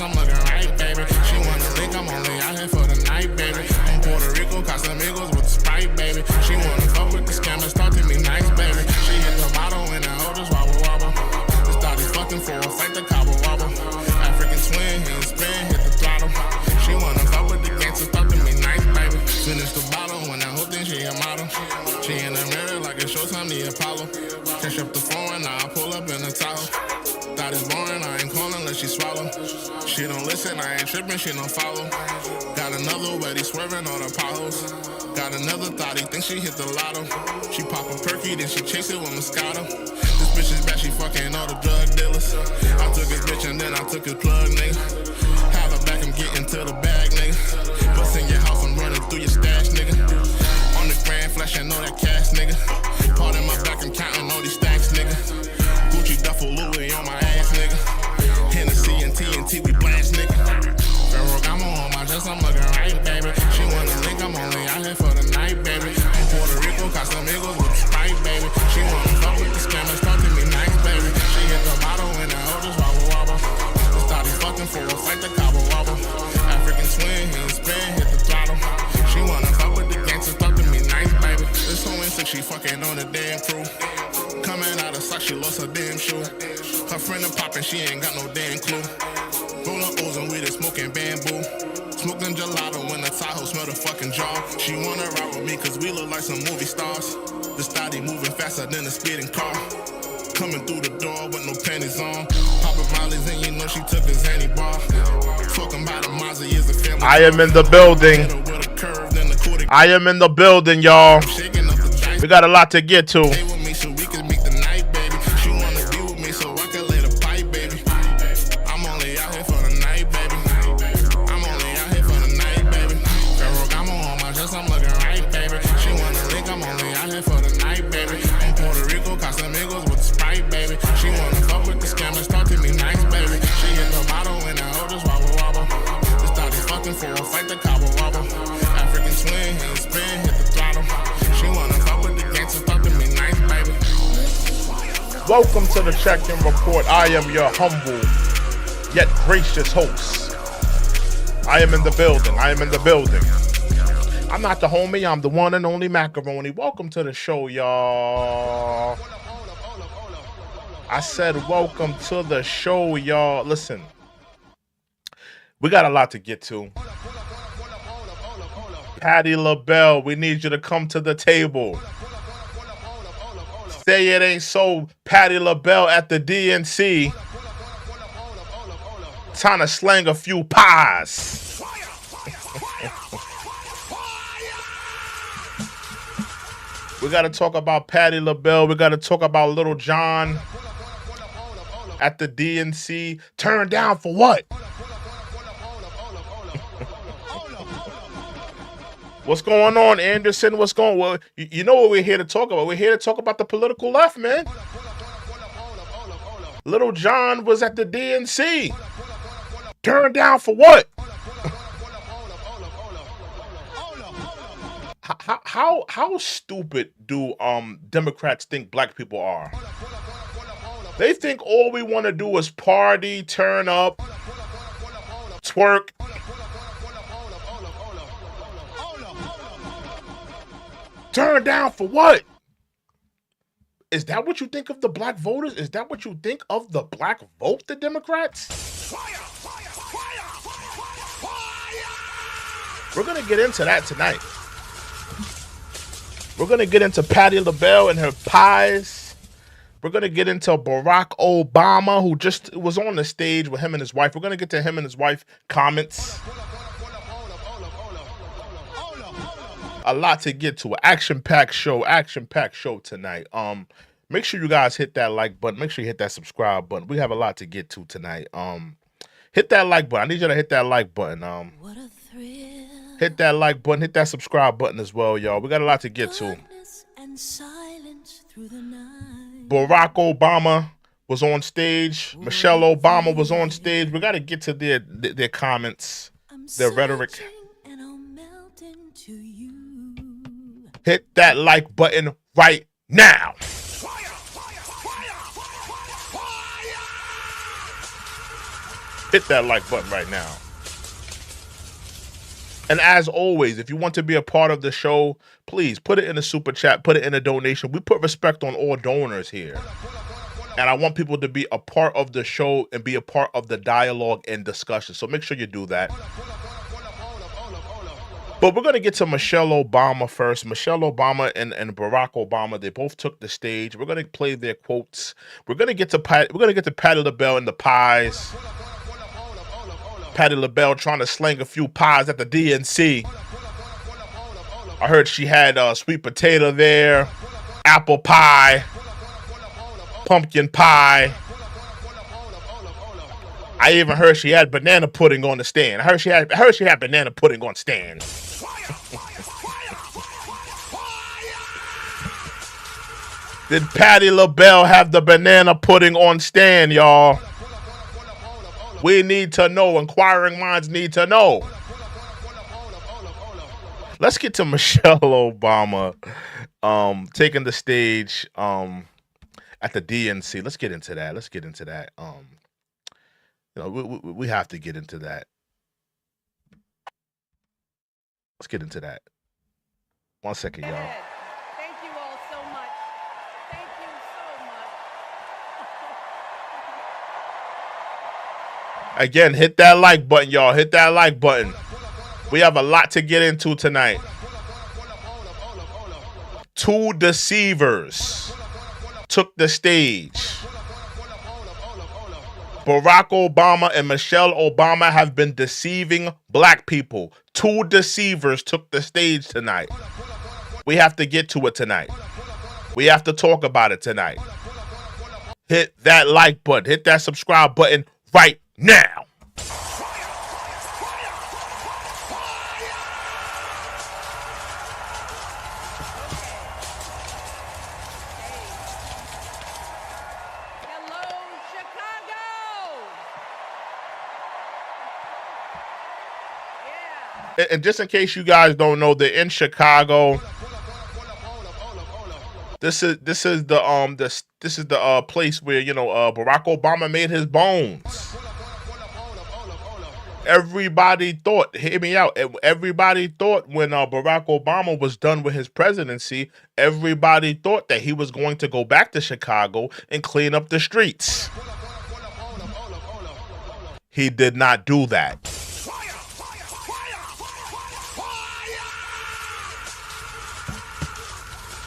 I'm looking right, baby. She wanna think I'm only out here for the night, baby. On Puerto Rico, Casamigos with the Sprite, baby. She wanna fuck with the scammers, talk to me nice, baby. She hit the bottle in the holders, wobble wobble. Just started fucking for a fight, the cobble wobble. African twin, hit spin, hit the throttle. She wanna fuck with the gangsters, talk to me nice, baby. Finish the bottle when I hope then she a model. She in the mirror like it's Showtime, the Apollo. Catch up the phone, now I pull up in the Tahoe. Thought it's boring, I ain't calling unless she swallow. She don't listen, I ain't tripping, she don't follow. Got another wetty swerving on her potholes. Got another thought, he thinks she hit the lotto. She pop a perky, then she chase it with Moscato. This bitch is bad, she fucking all the drug dealers. I took his bitch and then I took his plug, nigga. Have her back, I'm getting to the bag, nigga. Bust in your house, I'm running through your stash, nigga. On the grand flashing all that cash, nigga. Part in my back, I'm counting all these stacks, nigga. Gucci duffel Louis on my ass, nigga. Hennessy and TNT, we blast, nigga. Ferragamo on my chest, I'm looking right, baby. She wanna link, I'm only out here for the night, baby. On Puerto Rico, Casamigos with the Sprite, baby. She wanna fuck with the scammers, talk to me nice, baby. She hit the bottle in the holders, wobble wobble. Started fucking for a fight, the cobble wobble. African twin, hit spin, hit the throttle. She wanna fuck with the gangsters, talk to me nice, baby. This whole insect, she fucking on the damn crew. Coming out of sock, she lost her damn shoe. Her friend a poppin', she ain't got no damn clue. Rollin' O's and weed and smoking bamboo. Smoking gelato when the Tahoe smell the fucking jaw. She wanna ride with me cause we look like some movie stars. The stody moving faster than a speeding car. Coming through the door with no panties on. Poppin' Molly's and you know she took a Zanny bar. Talking about a Mazda is a family. I am in the building. I am in the building, y'all. We got a lot to get to. Welcome to the Check-in Report. I am your humble yet gracious host. I am in the building. I am in the building. I'm not the homie. I'm the one and only Macaroni. Welcome to the show, y'all. I said welcome to the show, y'all. Listen, we got a lot to get to. Patti LaBelle, we need you to come to the table. Say it ain't so, Patti LaBelle at the DNC. Trying to slang a few pies. We got to talk about Patti LaBelle. We got to talk about Little John at the DNC. Turned down for what? What's going on, Anderson? What's going on? Well, you know what we're here to talk about. We're here to talk about the political left, man. Little John was at the DNC. Turned down for what? How stupid do Democrats think black people are? They think all we want to do is party, turn up, twerk. Turn down for what? Is that what you think of the black voters? Is that what you think of the black vote, the Democrats? We're going to get into that tonight. We're going to get into Patti LaBelle and her pies. We're going to get into Barack Obama, who just was on the stage with him and his wife. We're going to get to him and his wife comments. A lot to get to. An action-packed show tonight. Make sure you guys hit that like button. Make sure you hit that subscribe button. We have a lot to get to tonight. Hit that like button. I need you to hit that like button. What a thrill. Hit that like button. Hit that subscribe button as well, y'all. We got a lot to get to. And silence through the night. Barack Obama was on stage. Michelle Obama was on stage. We got to get to their comments, their rhetoric. Hit that like button right now. Hit that like button right now. And as always, if you want to be a part of the show, please put it in a super chat, put it in a donation. We put respect on all donors here. And I want people to be a part of the show and be a part of the dialogue and discussion. So make sure you do that. But we're going to get to Michelle Obama first. Michelle Obama and Barack Obama, they both took the stage. We're going to play their quotes. We're going to get to Patti LaBelle and the pies. Patti LaBelle trying to sling a few pies at the DNC. I heard she had sweet potato there, apple pie, pumpkin pie. I even heard she had banana pudding on the stand. I heard she had banana pudding on stand. Did Patti LaBelle have the banana pudding on stand, y'all? We need to know. Inquiring minds need to know. Let's get to Michelle Obama taking the stage at the DNC. Let's get into that. We have to get into that. Let's get into that. 1 second, y'all. Thank you all so much. Thank you so much. Again, hit that like button, y'all. Hit that like button. We have a lot to get into tonight. Two deceivers took the stage. Barack Obama and Michelle Obama have been deceiving black people. Two deceivers took the stage tonight. We have to get to it tonight. We have to talk about it tonight. Hit that like button. Hit that subscribe button right now. And just in case you guys don't know, they're in Chicago. This is the place where Barack Obama made his bones. Everybody thought, hear me out. Everybody thought when Barack Obama was done with his presidency, everybody thought that he was going to go back to Chicago and clean up the streets. He did not do that.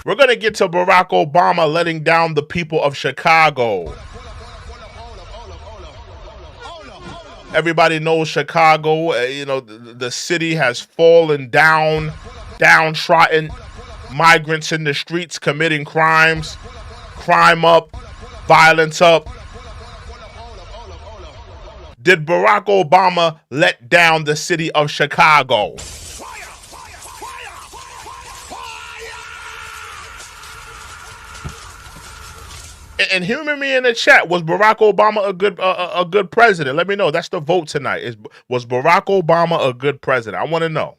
We're going to get to Barack Obama letting down the people of Chicago. Everybody knows Chicago. The city has fallen down, downtrodden, migrants in the streets committing crimes, crime up, violence up. Did Barack Obama let down the city of Chicago? And humor me in the chat. Was Barack Obama a good president? Let me know. That's the vote tonight. Was Barack Obama a good president? I want to know.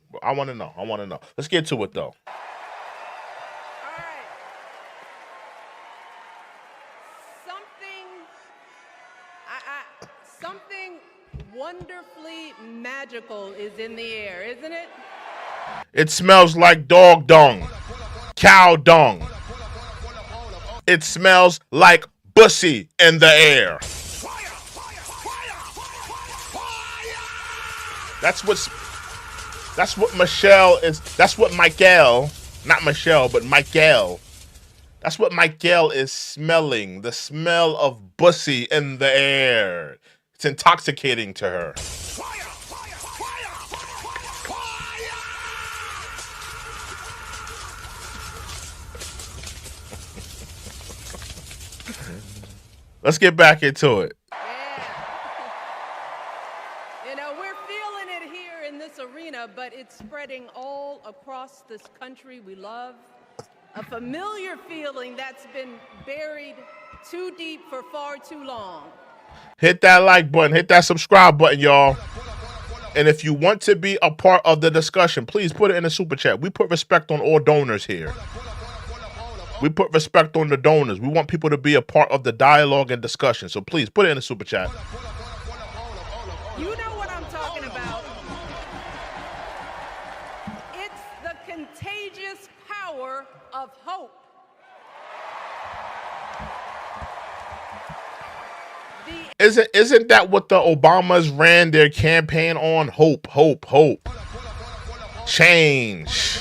Let's get to it though. All right. Something wonderfully magical is in the air, isn't it? It smells like dog dung, cow dung. It smells like bussy in the air. That's what Michelle is. That's what Michael, not Michelle, but Michael. That's what Michael is smelling. The smell of bussy in the air. It's intoxicating to her. Let's get back into it. Yeah. We're feeling it here in this arena, but it's spreading all across this country we love. A familiar feeling that's been buried too deep for far too long. Hit that like button. Hit that subscribe button, y'all. And if you want to be a part of the discussion, please put it in the super chat. We put respect on all donors here. We put respect on the donors. We want people to be a part of the dialogue and discussion. So please put it in the super chat. You know what I'm talking about. It's the contagious power of hope. Isn't that what the Obamas ran their campaign on? Hope, hope, hope. Change.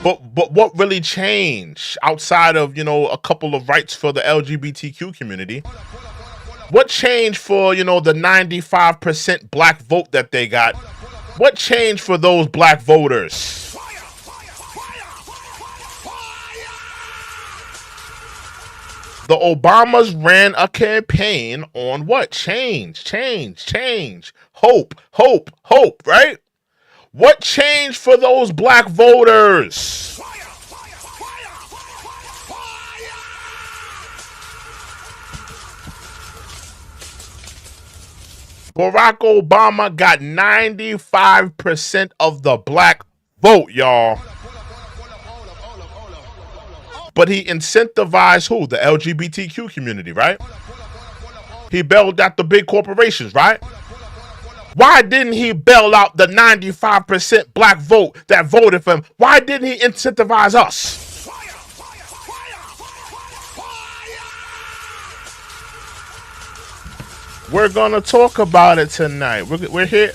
But what really changed outside of, you know, a couple of rights for the LGBTQ community? What changed for, you know, the 95% black vote that they got? What changed for those black voters? The Obamas ran a campaign on what? Change, change, change. Hope, hope, hope, right? What changed for those black voters? Barack Obama got 95% of the black vote, y'all. But he incentivized who? The LGBTQ community, right? He bailed out the big corporations, right? Why didn't he bail out the 95% black vote that voted for him? Why didn't he incentivize us? We're going to talk about it tonight. We're here.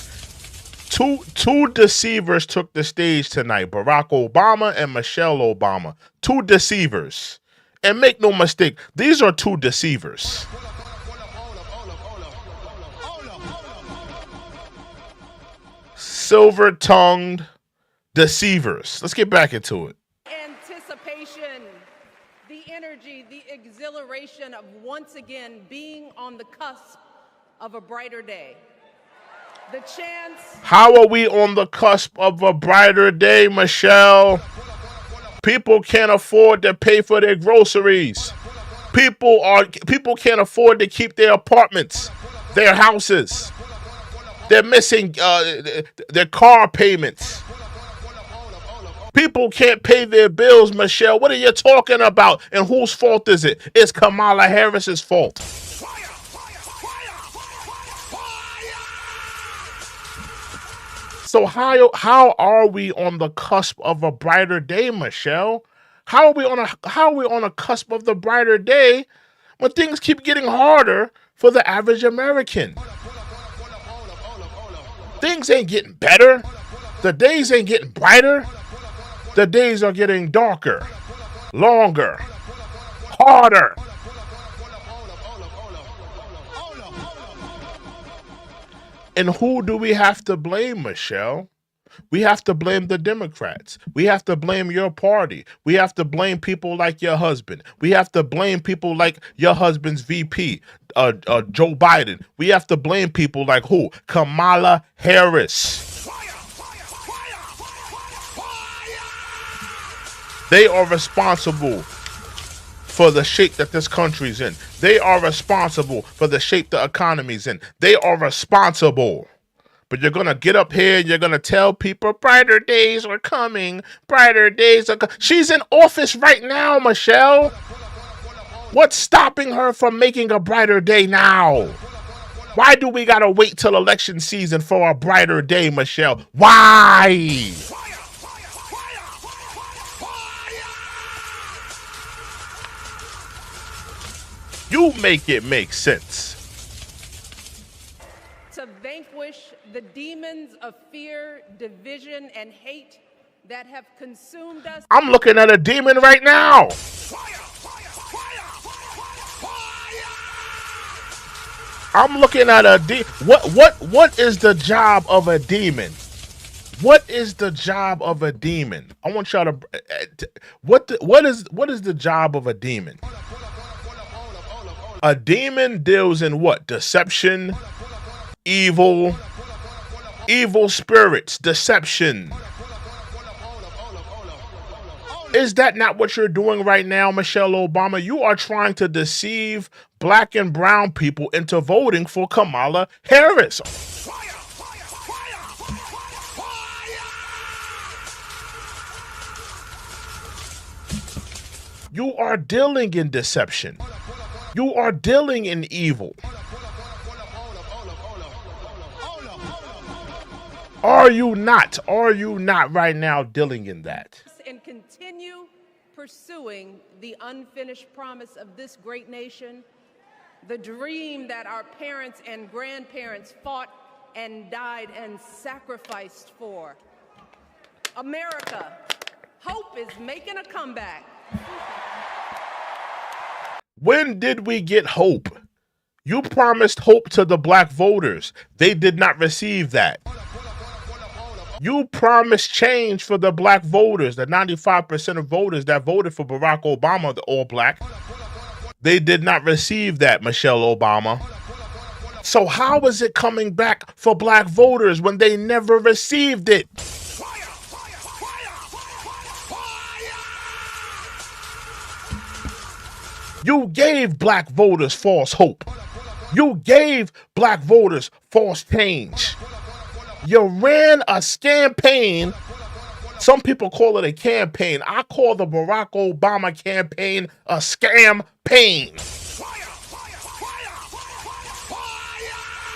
Two deceivers took the stage tonight. Barack Obama and Michelle Obama. Two deceivers. And make no mistake, these are two deceivers. Silver-tongued deceivers. Let's get back into it. Anticipation, the energy, the exhilaration of once again being on the cusp of a brighter day. The chance. How are we on the cusp of a brighter day, Michelle? People can't afford to pay for their groceries. People can't afford to keep their apartments, their houses. They're missing their car payments. People can't pay their bills, Michelle. What are you talking about? And whose fault is it? It's Kamala Harris's fault. So how are we on the cusp of a brighter day, Michelle? How are we on a cusp of the brighter day when things keep getting harder for the average American? Things ain't getting better. The days ain't getting brighter. The days are getting darker, longer, harder. And who do we have to blame, Michelle? We have to blame the Democrats. We have to blame your party. We have to blame people like your husband. We have to blame people like your husband's VP, Joe Biden. We have to blame people like who? Kamala Harris. They are responsible for the shape that this country's in. They are responsible for the shape the economy's in. They are responsible. But you're going to get up here and you're going to tell people brighter days are coming. Brighter days are coming. She's in office right now, Michelle. What's stopping her from making a brighter day now? Why do we got to wait till election season for a brighter day, Michelle? Why? You make it make sense. To vanquish the demons of fear, division, and hate that have consumed us. I'm looking at a demon right now. I'm looking at a what is the job of a demon? What is the job of a demon? I want y'all to what is the job of a demon? A demon deals in what? Deception, evil spirits, deception. Is that not what you're doing right now, Michelle Obama? You are trying to deceive black and brown people into voting for Kamala Harris. You are dealing in deception. You are dealing in evil. Are you not? Are you not right now dealing in that? And continue pursuing the unfinished promise of this great nation, the dream that our parents and grandparents fought and died and sacrificed for. America, hope is making a comeback. When did we get hope? You promised hope to the black voters. They did not receive that. You promised change for the black voters, the 95% of voters that voted for Barack Obama, the all black. They did not receive that, Michelle Obama. So how is it coming back for black voters when they never received it? You gave black voters false hope. You gave black voters false change. You ran a campaign. Some people call it a campaign. I call the Barack Obama campaign a scam-paign.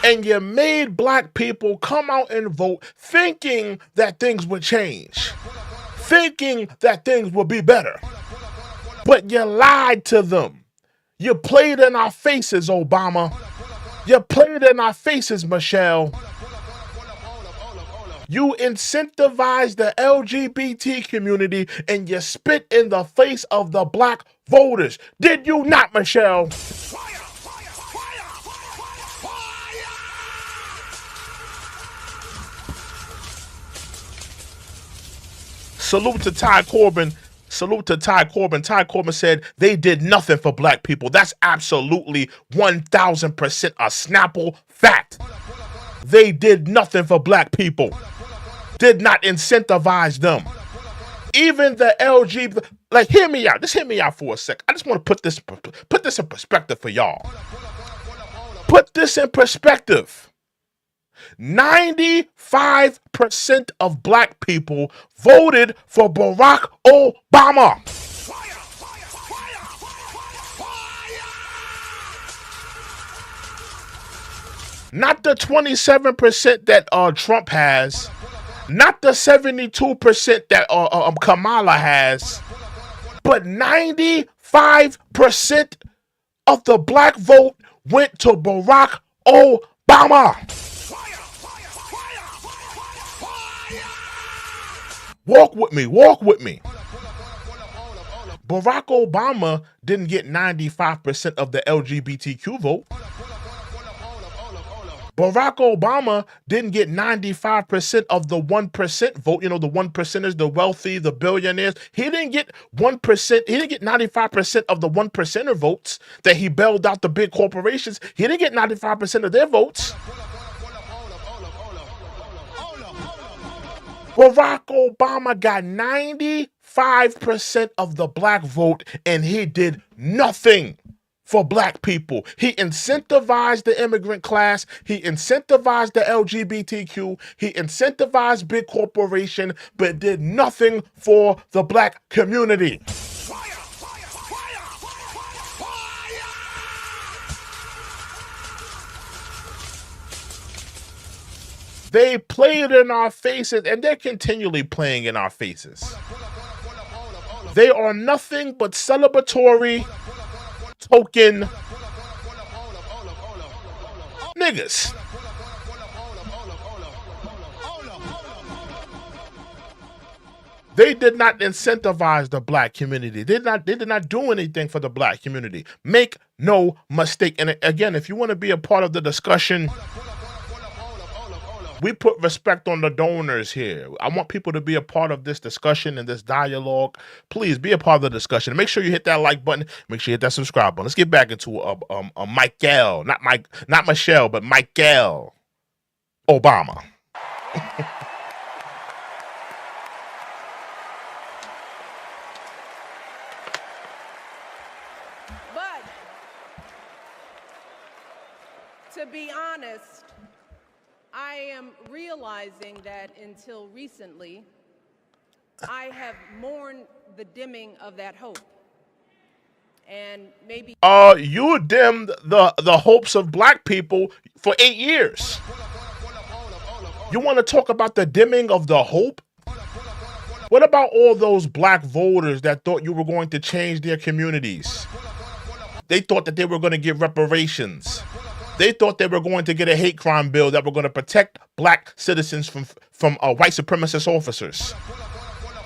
And you made black people come out and vote thinking that things would change, thinking that things would be better. But you lied to them. You played in our faces, Obama. You played in our faces, Michelle. You incentivized the LGBT community and you spit in the face of the black voters. Did you not, Michelle? Salute to Ty Corbin. Salute to Ty Corbin. Ty Corbin said they did nothing for black people. That's absolutely 1,000% a Snapple fact. They did nothing for black people. Did not incentivize them. Even the LGBT, like, hear me out. Just hear me out for a sec. I just want to put this in perspective for y'all. Put this in perspective. 95% of black people voted for Barack Obama. Not the 27% that Trump has. Not the 72% that Kamala has. But 95% of the black vote went to Barack Obama. Walk with me, walk with me. Barack Obama didn't get 95% of the LGBTQ vote. Barack Obama didn't get 95% of the 1% vote. You know, the 1%ers, the wealthy, the billionaires. He didn't get 1%. He didn't get 95% of the 1%er votes that he bailed out the big corporations. He didn't get 95% of their votes. Barack Obama got 95% of the black vote, and he did nothing for black people. He incentivized the immigrant class. He incentivized the LGBTQ. He incentivized big corporation, but did nothing for the black community. They played in our faces, and they're continually playing in our faces. They are nothing but celebratory, token niggas. They did not incentivize the black community. They did not do anything for the black community. Make no mistake. And again, if you want to be a part of the discussion, we put respect on the donors here. I want people to be a part of this discussion and this dialogue. Please be a part of the discussion. Make sure you hit that like button. Make sure you hit that subscribe button. Let's get back into a Michael, not Michelle, but Michael Obama. to be honest, I am realizing that until recently, I have mourned the dimming of that hope. And maybe you dimmed the hopes of black people for 8 years. You want to talk about the dimming of the hope? What about all those black voters that thought you were going to change their communities? They thought that they were going to get reparations. They thought they were going to get a hate crime bill that were going to protect black citizens from white supremacist officers.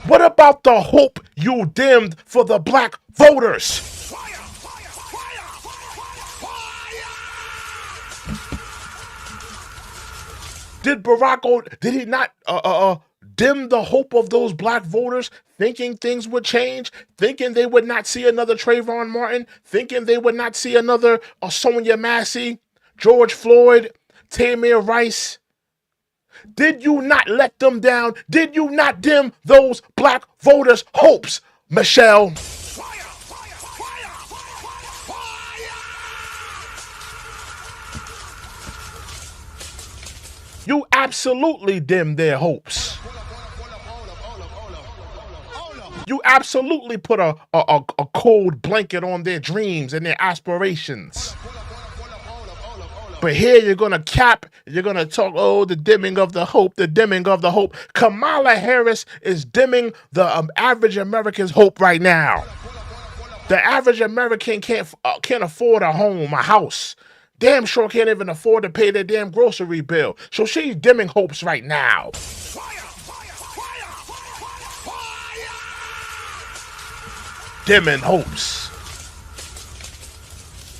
What about the hope you dimmed for the black voters? Did he not dim the hope of those black voters, thinking things would change, thinking they would not see another Trayvon Martin, thinking they would not see another Sonia Massey, George Floyd, Tamir Rice? Did you not let them down? Did you not dim those black voters' hopes, Michelle? You absolutely dimmed their hopes. You absolutely put a cold blanket on their dreams and their aspirations. But here you're going to cap, you're going to talk, oh, the dimming of the hope, the dimming of the hope. Kamala Harris is dimming the average American's hope right now. The average American can't afford a home, a house. Damn sure can't even afford to pay their damn grocery bill. So she's dimming hopes right now. Dimming hopes.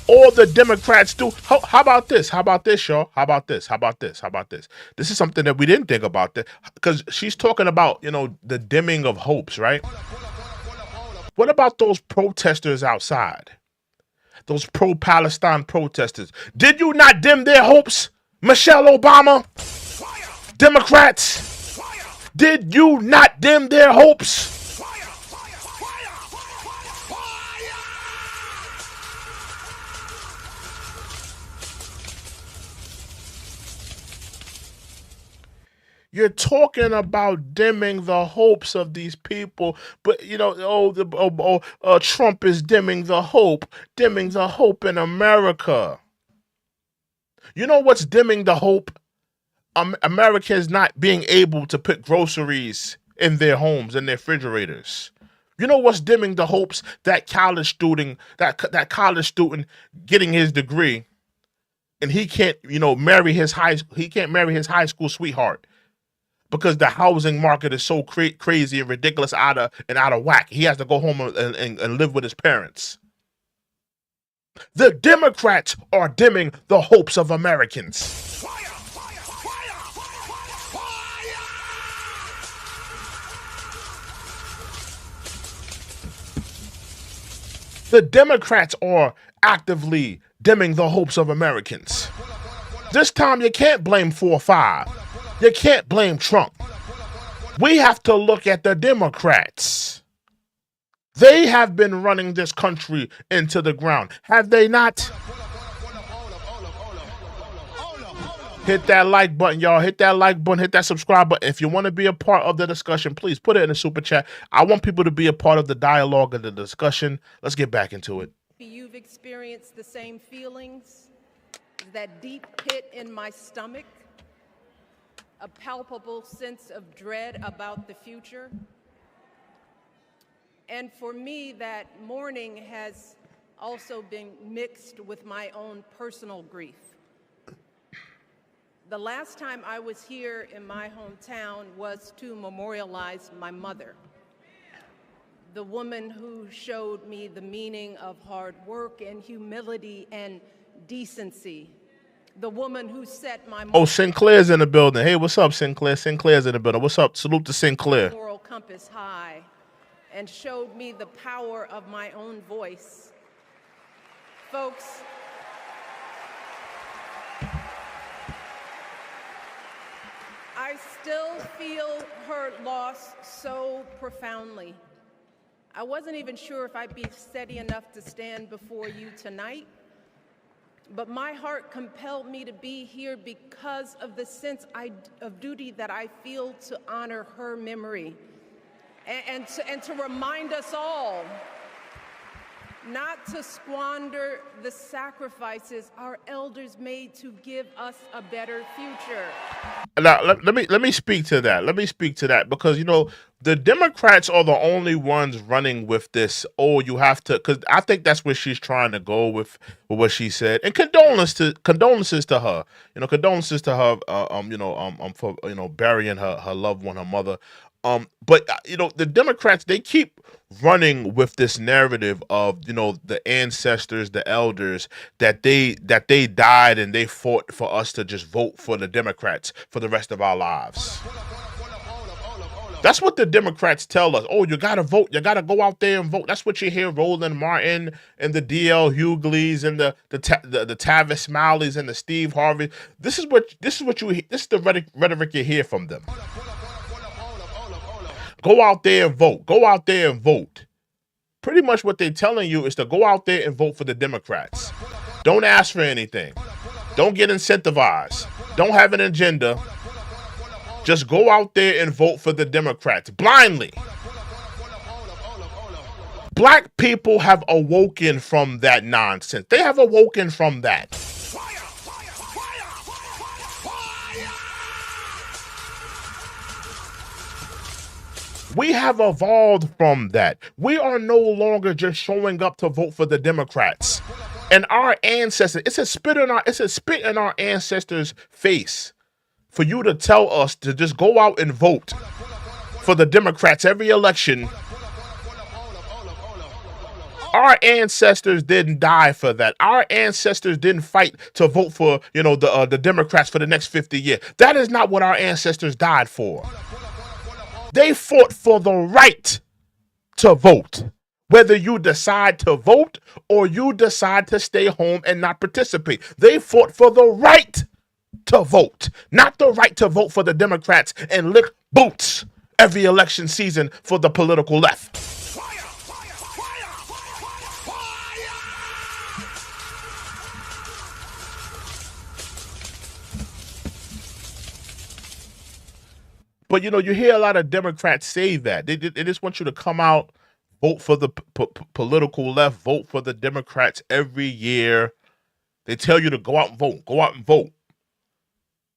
All the Democrats do. How about this? How about this, y'all? How about this? How about this? How about this? This is something that we didn't think about, because she's talking about, the dimming of hopes, right? What about those protesters outside? Those pro-Palestine protesters. Did you not dim their hopes, Michelle Obama? Democrats, did you not dim their hopes? You're talking about dimming the hopes of these people, but Trump is dimming the hope in America. You know what's dimming the hope? Americans not being able to put groceries in their homes, in their refrigerators. You know what's dimming the hopes? That college student getting his degree, and he can't, marry his high school sweetheart, because the housing market is so crazy and ridiculous, out of whack. He has to go home and live with his parents. The Democrats are dimming the hopes of Americans. The Democrats are actively dimming the hopes of Americans. This time you can't blame 4-5. You can't blame Trump. We have to look at the Democrats. They have been running this country into the ground, have they not? Hit that like button, y'all. Hit that like button. Hit that subscribe button. If you want to be a part of the discussion, please put it in the super chat. I want people to be a part of the dialogue and the discussion. Let's get back into it. You've experienced the same feelings, that deep pit in my stomach, a palpable sense of dread about the future. And for me, that mourning has also been mixed with my own personal grief. The last time I was here in my hometown was to memorialize my mother, the woman who showed me the meaning of hard work and humility and decency. The woman who set my Sinclair's in the building. Hey, what's up, Sinclair? Sinclair's in the building. What's up? Salute to Sinclair. Moral compass high, and showed me the power of my own voice. Folks, I still feel her loss so profoundly. I wasn't even sure if I'd be steady enough to stand before you tonight, But my heart compelled me to be here because of the sense of duty that I feel to honor her memory and to remind us all not to squander the sacrifices our elders made to give us a better future. Now, let me speak to that. Let me speak to that because the Democrats are the only ones running with this. Oh, you have to, because I think that's where she's trying to go with what she said. And condolences to her. Condolences to her. For burying her loved one, her mother. But the Democrats, they keep running with this narrative of the ancestors, the elders, that they died and they fought for us to just vote for the Democrats for the rest of our lives. That's what the Democrats tell us. Oh, you gotta vote. You gotta go out there and vote. That's what you hear Roland Martin and the D.L. Hugleys and the Tavis Smileys and the Steve Harvey. This is the rhetoric you hear from them. Go out there and vote. Go out there and vote. Pretty much what they're telling you is to go out there and vote for the Democrats. Don't ask for anything. Don't get incentivized. Don't have an agenda. Just go out there and vote for the Democrats blindly. Black people have awoken from that nonsense. They have awoken from that. We have evolved from that. We are no longer just showing up to vote for the Democrats. And our ancestors, it's a spit in our ancestors' face for you to tell us to just go out and vote for the Democrats every election. Our ancestors didn't die for that. Our ancestors didn't fight to vote for, the Democrats for the next 50 years. That is not what our ancestors died for. They fought for the right to vote. Whether you decide to vote or you decide to stay home and not participate. They fought for the right to vote, not the right to vote for the Democrats and lick boots every election season for the political left. But, you hear a lot of Democrats say that. They just want you to come out, vote for the political left, vote for the Democrats every year. They tell you to go out and vote, go out and vote.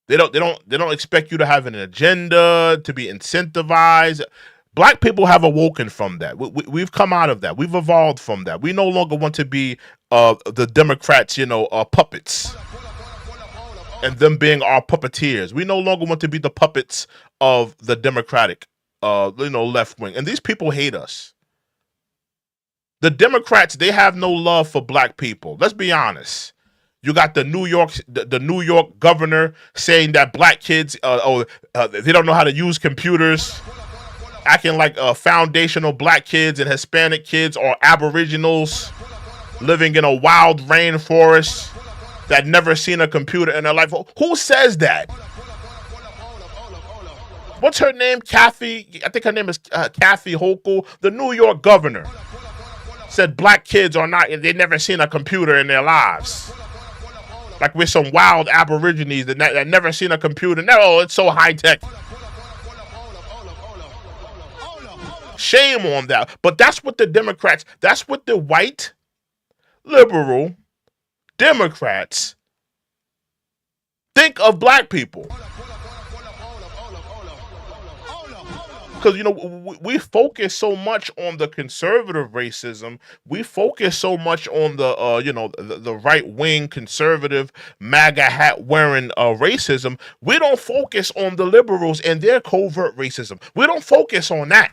They don't expect you to have an agenda, to be incentivized. Black people have awoken from that. We've come out of that. We've evolved from that. We no longer want to be the Democrats, puppets. And them being our puppeteers. We no longer want to be the puppets of the Democratic, left wing. And these people hate us. The Democrats, they have no love for black people. Let's be honest. You got the New York governor saying that black kids, they don't know how to use computers, acting like foundational black kids and Hispanic kids are aboriginals living in a wild rainforest that never seen a computer in their life. Who says that? What's her name? Kathy? I think her name is Kathy Hochul, the New York governor, said black kids are not, they never seen a computer in their lives. Like we're some wild aborigines that never seen a computer. No, it's so high tech. Shame on that. But that's what the Democrats, that's what the white, liberal Democrats think of black people. Because, we focus so much on the conservative racism. We focus so much on the right-wing conservative MAGA hat wearing racism. We don't focus on the liberals and their covert racism. We don't focus on that.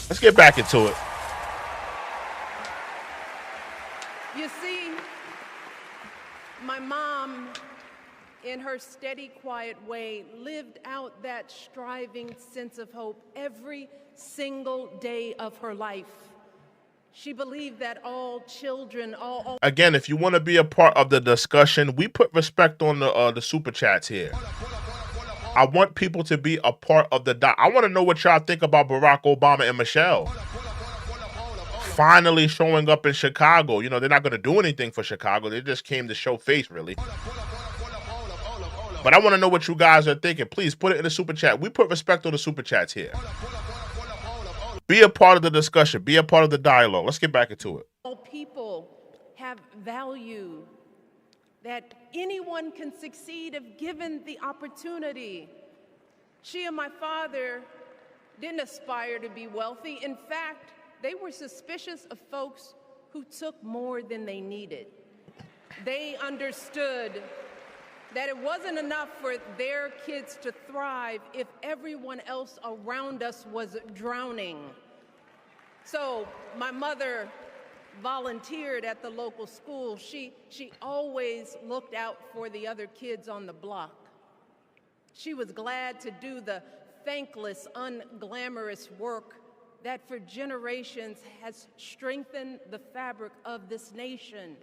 Let's get back into it. You see, my mom, in her steady, quiet way, lived out that striving sense of hope every single day of her life. She believed that all children, Again, if you want to be a part of the discussion, we put respect on the super chats here. I want people to be a part of the I want to know what y'all think about Barack Obama and Michelle finally showing up in Chicago. You know, they're not going to do anything for Chicago. They just came to show face, really. But I want to know what you guys are thinking. Please put it in the super chat. We put respect on the super chats here. Be a part of the discussion. Be a part of the dialogue. Let's get back into it. All people have value, that anyone can succeed if given the opportunity. She and my father didn't aspire to be wealthy. In fact, they were suspicious of folks who took more than they needed. They understood that it wasn't enough for their kids to thrive if everyone else around us was drowning. So my mother volunteered at the local school. She always looked out for the other kids on the block. She was glad to do the thankless, unglamorous work that for generations has strengthened the fabric of this nation.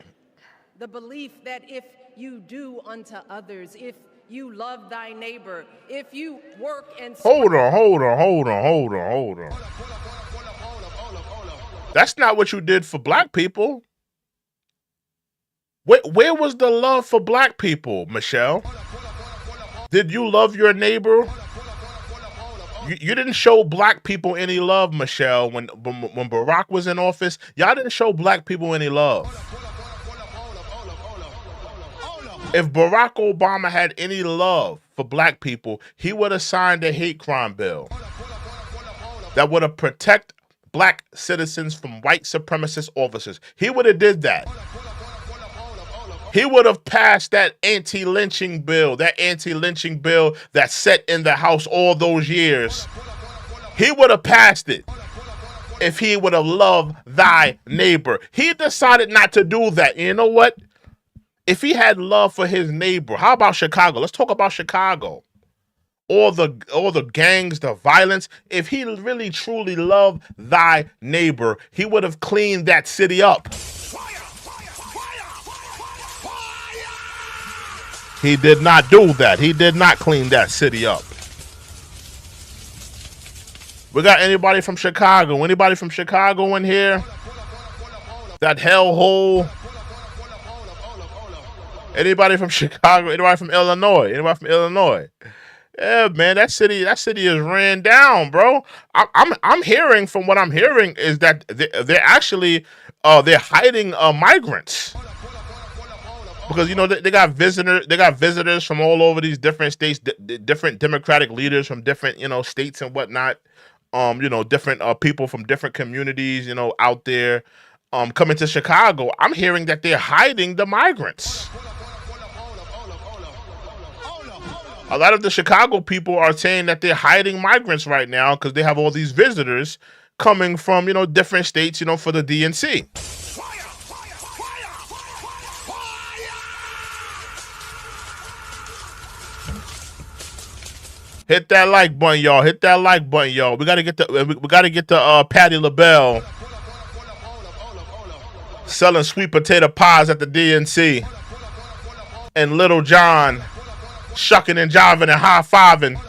The belief that if you do unto others, if you love thy neighbor, if you work and... Hold on. That's not what you did for black people. Where was the love for black people, Michelle? Did you love your neighbor? You didn't show black people any love, Michelle. When Barack was in office, y'all didn't show black people any love. If Barack Obama had any love for black people, he would have signed a hate crime bill that would have protect black citizens from white supremacist officers. He would have did that. He would have passed that anti-lynching bill that sat in the House all those years. He would have passed it if he would have loved thy neighbor. He decided not to do that. And you know what? If he had love for his neighbor, how about Chicago? Let's talk about Chicago. All the gangs, the violence. If he really truly loved thy neighbor, he would have cleaned that city up. He did not do that. He did not clean that city up. We got anybody from Chicago? Anybody from Chicago in here? That hellhole? Anybody from Chicago? Anybody from Illinois? Anybody from Illinois? Yeah, man, that city is ran down, bro. I'm hearing, from what I'm hearing, is that they're actually they're hiding migrants. Because, you know, they got visitors from all over these different states, different Democratic leaders from different, you know, states and whatnot. You know, different people from different communities, you know, out there coming to Chicago. I'm hearing that they're hiding the migrants. A lot of the Chicago people are saying that they're hiding migrants right now because they have all these visitors coming from, you know, different states, you know, for the DNC. Hit that like button, y'all. Hit that like button, y'all. We gotta get the Patti LaBelle selling sweet potato pies at the DNC, and Little John shucking and jiving and high-fiving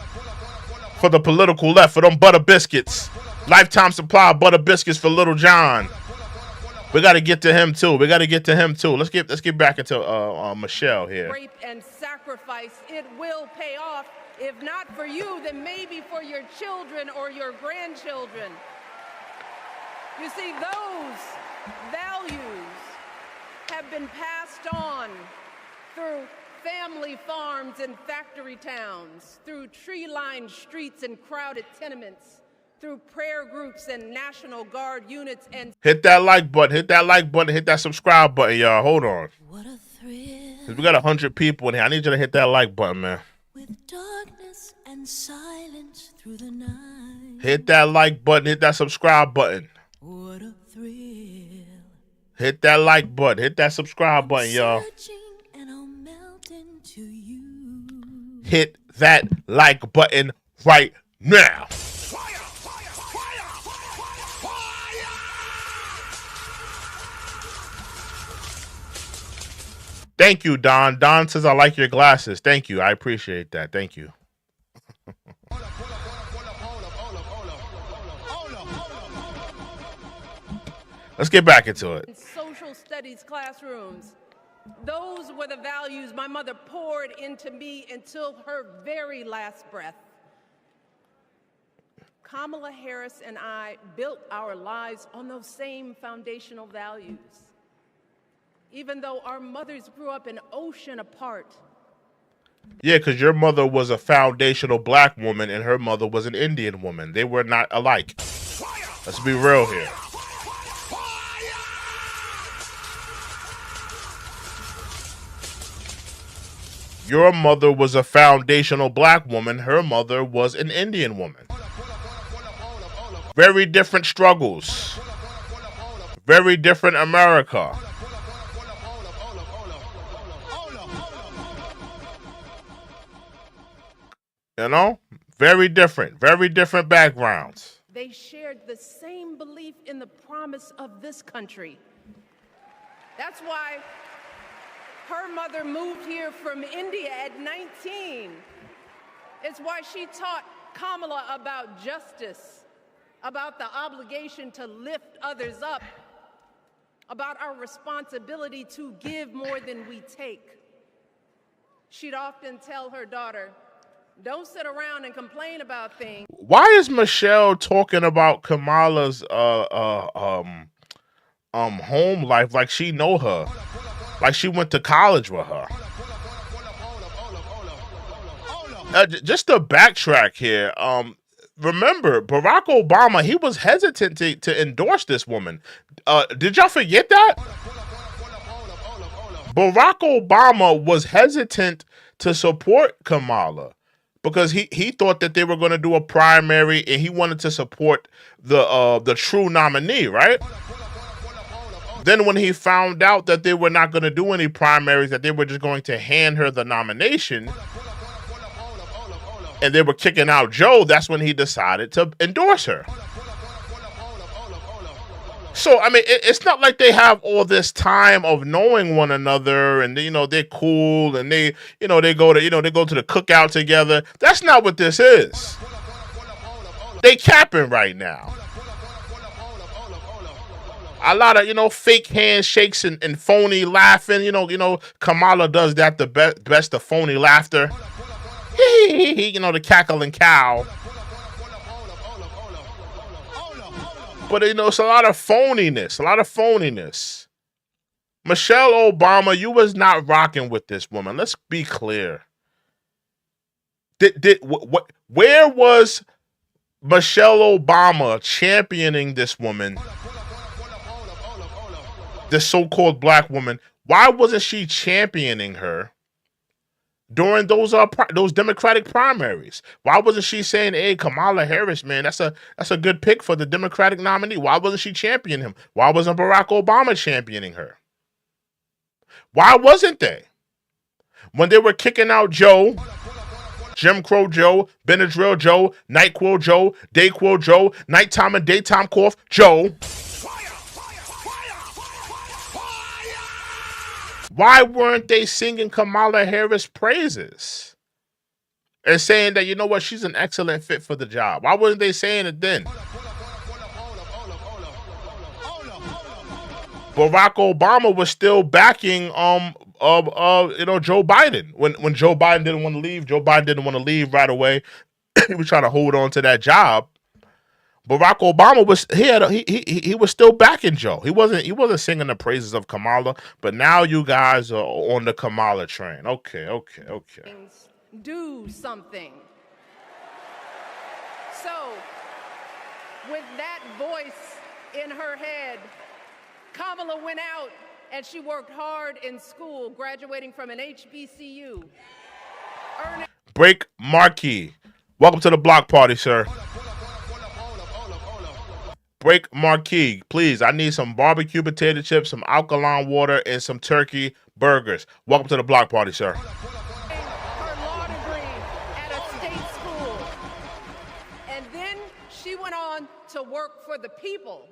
for the political left for them butter biscuits. Lifetime supply of butter biscuits for Little John. We got to get to him too. Let's get back into Michelle here. Rape and sacrifice, it will pay off. If not for you, then maybe for your children or your grandchildren. You see, those values have been passed on through family farms and factory towns, through tree-lined streets and crowded tenements, through prayer groups and National Guard units. And hit that like button, hit that subscribe button, y'all. Hold on. What a thrill. We got 100 people in here. I need you to hit that like button, man. With darkness and silence through the night. Hit that like button, hit that subscribe button. What a thrill. Hit that like button, hit that subscribe button, y'all. Hit that like button right now. Thank you, Don. Don says, I like your glasses. Thank you. I appreciate that. Thank you. Let's get back into it. In social studies classrooms, those were the values my mother poured into me until her very last breath. Kamala Harris and I built our lives on those same foundational values. Even though our mothers grew up an ocean apart. Yeah, because your mother was a foundational black woman and her mother was an Indian woman. They were not alike. Let's be real here. Your mother was a foundational black woman. Her mother was an Indian woman. Very different struggles. Very different America. You know? Very different backgrounds. They shared the same belief in the promise of this country. That's why her mother moved here from India at 19. It's why she taught Kamala about justice, about the obligation to lift others up, about our responsibility to give more than we take. She'd often tell her daughter, don't sit around and complain about things. Why is Michelle talking about Kamala's home life like she know her? Like she went to college with her. Just to backtrack here, remember Barack Obama, he was hesitant to endorse this woman. Did y'all forget that? Barack Obama was hesitant to support Kamala because he thought that they were going to do a primary and he wanted to support the true nominee, right? Then when he found out that they were not going to do any primaries, that they were just going to hand her the nomination, and they were kicking out Joe, that's when he decided to endorse her. So, I mean, it's not like they have all this time of knowing one another and, you know, they're cool and they go to the cookout together. That's not what this is. They capping right now. A lot of, fake handshakes and phony laughing. Kamala does that the best of phony laughter. The cackling cow. But, it's a lot of phoniness. Michelle Obama, you was not rocking with this woman. Let's be clear. Where was Michelle Obama championing this woman? This so-called black woman, why wasn't she championing her during those Democratic primaries? Why wasn't she saying, "Hey, Kamala Harris, man, that's a good pick for the Democratic nominee"? Why wasn't she championing him? Why wasn't Barack Obama championing her? Why wasn't they? When they were kicking out Joe, Jim Crow Joe, Benadryl Joe, NyQuil Joe, Dayquil Joe, nighttime and daytime cough Joe. Why weren't they singing Kamala Harris praises and saying that, she's an excellent fit for the job? Why wasn't they saying it then? Barack Obama was still backing Joe Biden when Joe Biden didn't want to leave. Joe Biden didn't want to leave right away. He was trying to hold on to that job. Barack Obama was he was still backing Joe. He wasn't singing the praises of Kamala, but now you guys are on the Kamala train. Okay. Do something. So, with that voice in her head, Kamala went out and she worked hard in school, graduating from an HBCU. Break Marquis. Welcome to the block party, sir. Break Marquis, please. I need some barbecue potato chips, some alkaline water, and some turkey burgers. Welcome to the block party, sir. Her law degree at a state school. And then she went on to work for the people,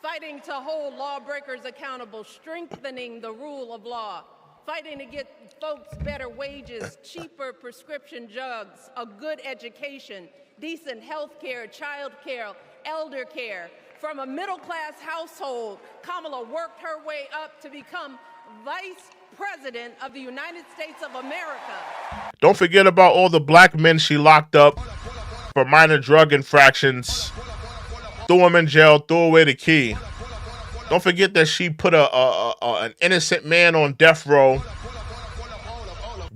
fighting to hold lawbreakers accountable, strengthening the rule of law, fighting to get folks better wages, cheaper prescription drugs, a good education, decent health care, child care, elder care. From a middle-class household, Kamala worked her way up to become Vice President of the United States of America. Don't forget about all the black men she locked up for minor drug infractions. Threw them in jail, threw away the key. Don't forget that she put an innocent man on death row,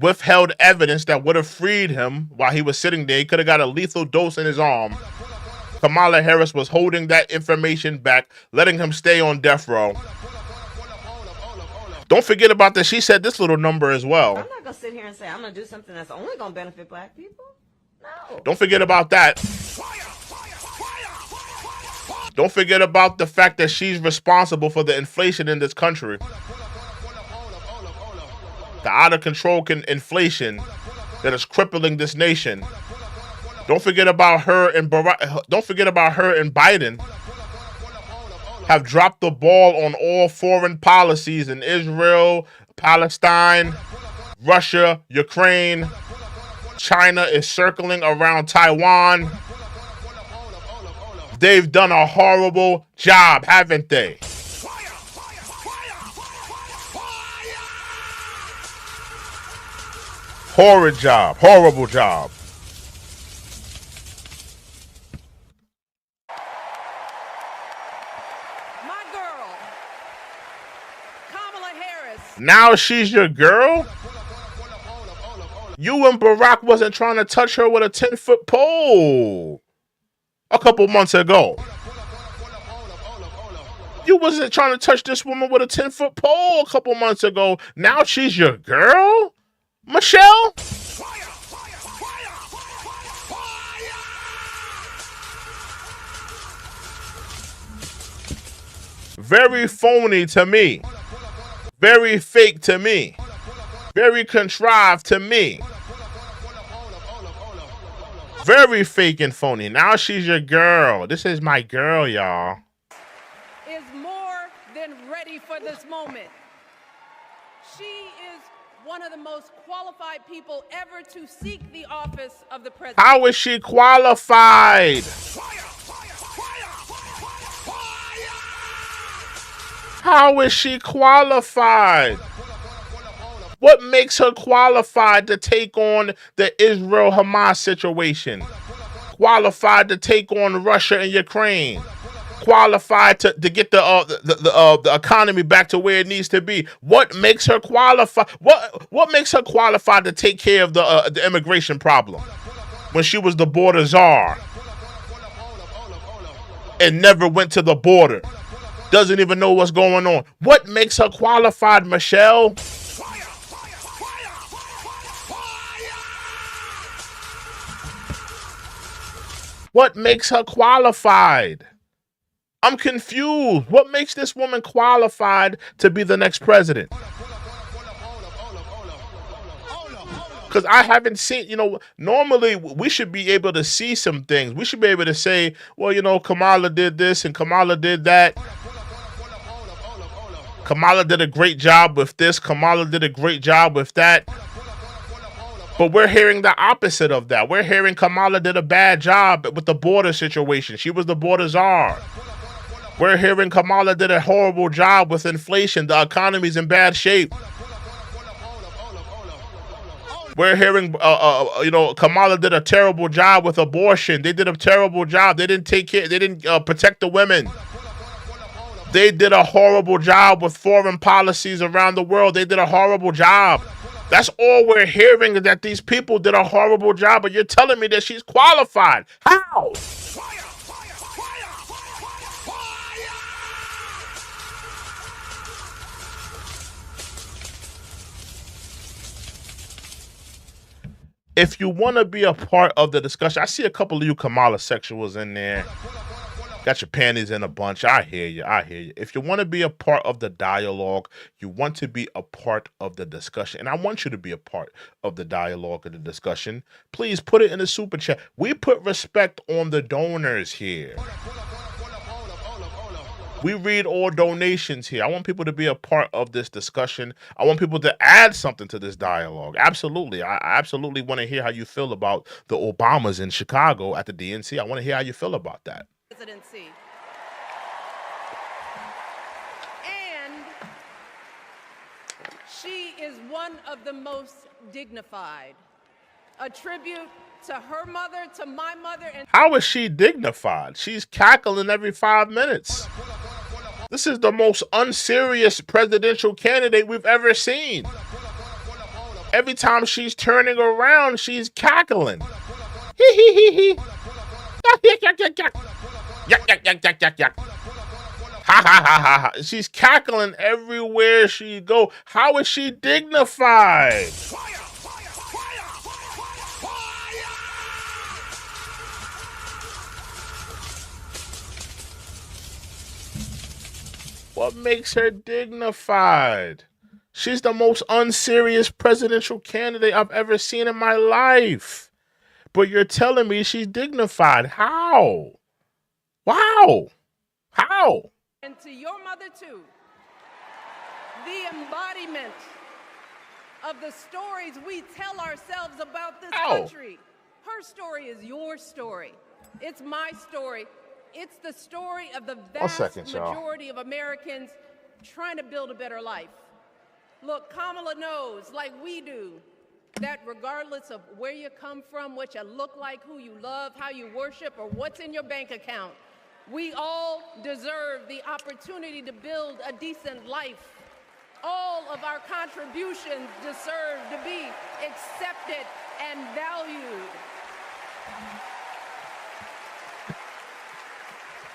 withheld evidence that would have freed him while he was sitting there. He could have got a lethal dose in his arm. Kamala Harris was holding that information back, letting him stay on death row. Don't forget about that. She said this little number as well. I'm not going to sit here and say I'm going to do something that's only going to benefit black people. No. Don't forget about that. Don't forget about the fact that she's responsible for the inflation in this country. The out of control inflation that is crippling this nation. Don't forget about her and don't forget about her and Biden have dropped the ball on all foreign policies in Israel, Palestine, Russia, Ukraine. China is circling around Taiwan. They've done a horrible job, haven't they? Horrid job, horrible job. My girl, Kamala Harris. Now she's your girl? You and Barack wasn't trying to touch her with a 10-foot pole a couple months ago. You wasn't trying to touch this woman with a 10-foot pole a couple months ago. Now she's your girl? Michelle? Very phony to me. Very fake to me. Very contrived to me. Very fake and phony. Now she's your girl. This is my girl, y'all. Is more than ready for this moment. She is one of the most qualified people ever to seek the office of the president. How is she qualified? How is she qualified? What makes her qualified to take on the Israel-Hamas situation? Qualified to take on Russia and Ukraine? Qualified to get the economy back to where it needs to be? What makes her qualified? What makes her qualified to take care of the immigration problem when she was the border czar and never went to the border? Doesn't even know what's going on. What makes her qualified, Michelle? What makes her qualified? I'm confused. What makes this woman qualified to be the next president? Because I haven't seen, normally we should be able to see some things. We should be able to say, well, Kamala did this and Kamala did that. Kamala did a great job with this. Kamala did a great job with that. But we're hearing the opposite of that. We're hearing Kamala did a bad job with the border situation. She was the border czar. We're hearing Kamala did a horrible job with inflation. The economy's in bad shape. We're hearing, Kamala did a terrible job with abortion. They did a terrible job. They didn't take care. They didn't protect the women. They did a horrible job with foreign policies around the world. They did a horrible job. That's all we're hearing, is that these people did a horrible job, but you're telling me that she's qualified. How? If you want to be a part of the discussion, I see a couple of you Kamala sexuals in there. Got your panties in a bunch. I hear you. I hear you. If you want to be a part of the dialogue, you want to be a part of the discussion, and I want you to be a part of the dialogue and the discussion, please put it in the super chat. We put respect on the donors here. We read all donations here. I want people to be a part of this discussion. I want people to add something to this dialogue. Absolutely. I absolutely want to hear how you feel about the Obamas in Chicago at the DNC. I want to hear how you feel about that. Presidency. And she is one of the most dignified. A tribute to her mother, to my mother, and how is she dignified? She's cackling every 5 minutes. This is the most unserious presidential candidate we've ever seen. Every time she's turning around, she's cackling. Hee hee hee hee. Yak yak yak yak. Yak yak yak yak yak yak. Ha ha ha ha ha. She's cackling everywhere she go. How is she dignified? What makes her dignified? She's the most unserious presidential candidate I've ever seen in my life. But you're telling me she's dignified. How? Wow. How? And to your mother, too. The embodiment of the stories we tell ourselves about this country. Her story is your story. It's my story. It's the story of the vast majority of Americans trying to build a better life. Look, Kamala knows, like we do, that regardless of where you come from, what you look like, who you love, how you worship, or what's in your bank account, we all deserve the opportunity to build a decent life. All of our contributions deserve to be accepted and valued.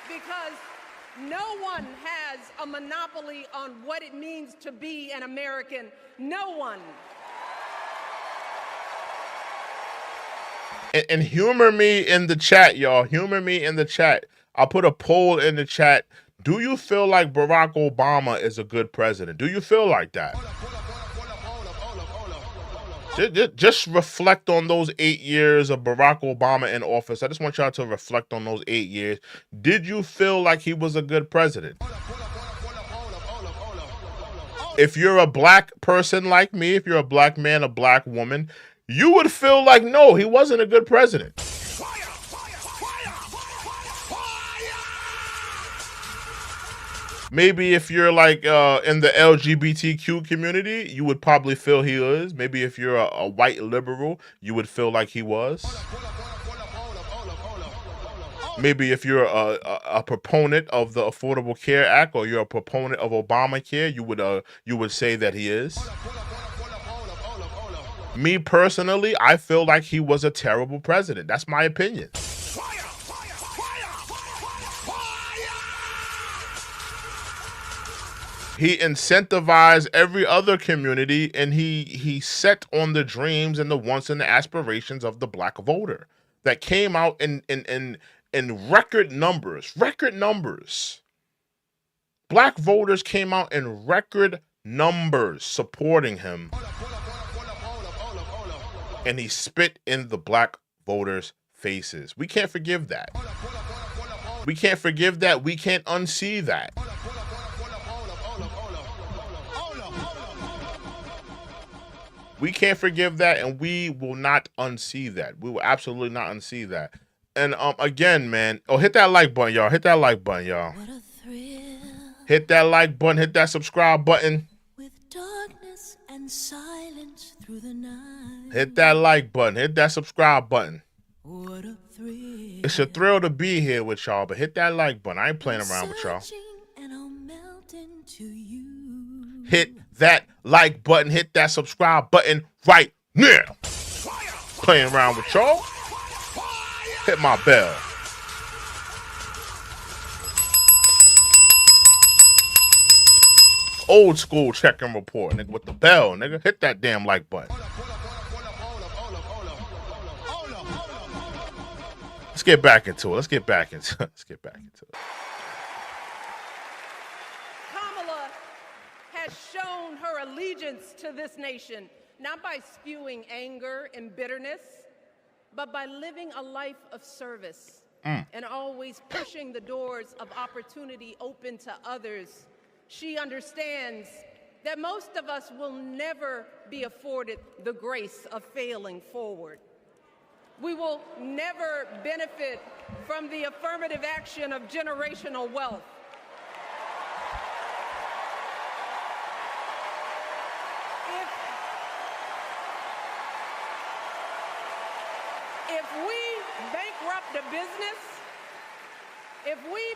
Because no one has a monopoly on what it means to be an American. No one. And humor me in the chat, y'all. Humor me in the chat. I'll put a poll in the chat. Do you feel like Barack Obama is a good president? Do you feel like that? Just reflect on those 8 years of Barack Obama in office. I just want y'all to reflect on those 8 years. Did you feel like he was a good president? If you're a black person like me, if you're a black man, a black woman, you would feel like, no, he wasn't a good president. Maybe if you're like in the LGBTQ community, you would probably feel he is. Maybe if you're a white liberal, you would feel like he was. Maybe if you're a proponent of the Affordable Care Act, or you're a proponent of Obamacare, you would say that he is. Me personally, I feel like he was a terrible president. That's my opinion. He incentivized every other community, and he set on the dreams and the wants and the aspirations of the black voter that came out in record numbers. Record numbers. Black voters came out in record numbers supporting him. And he spit in the black voters' faces. We can't forgive that. We can't forgive that. We can't unsee that. We can't forgive that, and we will not unsee that. We will absolutely not unsee that. And again, man, hit that like button, y'all. Hit that like button, y'all. What a thrill. Hit that like button. Hit that subscribe button. With darkness and silence through the night. Hit that like button. Hit that subscribe button. What a thrill. It's a thrill to be here with y'all, but hit that like button. I ain't playing around with y'all. And I'll melt into you. Hit that like button. Hit that subscribe button right now. Playing around with y'all. Hit my bell. Old school check-in report, nigga, with the bell, nigga. Hit that damn like button. Let's get back into it. Let's get back into it. Kamala has shown her allegiance to this nation, not by spewing anger and bitterness, but by living a life of service. and always pushing the doors of opportunity open to others, she understands that most of us will never be afforded the grace of failing forward. We will never benefit from the affirmative action of generational wealth. If we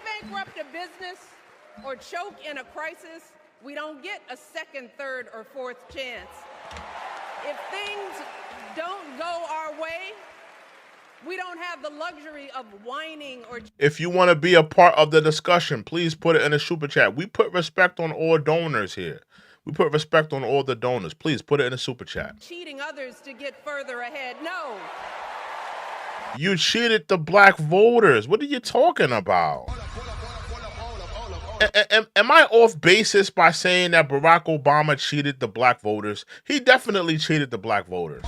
bankrupt a business or choke in a crisis, we don't get a second, third, or fourth chance. If things don't go our way, we don't have the luxury of whining or... If you want to be a part of the discussion, please put it in the super chat. We put respect on all donors here. We put respect on all the donors. Please put it in the super chat. Cheating others to get further ahead. No. You cheated the black voters. What are you talking about? Am I off basis by saying that Barack Obama cheated the black voters? He definitely cheated the black voters.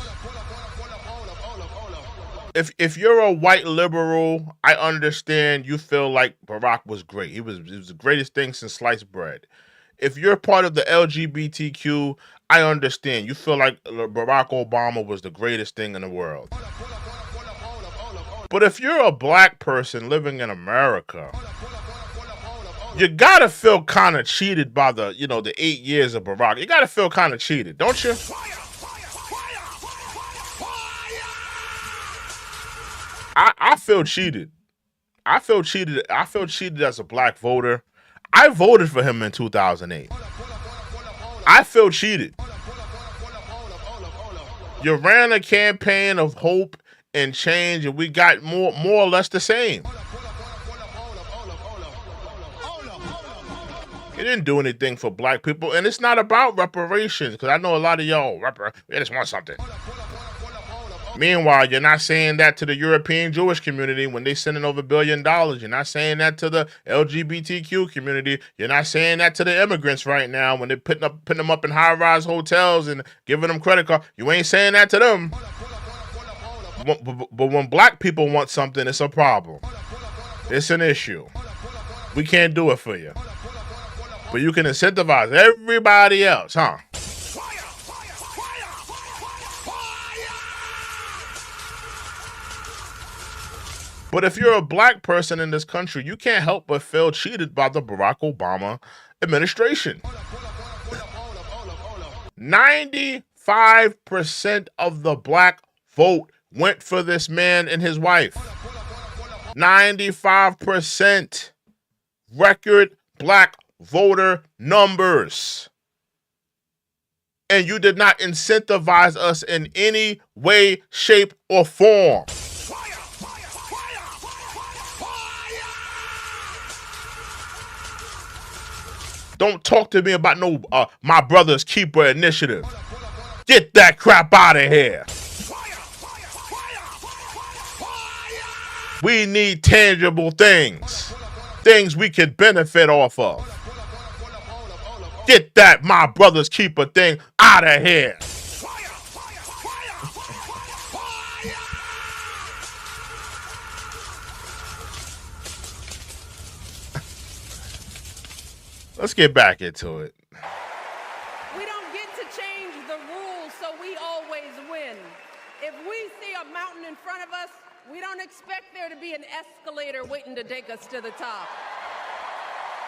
If you're a white liberal, I understand you feel like Barack was great. He was the greatest thing since sliced bread. If you're part of the LGBTQ, I understand you feel like Barack Obama was the greatest thing in the world. But if you're a black person living in America, you gotta feel kind of cheated by the 8 years of Barack. You gotta feel kind of cheated, don't you? I feel cheated. I feel cheated. I feel cheated as a black voter. I voted for him in 2008. I feel cheated. You ran a campaign of hope and change, and we got more or less the same. He didn't do anything for black people, and it's not about reparations, because I know a lot of y'all, they just want something. Meanwhile, you're not saying that to the European Jewish community when they sending over $1 billion. You're not saying that to the LGBTQ community. You're not saying that to the immigrants right now when they're putting them up in high-rise hotels and giving them credit cards. You ain't saying that to them. But when black people want something, it's a problem. It's an issue. We can't do it for you. But you can incentivize everybody else, huh? But if you're a black person in this country, you can't help but feel cheated by the Barack Obama administration. 95% of the black vote went for this man and his wife. 95% record black voter numbers. And you did not incentivize us in any way, shape, or form. Don't talk to me about no My Brother's Keeper initiative. Get that crap out of here. We need tangible things. Things we can benefit off of. Get that My Brother's Keeper thing out of here. Let's get back into it. We don't get to change the rules, so we always win. If we see a mountain in front of us, we don't expect there to be an escalator waiting to take us to the top.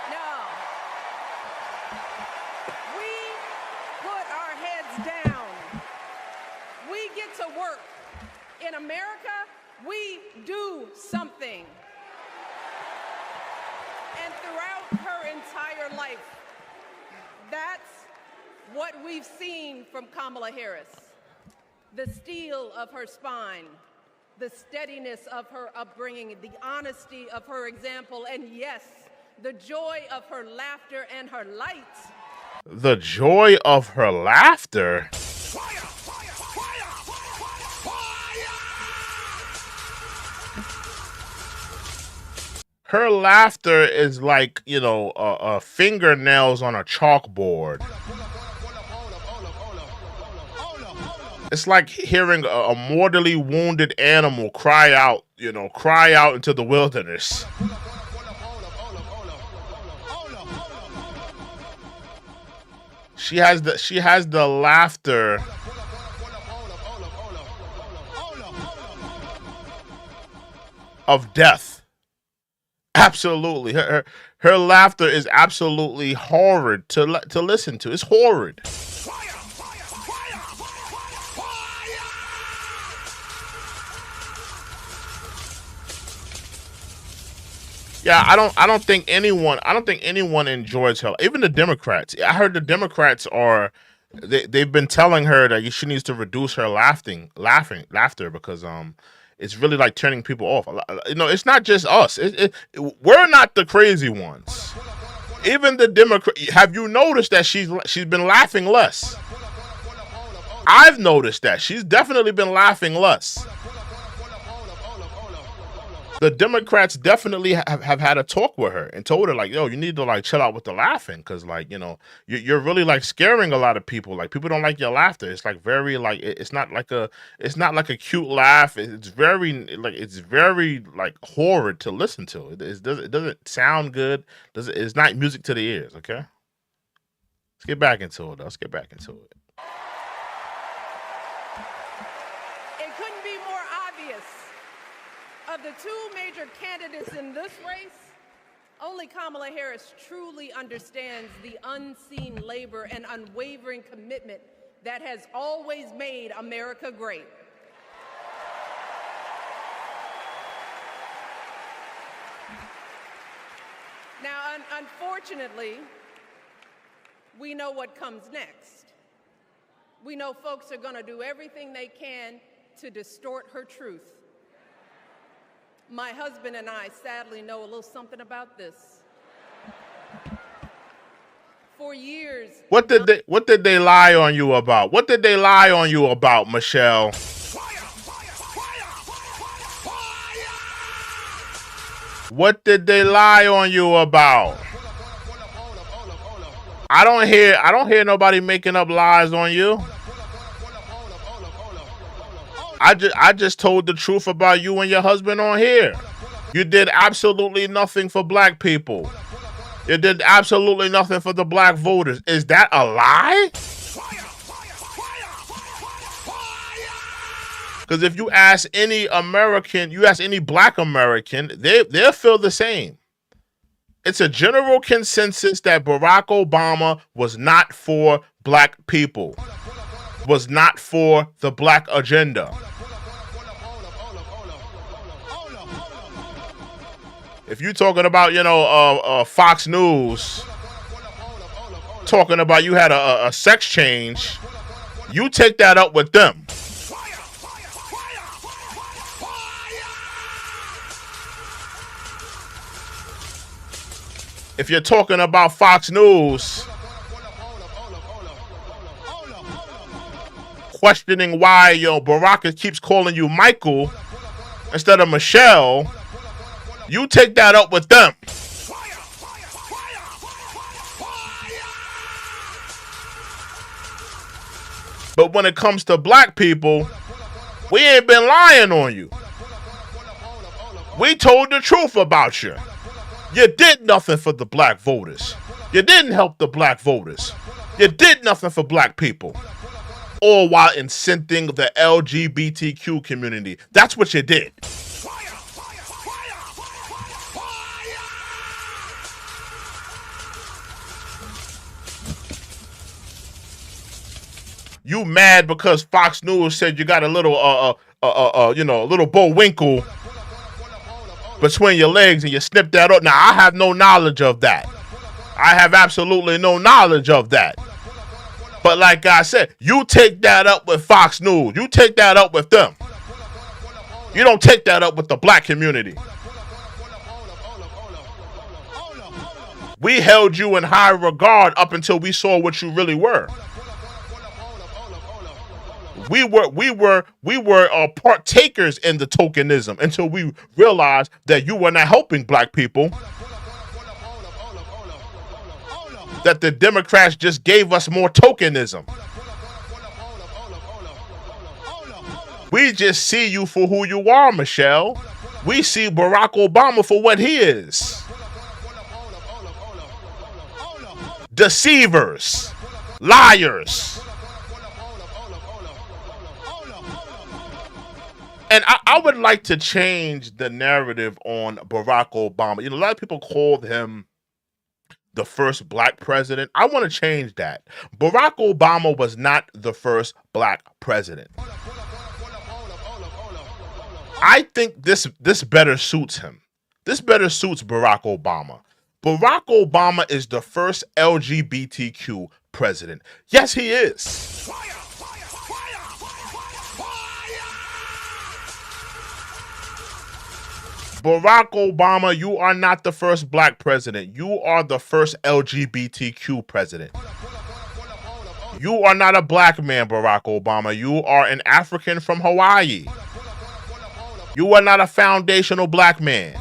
No. We put our heads down. We get to work. In America, we do something. And throughout her entire life, that's what we've seen from Kamala Harris. The steel of her spine, the steadiness of her upbringing, the honesty of her example, and yes, the joy of her laughter and her light. The joy of her laughter? Her laughter is like, fingernails on a chalkboard. It's like hearing a mortally wounded animal cry out, cry out into the wilderness. She has the laughter of death. Absolutely. Her laughter is absolutely horrid to listen to. It's horrid. Yeah, I don't think anyone enjoys her. Even the Democrats. I heard the Democrats they've been telling her that she needs to reduce her laughter because it's really like turning people off. It's not just us. We're not the crazy ones. Even the Democrat. Have you noticed that she's been laughing less? I've noticed that she's definitely been laughing less. The Democrats definitely have had a talk with her and told her like, yo, you need to like chill out with the laughing because like you're really like scaring a lot of people. Like people don't like your laughter. It's like very like it's not like a cute laugh. It's very like horrid to listen to. It doesn't sound good. It's not music to the ears. Okay, let's get back into it. Though. Let's get back into it. It couldn't be more obvious. Of the two major candidates in this race, only Kamala Harris truly understands the unseen labor and unwavering commitment that has always made America great. Now, unfortunately, we know what comes next. We know folks are going to do everything they can to distort her truth. My husband and I sadly know a little something about this. For years. What did they lie on you about? What did they lie on you about, Michelle? What did they lie on you about? I don't hear nobody making up lies on you. I just told the truth about you and your husband on here. You did absolutely nothing for black people. You did absolutely nothing for the black voters. Is that a lie? Because if you ask any American, you ask any black American, they'll feel the same. It's a general consensus that Barack Obama was not for black people, was not for the black agenda. If you're talking about, Fox News, talking about you had a sex change, you take that up with them. If you're talking about Fox News, questioning why Barack keeps calling you Michael instead of Michelle, you take that up with them. But when it comes to black people, we ain't been lying on you. We told the truth about you. You did nothing for the black voters. You didn't help the black voters. You did nothing for black people. All while inciting the LGBTQ community. That's what you did. You mad because Fox News said you got a little, a little Bullwinkle between your legs and you snipped that up. Now, I have no knowledge of that. I have absolutely no knowledge of that. But like I said, you take that up with Fox News. You take that up with them. You don't take that up with the black community. We held you in high regard up until we saw what you really were. We were partakers in the tokenism until we realized that you were not helping black people. That the Democrats just gave us more tokenism. We just see you for who you are, Michelle. We see Barack Obama for what he is. Deceivers. Liars. And I would like to change the narrative on Barack Obama. You know, a lot of people called him the first black president. I want to change that. Barack Obama was not the first black president. I think this better suits him. This better suits Barack Obama. Barack Obama is the first LGBTQ president. Yes, he is. Barack Obama, you are not the first black president. You are the first LGBTQ president. You are not a black man, Barack Obama. You are an African from Hawaii. You are not a foundational black man.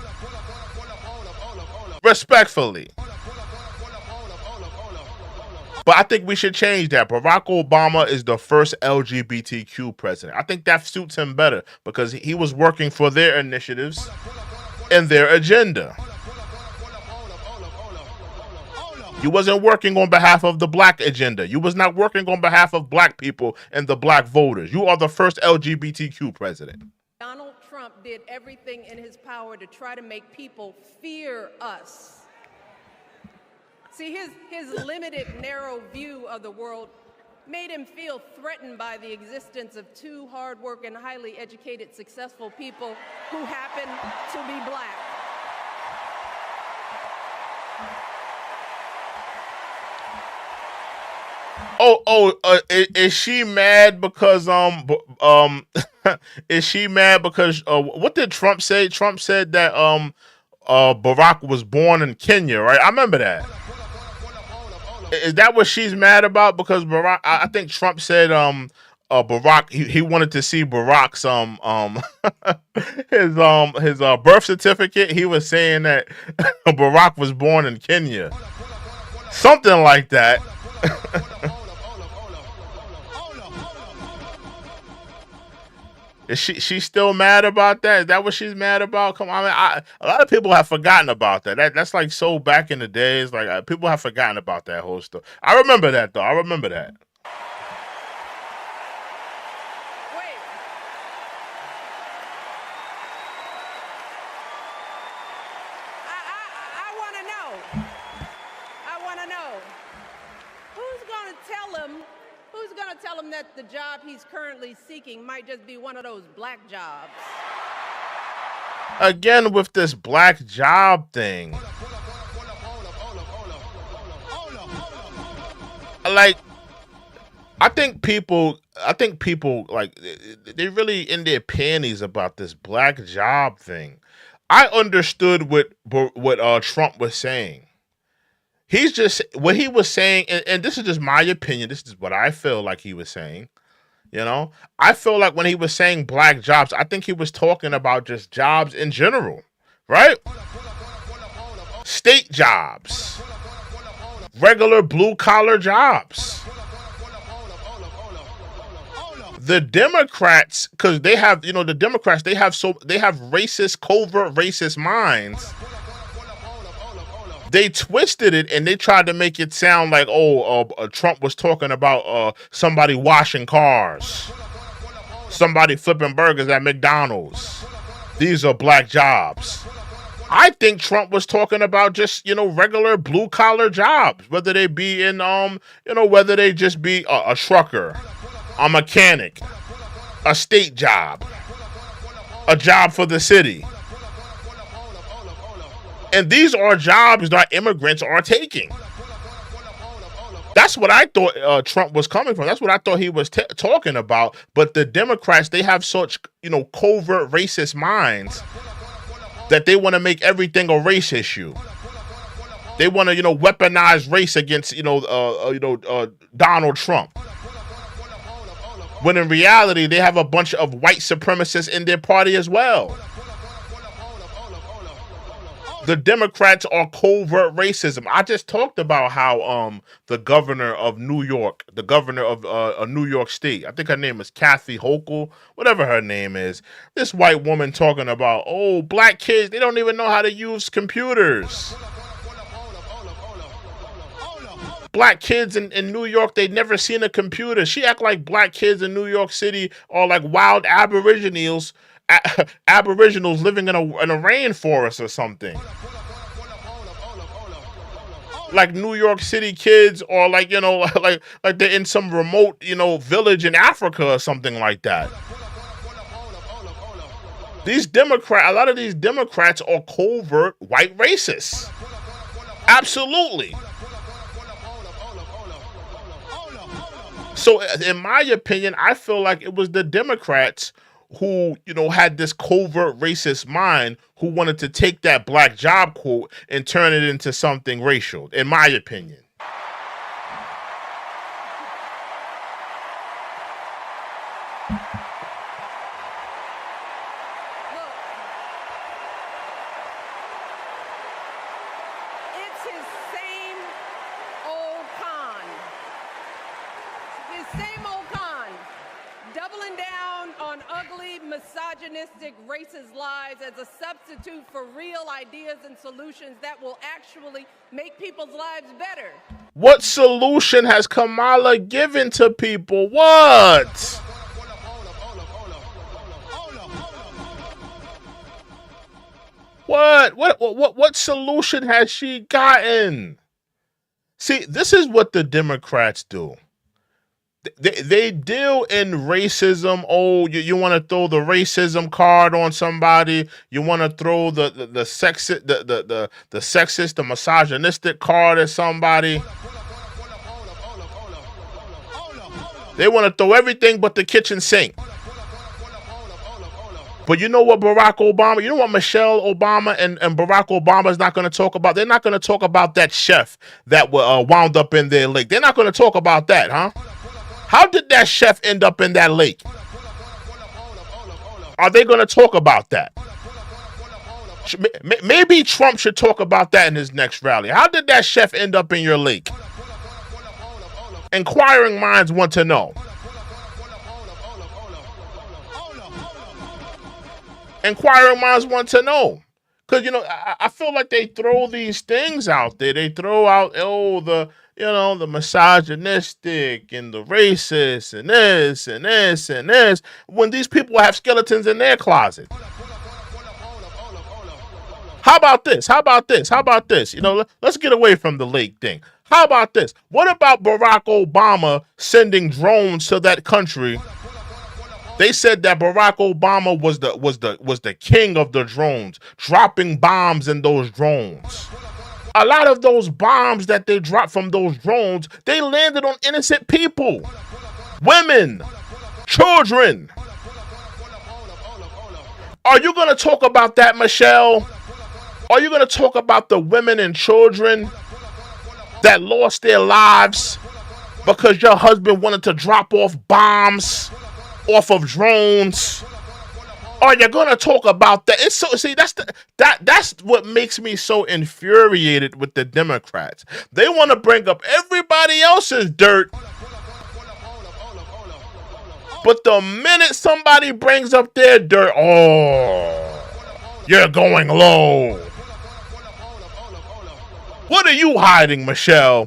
Respectfully. But I think we should change that. Barack Obama is the first LGBTQ president. I think that suits him better because he was working for their initiatives and their agenda. You wasn't working on behalf of the black agenda. You was not working on behalf of black people and the black voters. You are the first LGBTQ president. Donald Trump did everything in his power to try to make people fear us. See, his limited, narrow view of the world made him feel threatened by the existence of two hard-working, highly educated, successful people who happen to be black. Is she mad because is she mad because what did Trump say? Trump said that Barack was born in Kenya, right? I remember that. Is that what she's mad about? Because Barack, I think Trump said Barack he wanted to see Barack's his birth certificate. He was saying that Barack was born in Kenya, something like that. Is she still mad about that? Is that what she's mad about? Come on, I mean, a lot of people have forgotten about that. That's like so back in the days. Like people have forgotten about that whole stuff. I remember that though. I remember that. Wait. I want to know. I want to know. Who's going to tell him? Who's going to tell him that the job he's currently seeking might just be one of those black jobs? Again, with this black job thing. Like, I think people like they really in their panties about this black job thing. I understood what Trump was saying. He's just what he was saying, and this is just my opinion. This is what I feel like he was saying. You know, I feel like when he was saying black jobs, I think he was talking about just jobs in general, right? State jobs, regular blue collar jobs. The Democrats, because they have, you know, the Democrats, they have racist, covert racist minds. They twisted it and they tried to make it sound like, Trump was talking about somebody washing cars, somebody flipping burgers at McDonald's. These are black jobs. I think Trump was talking about just, you know, regular blue collar jobs, whether they be in, whether they just be a trucker, a mechanic, a state job, a job for the city. And these are jobs that immigrants are taking. That's what I thought Trump was coming from. That's what I thought he was talking about. But the Democrats, they have such, you know, covert racist minds that they want to make everything a race issue. They want to, you know, weaponize race against, Donald Trump. When in reality, they have a bunch of white supremacists in their party as well. the Democrats are covert racism. I just talked about how the governor of New York, the governor of New York State, I think her name is Kathy Hochul, whatever her name is. This white woman talking about, oh, black kids, they don't even know how to use computers. Black kids in New York, they'd never seen a computer. She act like black kids in New York City are like wild aboriginals living in a rainforest or something. Like New York City kids, or like, you know, like they're in some remote, you know, village in Africa or something like that. A lot of these Democrats are covert white racists. Absolutely. So in my opinion, I feel like it was the Democrats who, you know, had this covert racist mind, who wanted to take that black job quote and turn it into something racial, in my opinion. It's his same old con. His same old con. Doubling down on ugly, misogynistic, racist lies as a substitute for real ideas and solutions that will actually make people's lives better. What solution has Kamala given to people? What? What solution has she gotten? See, this is what the Democrats do. They deal in racism. Oh, you want to throw the racism card on somebody. You want to throw the sexist, the sexist, the misogynistic card at somebody. They want to throw everything but the kitchen sink. But you know what you know what Michelle Obama and Barack Obama is not going to talk about? They're not going to talk about that chef that wound up in their lake. They're not going to talk about that, huh? How did that chef end up in that lake? Are they going to talk about that? Maybe Trump should talk about that in his next rally. How did that chef end up in your lake? Inquiring minds want to know. Inquiring minds want to know. Because, you know, I feel like they throw these things out there. They throw out, the misogynistic and the racist and this and this and this, when these people have skeletons in their closet. How about this? You know, let's get away from the lake thing. How about this? What about Barack Obama sending drones to that country? They said that Barack Obama was the king of the drones, dropping bombs in those drones. A lot of those bombs that they dropped from those drones, they landed on innocent people, women, children. Are you going to talk about that, Michelle? Are you going to talk about the women and children that lost their lives because your husband wanted to drop off bombs off of drones? Are you gonna talk about that? It's so, see, that's what makes me so infuriated with the Democrats. They want to bring up everybody else's dirt, but the minute somebody brings up their dirt, oh, you're going low. What are you hiding, Michelle?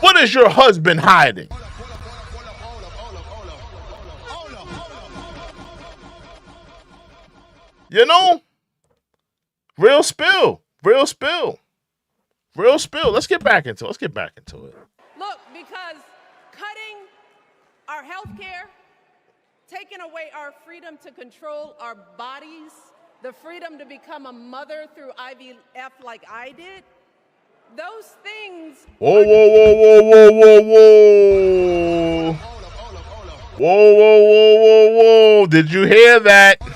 What is your husband hiding? You know, real spill. Let's get back into it. Look, because cutting our health care, taking away our freedom to control our bodies, the freedom to become a mother through IVF like I did, those things... Whoa. Did you hear that?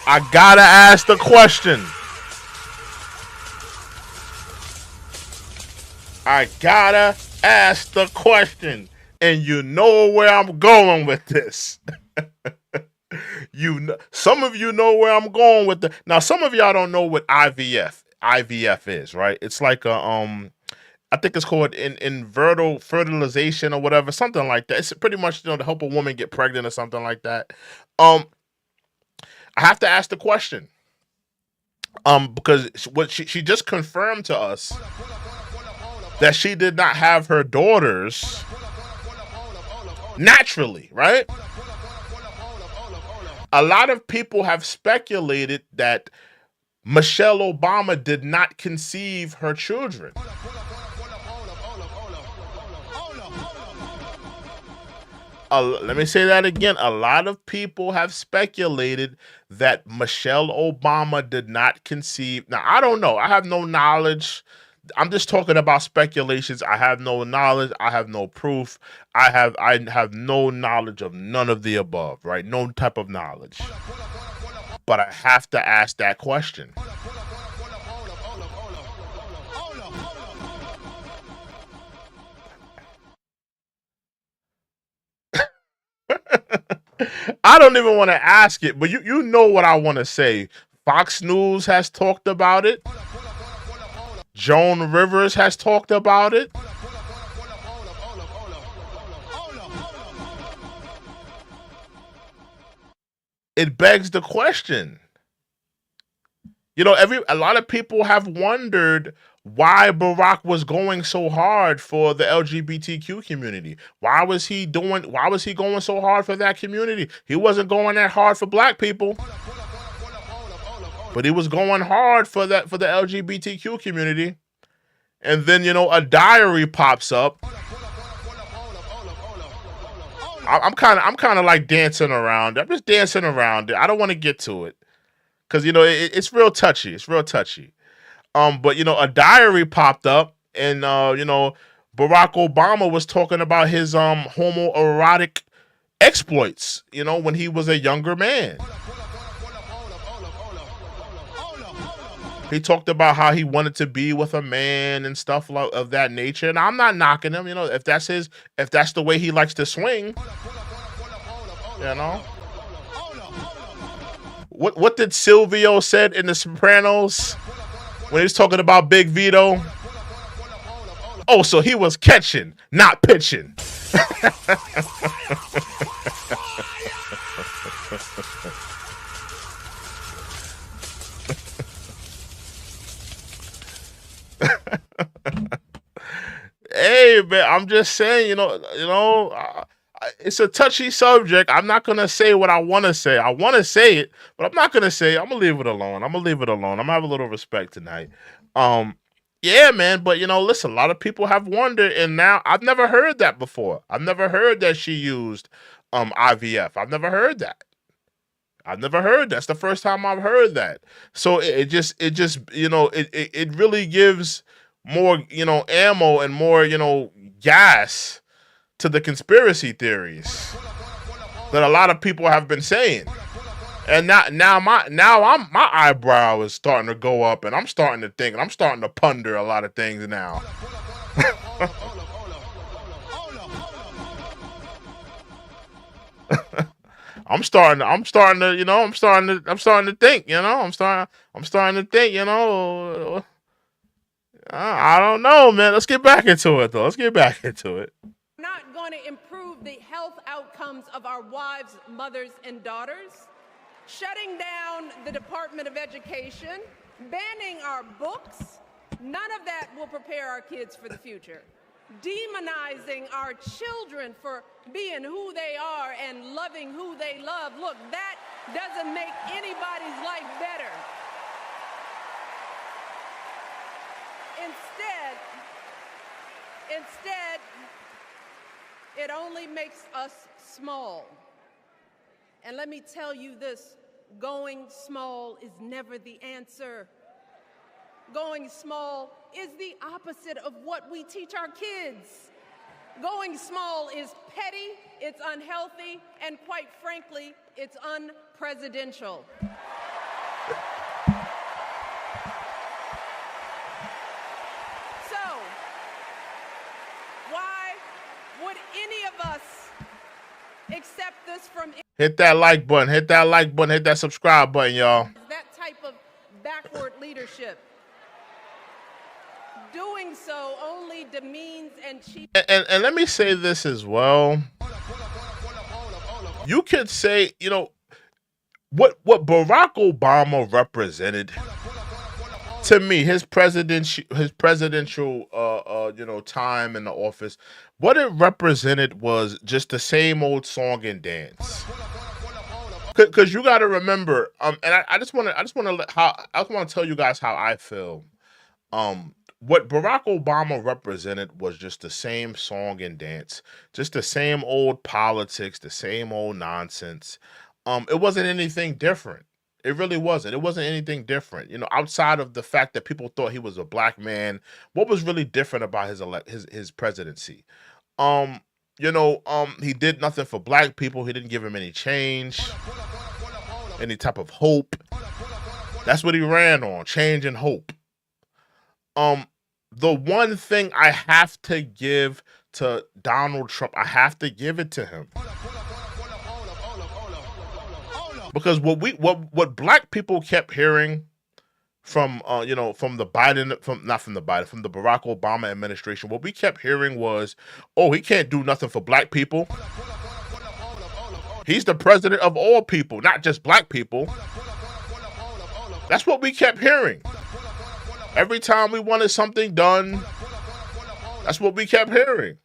I gotta ask the question. And you know where I'm going with this. Some of you know where I'm going with the. Now, some of y'all don't know what IVF is, right? It's like I think it's called in vertical fertilization or whatever, something like that. It's pretty much to help a woman get pregnant or something like that. I have to ask the question, because what she just confirmed to us that she did not have her daughters naturally, right? A lot of people have speculated that Michelle Obama did not conceive her children. Let me say that again. A lot of people have speculated that Michelle Obama did not conceive. Now, I don't know. I have no knowledge. I'm just talking about speculations. I have no knowledge. I have no proof. I have no knowledge of none of the above, right? No type of knowledge. But I have to ask that question. I don't even want to ask it, but you know what I want to say. Fox News has talked about it. Joan Rivers has talked about it. It begs the question. A lot of people have wondered why Barack was going so hard for the LGBTQ community. Why was he going so hard for that community? He wasn't going that hard for black people. But he was going hard for the LGBTQ community. And then, a diary pops up. I'm kind of like dancing around. I'm just dancing around it. I don't want to get to it. Because, it's real touchy. It's real touchy. But, a diary popped up and, Barack Obama was talking about his homoerotic exploits, when he was a younger man. He talked about how he wanted to be with a man and stuff of that nature. And I'm not knocking him, if that's the way he likes to swing, What did Silvio said in The Sopranos when he was talking about Big Vito? Oh, so he was catching, not pitching. Hey, man, I'm just saying, it's a touchy subject. I'm not going to say what I want to say. I want to say it, but I'm not going to say it. I'm going to leave it alone. I'm going to have a little respect tonight. Yeah, man, but, listen, a lot of people have wondered, and now I've never heard that before. I've never heard that she used IVF. I've never heard that. That's the first time I've heard that. So it really gives more, ammo and more, gas to the conspiracy theories that a lot of people have been saying. And now my eyebrow is starting to go up, and I'm starting to think, and I'm starting to ponder a lot of things now. I'm starting to think, I'm starting to think, I don't know, man. Let's get back into it, though. Not going to improve the health outcomes of our wives, mothers, and daughters. Shutting down the Department of Education, banning our books, none of that will prepare our kids for the future. Demonizing our children for being who they are and loving who they love. Look, that doesn't make anybody's life better. Instead, it only makes us small. And let me tell you this, going small is never the answer. Going small is the opposite of what we teach our kids. Going small is petty, it's unhealthy, and quite frankly, it's unpresidential. So, Would any of us accept this from Hit that like button. Hit that like button. Hit that subscribe button, y'all. that type of backward leadership? Doing so only demeans and cheapens. And let me say this as well. You could say, you know, what Barack Obama represented to me, his presidential time in the office, what it represented was just the same old song and dance. Because you got to remember, and I just want to tell you guys how I feel. What Barack Obama represented was just the same song and dance, just the same old politics, the same old nonsense. It wasn't anything different. It really wasn't. It wasn't anything different. You know, outside of the fact that people thought he was a black man, what was really different about his presidency? He did nothing for black people. He didn't give him any change, any type of hope. That's what he ran on, change and hope. The one thing I have to give to Donald Trump, I have to give it to him. Because what black people kept hearing from the Barack Obama administration, what we kept hearing was, oh, he can't do nothing for black people. He's the president of all people, not just black people. That's what we kept hearing. Every time we wanted something done, that's what we kept hearing.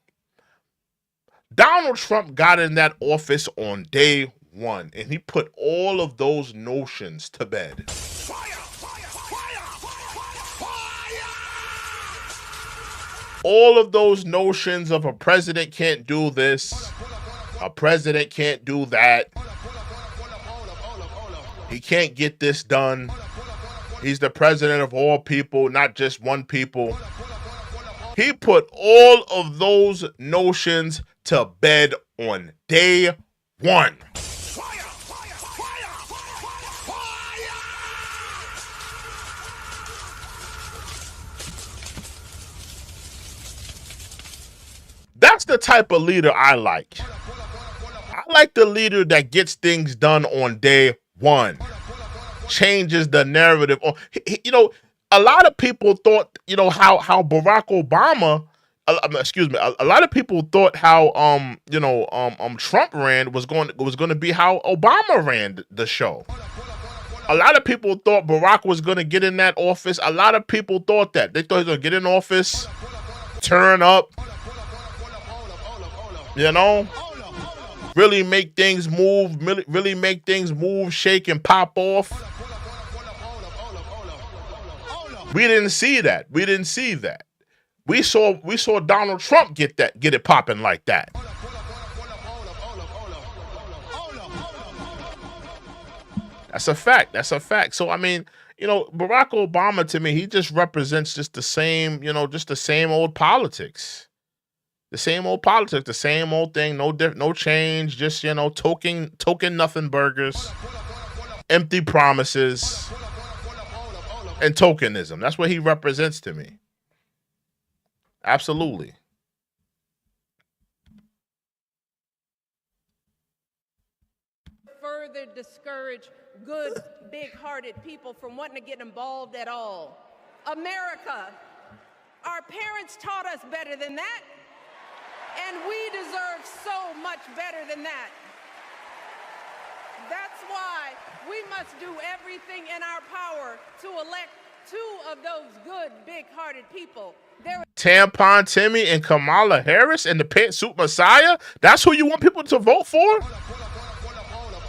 Donald Trump got in that office on day one, and he put all of those notions to bed. All of those notions of a president can't do this, a president can't do that, he can't get this done. He's the president of all people, not just one people. He put all of those notions to bed on day one. That's the type of leader I like. I like the leader that gets things done on day one. Changes the narrative. A lot of people thought, how Barack Obama, a lot of people thought how Trump ran was going to be how Obama ran the show. A lot of people thought Barack was going to get in that office. A lot of people thought that. They thought he was going to get in office, turn up, really make things move, shake and pop off. We didn't see that. We saw Donald Trump get it popping like that. That's a fact. So, I mean, Barack Obama, to me, he just represents just the same old politics. The same old politics, the same old thing, no change, just, token nothing burgers, empty promises, and tokenism. That's what he represents to me. Absolutely. Further discourage good, big-hearted people from wanting to get involved at all. America, our parents taught us better than that. And we deserve so much better than that. That's why we must do everything in our power to elect two of those good, big-hearted people. Tampon Timmy and Kamala Harris and the pantsuit Messiah? That's who you want people to vote for?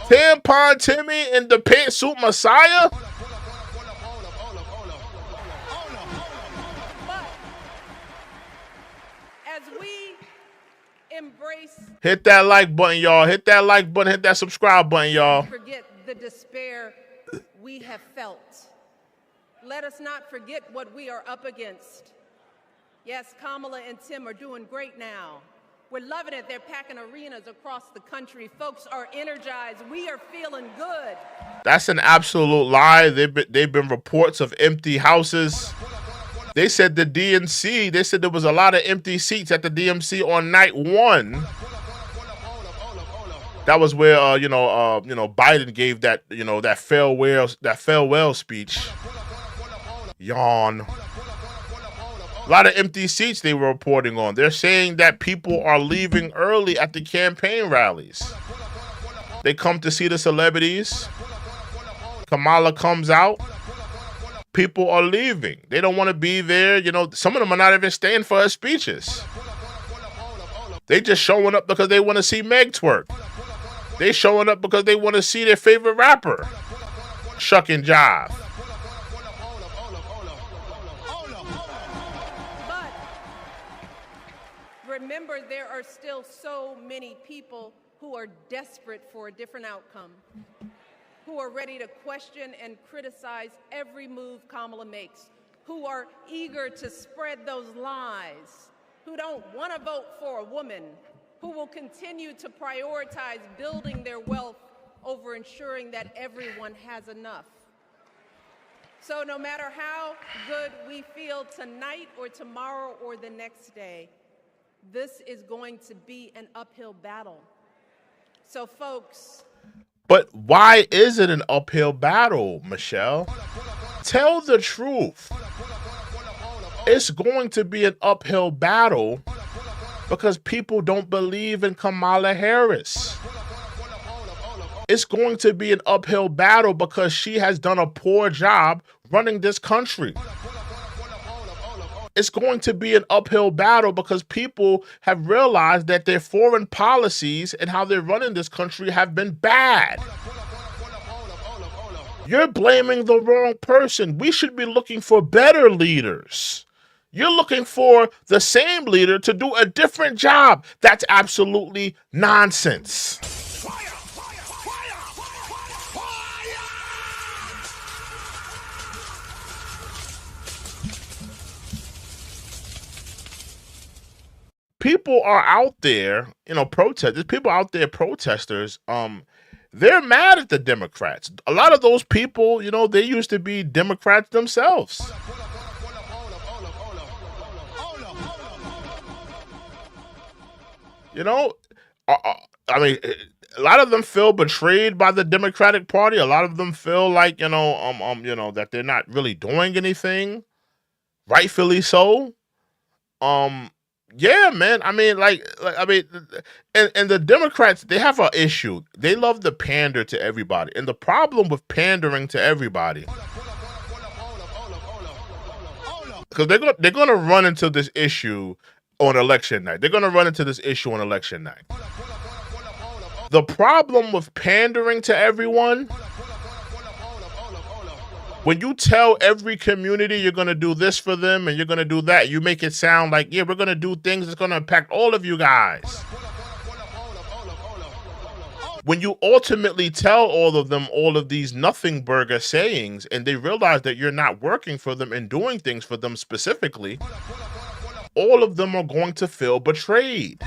Tampon Timmy and the pantsuit Messiah? But as we embrace, hit that like button, y'all. Hit that like button. Hit that subscribe button, y'all. Forget the despair we have felt. Let us not forget what we are up against. Yes, Kamala and Tim are doing great now. We're loving it. They're packing arenas across the country. Folks are energized. We are feeling good. That's an absolute lie. They've been reports of empty houses. They said the DNC, they said there was a lot of empty seats at the DMC on night one. That was where Biden gave that that farewell speech. Yawn. A lot of empty seats they were reporting on. They're saying that people are leaving early at the campaign rallies. They come to see the celebrities. Kamala comes out. People are leaving. They don't want to be there. Some of them are not even staying for her speeches. They just showing up because they want to see Meg twerk. They showing up because they want to see their favorite rapper shuck and jive. But remember, there are still so many people who are desperate for a different outcome, who are ready to question and criticize every move Kamala makes, who are eager to spread those lies, who don't want to vote for a woman, who will continue to prioritize building their wealth over ensuring that everyone has enough. So no matter how good we feel tonight or tomorrow or the next day, this is going to be an uphill battle. So folks. But why is it an uphill battle, Michelle? Tell the truth. It's going to be an uphill battle because people don't believe in Kamala Harris. It's going to be an uphill battle because she has done a poor job running this country. It's going to be an uphill battle because people have realized that their foreign policies and how they're running this country have been bad. You're blaming the wrong person. We should be looking for better leaders. You're looking for the same leader to do a different job. That's absolutely nonsense. People are out there, protesters. People out there, protesters. They're mad at the Democrats. A lot of those people, they used to be Democrats themselves. I mean, a lot of them feel betrayed by the Democratic Party. A lot of them feel like, that they're not really doing anything, rightfully so. Yeah, man. I mean, and the Democrats, they have an issue. They love to pander to everybody. And the problem with pandering to everybody, because they're going to run into this issue on election night. They're going to run into this issue on election night. The problem with pandering to everyone, when you tell every community you're going to do this for them and you're going to do that, you make it sound like, yeah, we're going to do things that's going to impact all of you guys. When you ultimately tell all of them all of these nothing burger sayings and they realize that you're not working for them and doing things for them specifically, all of them are going to feel betrayed.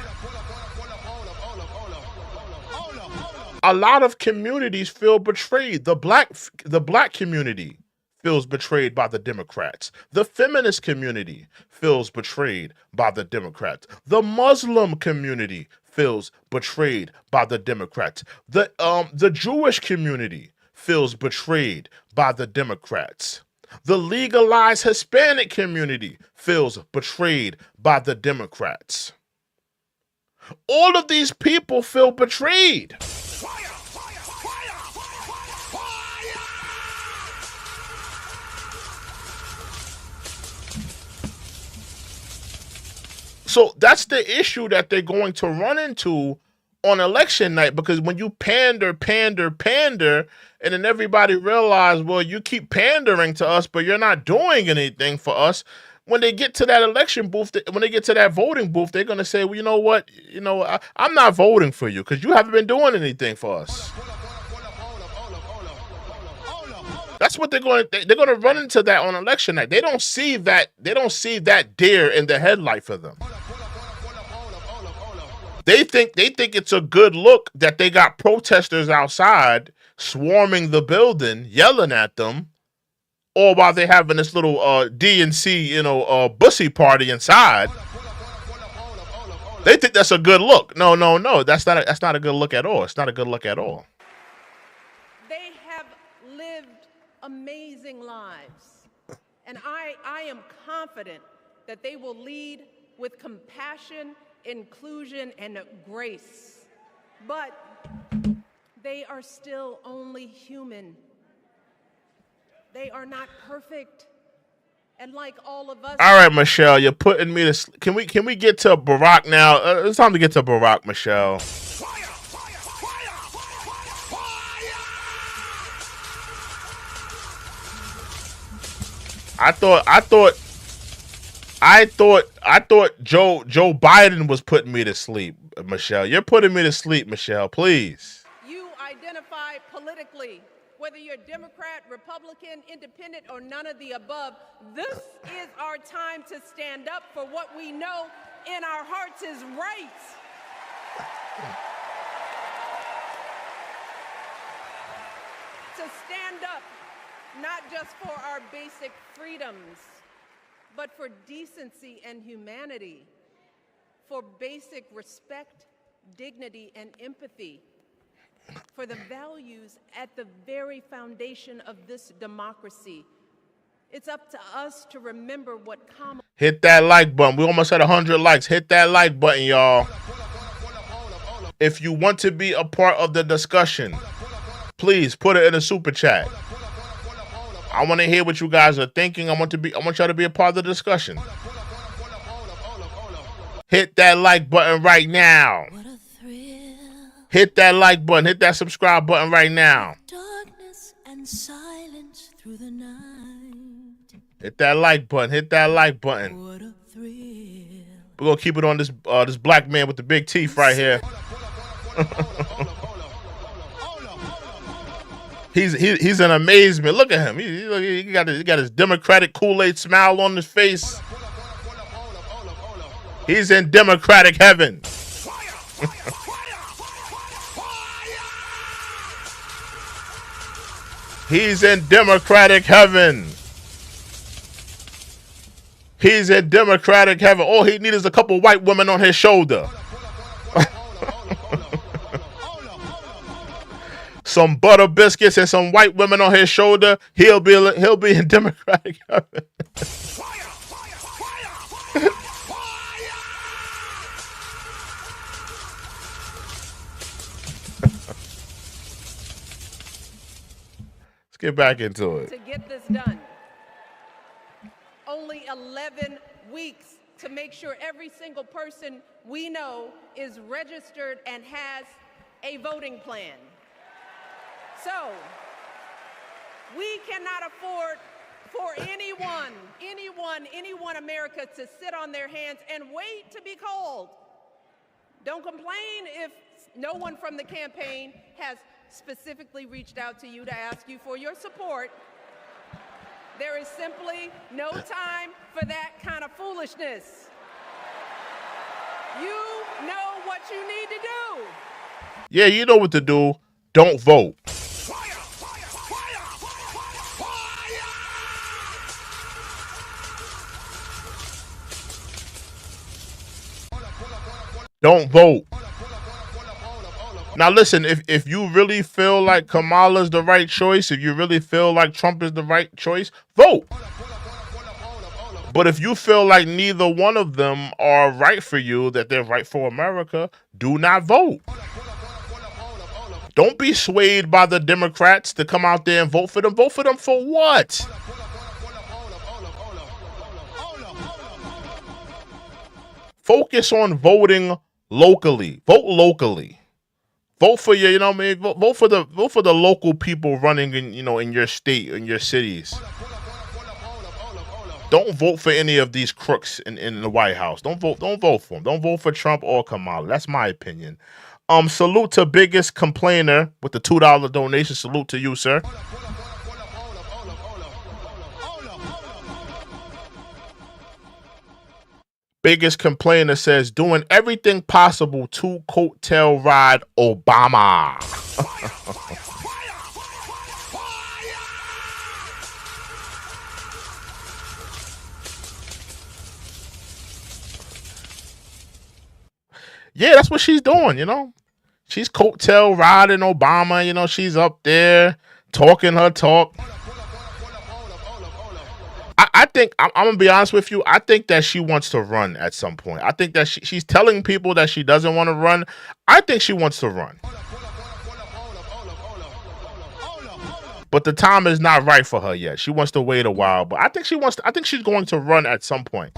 A lot of communities feel betrayed. The black community feels betrayed by the Democrats. The feminist community feels betrayed by the Democrats. The Muslim community feels betrayed by the Democrats. The Jewish community feels betrayed by the Democrats. The legalized Hispanic community feels betrayed by the Democrats. All of these people feel betrayed. So that's the issue that they're going to run into on election night, because when you pander, and then everybody realize, well, you keep pandering to us, but you're not doing anything for us. When they get to that election booth, when they get to that voting booth, they're going to say, well, you know what? I'm not voting for you because you haven't been doing anything for us. That's what they're going to run into that on election night. They don't see that deer in the headlight for them. They think it's a good look that they got protesters outside swarming the building, yelling at them, all while they having this little DNC, bussy party inside. They think that's a good look. No. That's not a good look at all. It's not a good look at all. They have lived amazing lives. And I am confident that they will lead with compassion, inclusion, and grace. But they are still only human. They are not perfect. And like all of us. All right, Michelle, you're putting me to. Can we get to Barack now? It's time to get to Barack, Michelle. I thought Joe Biden was putting me to sleep, Michelle. You're putting me to sleep, Michelle. Please. You identify politically. Whether you're Democrat, Republican, Independent, or none of the above, this is our time to stand up for what we know in our hearts is right. To stand up, not just for our basic freedoms, but for decency and humanity, for basic respect, dignity, and empathy, for the values at the very foundation of this democracy. It's up to us to remember what Kamala... Hit that like button. We almost had 100 likes. Hit that like button, y'all. If you want to be a part of the discussion, please put it in a super chat. I want to hear what you guys are thinking. I want y'all to be a part of the discussion. Hit that like button right now. Hit that like button. Hit that subscribe button right now. Darkness and silence through the night. Hit that like button. Hit that like button. What a thrill. We're gonna keep it on this black man with the big teeth right here. He's in amazement. Look at him. He got his Democratic Kool-Aid smile on his face. He's in Democratic heaven. He's in Democratic heaven. He's in Democratic heaven. All he needs is a couple white women on his shoulder. Some butter biscuits and some white women on his shoulder. He'll be in Democratic heaven. Let's get back into it. To get this done, only 11 weeks to make sure every single person we know is registered and has a voting plan. So, we cannot afford for anyone America to sit on their hands and wait to be called. Don't complain if no one from the campaign has specifically reached out to you to ask you for your support. There is simply no time for that kind of foolishness. You know what you need to do. Yeah, you know what to do. Don't vote. Don't vote. Now listen, if you really feel like Kamala's the right choice, if you really feel like Trump is the right choice, vote. But if you feel like neither one of them are right for you, that they're right for America, do not vote. Don't be swayed by the Democrats to come out there and vote for them. Vote for them for what? Focus on voting locally. Vote locally. Vote for your, vote for the local people running in, in your state, in your cities. Don't vote for any of these crooks in the White House. Don't vote for them. Don't vote for Trump or Kamala. That's my opinion. Salute to biggest complainer with the $2 donation. Salute to you, sir. Biggest complainer says doing everything possible to coattail ride Obama. Yeah, that's what she's doing, you know. She's coattail riding Obama, you know, she's up there talking her talk. I think I'm gonna be honest with you. I think that she wants to run at some point. I think that she's telling people that she doesn't want to run. I think she wants to run, but the time is not right for her yet. She wants to wait a while, but I think she wants. I think she's going to run at some point.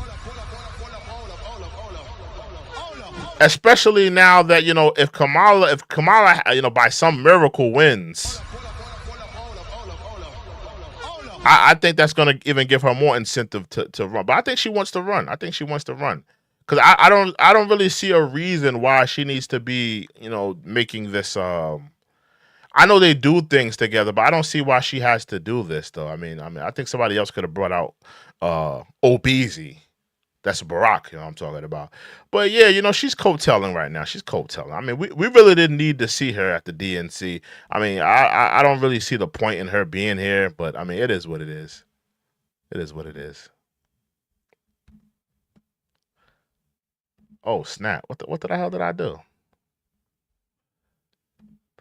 Especially now that, you know, if Kamala, you know, by some miracle wins, I think that's going to even give her more incentive to run. But I think she wants to run. I think she wants to run because I don't really see a reason why she needs to be, you know, making this. I know they do things together, but I don't see why she has to do this though. I mean, I think somebody else could have brought out Obeezy. That's Barack, you know what I'm talking about. But yeah, you know, she's coattailing right now. She's coattailing. I mean, we really didn't need to see her at the DNC. I mean, I don't really see the point in her being here, but I mean, it is what it is. It is what it is. Oh, snap. What the hell did I do?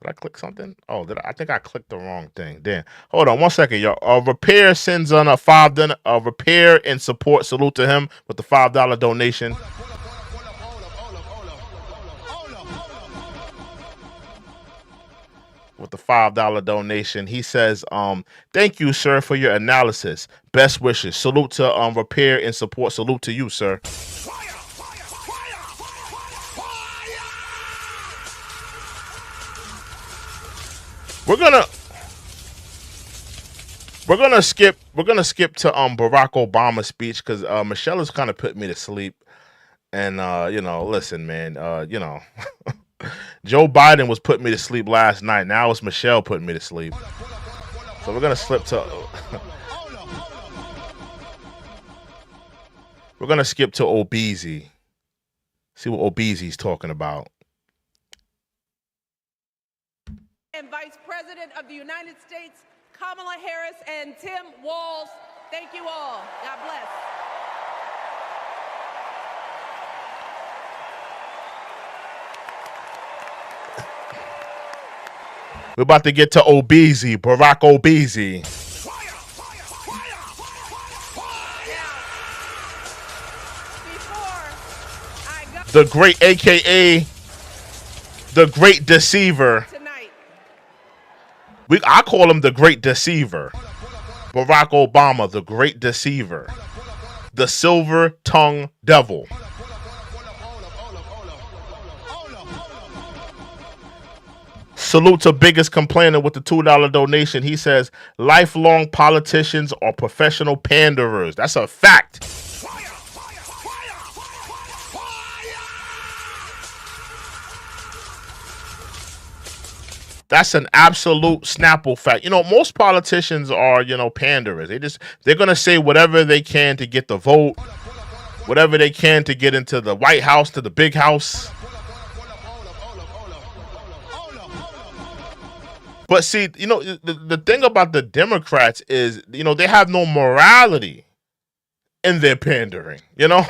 Did I click something? Oh, I think I clicked the wrong thing. Damn. Hold on 1 second, y'all. Repair sends on a $5 Repair and support. Salute to him with the $5 donation. With the $5 donation, he says, "Thank you, sir, for your analysis. Best wishes. Salute to Repair and support. Salute to you, sir." We're gonna skip to Barack Obama's speech because Michelle has kind of put me to sleep. And you know, listen, man, you know, Joe Biden was putting me to sleep last night. Now it's Michelle putting me to sleep. So we're gonna skip to Obeezy. See what Obeezy's talking about. And Vice President of the United States, Kamala Harris and Tim Walz. Thank you all. God bless. We're about to get to Obeezy, Barack Obeezy. The great, AKA the Great Deceiver. I call him the Great Deceiver. Barack Obama, the Great Deceiver. The Silver Tongue Devil. Salute to biggest complainer with the $2 donation. He says, lifelong politicians are professional panderers. That's a fact. That's an absolute Snapple fact. You know, most politicians are, you know, panderers. They're going to say whatever they can to get the vote, whatever they can to get into the White House, to the big house. But see, you know, the thing about the Democrats is, you know, they have no morality in their pandering, you know?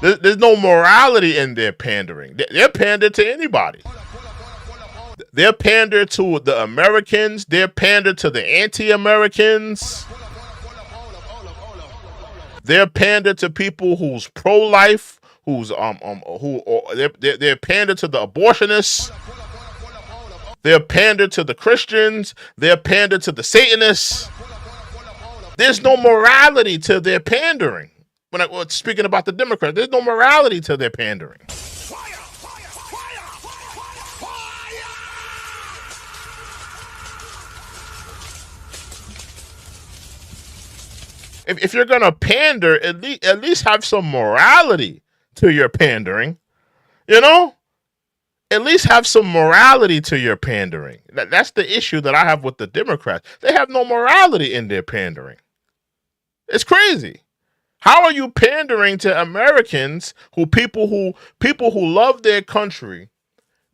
There's no morality in their pandering. They're pander to anybody. They're pander to the Americans. They're pander to the anti-Americans. They're pander to people who's pro-life, they're pander to the abortionists. They're pander to the Christians. They're pander to the Satanists. There's no morality to their pandering. When I was speaking about the Democrats, there's no morality to their pandering. If you're gonna pander, at least have some morality to your pandering, you know. At least have some morality to your pandering. That's the issue that I have with the Democrats. They have no morality in their pandering. It's crazy. How are you pandering to Americans people who love their country,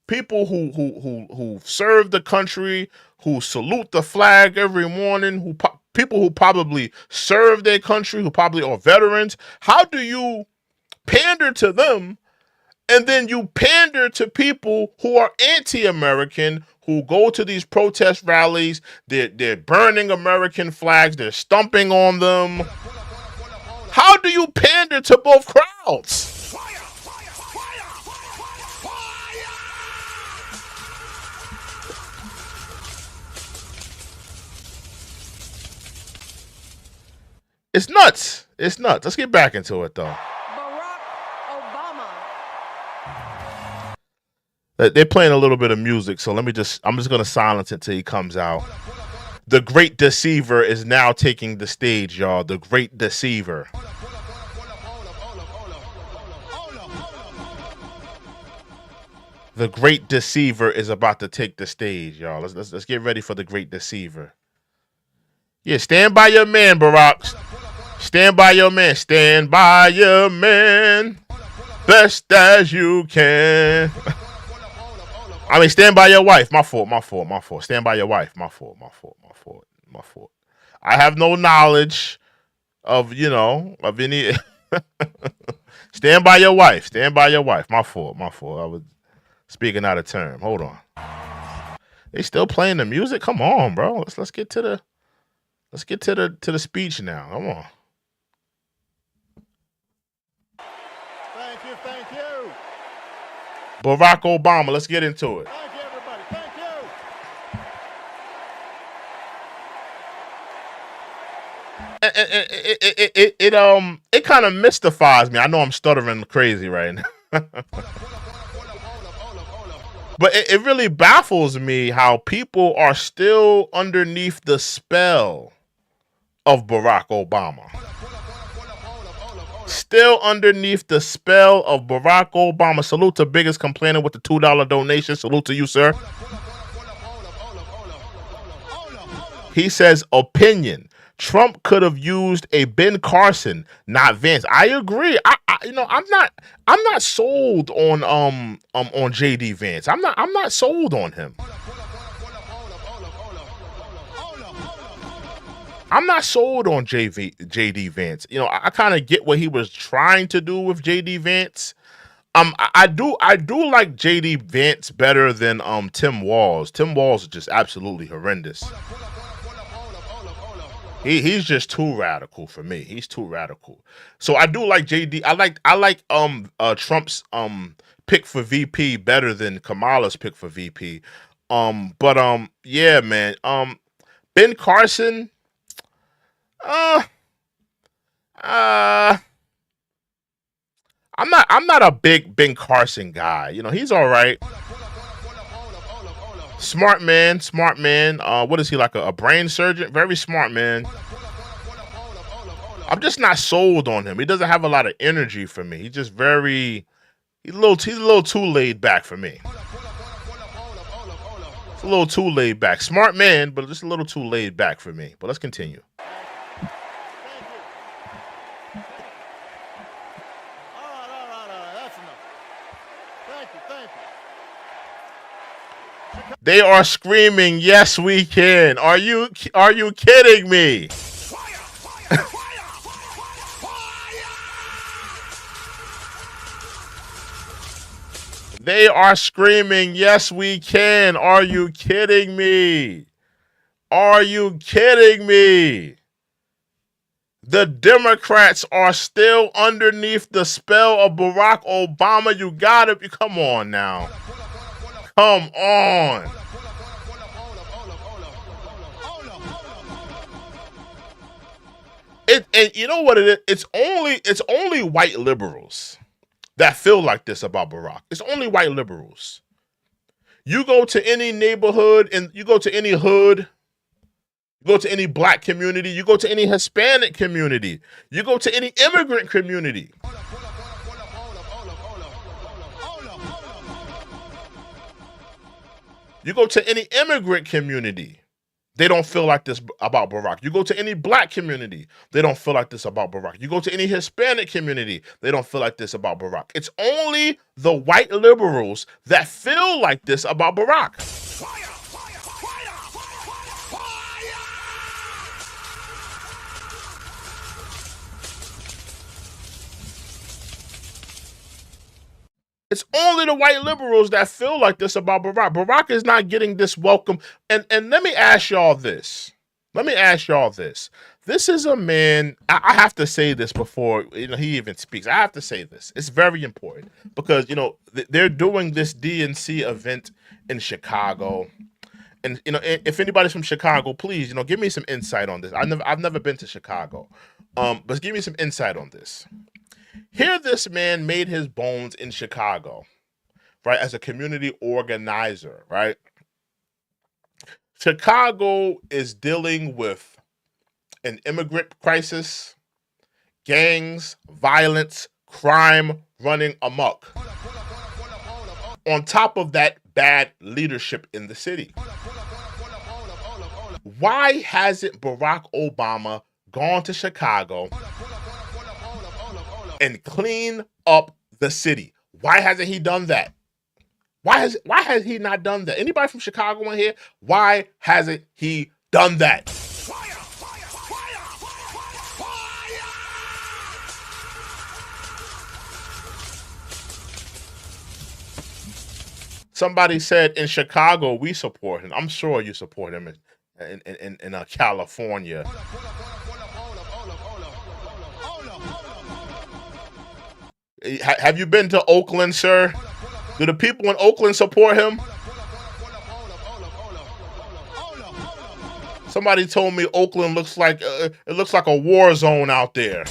people who serve the country, who salute the flag every morning, people who probably serve their country, who probably are veterans? How do you pander to them And then you pander to people who are anti-American, who go to these protest rallies. They're burning American flags. They're stomping on them. How do you pander to both crowds? It's nuts. It's nuts. Let's get back into it, though. Barack Obama. They're playing a little bit of music, so I'm just going to silence it till he comes out. The Great Deceiver is now taking the stage, y'all. The Great Deceiver. The Great Deceiver is about to take the stage, y'all. Let's get ready for the Great Deceiver. Yeah, stand by your man, Barack. Stand by your man. Stand by your man. Best as you can. I mean, stand by your wife. My fault. Stand by your wife. My fault. I have no knowledge of any. Stand by your wife. My fault. I was speaking out of term. Hold on. They still playing the music? Come on, bro. Let's get to the speech now. Come on. Thank you. Barack Obama, let's get into it. Thank you, everybody. Thank you. It kind of mystifies me. I know I'm stuttering crazy right now. But it really baffles me how people are still underneath the spell of Barack Obama. Still underneath the spell of Barack Obama. Salute to biggest complainer with the $2 donation. Salute to you, sir. He says, opinion. Trump could have used a Ben Carson, not Vance. I agree. I'm not sold on JD Vance. I'm not sold on him. I'm not sold on JD Vance. I kind of get what he was trying to do with JD Vance. I do like JD Vance better than Tim Walz. Tim Walz is just absolutely horrendous. He's just too radical for me. He's too radical. So I do like JD. I like Trump's pick for VP better than Kamala's pick for VP. Yeah, man. Ben Carson. I'm not a big Ben Carson guy. He's all right. Smart man. What is he, like a brain surgeon? Very smart man. I'm just not sold on him. He doesn't have a lot of energy for me. He's just he's a little too laid back for me. It's a little too laid back. Smart man, but just a little too laid back for me. But let's continue. They are screaming, "Yes, we can." Are you kidding me? They are screaming, "Yes, we can." Are you kidding me? Are you kidding me? The Democrats are still underneath the spell of Barack Obama. You gotta come on now. Come on. And you know what it is? It's only white liberals that feel like this about Barack. It's only white liberals. You go to any neighborhood and you go to any hood, you go to any black community, you go to any Hispanic community, you go to any immigrant community. You go to any immigrant community, they don't feel like this about Barack. You go to any black community, they don't feel like this about Barack. You go to any Hispanic community, they don't feel like this about Barack. It's only the white liberals that feel like this about Barack. It's only the white liberals that feel like this about Barack. Barack is not getting this welcome. And let me ask y'all this. This is a man, I have to say this before he even speaks. I have to say this. It's very important because, they're doing this DNC event in Chicago. And, if anybody's from Chicago, please, give me some insight on this. I've never been to Chicago. But give me some insight on this. Here this man made his bones in Chicago, right, as a community organizer, right? Chicago is dealing with an immigrant crisis, gangs, violence, crime running amok. On top of that, bad leadership in the city. Why hasn't Barack Obama gone to Chicago and clean up the city? Why hasn't he done that? Why has he not done that? Anybody from Chicago in here? Why hasn't he done that? Somebody said in Chicago we support him. I'm sure you support him in California. Have you been to Oakland, sir? Do the people in Oakland support him? Somebody told me Oakland looks like a war zone out there.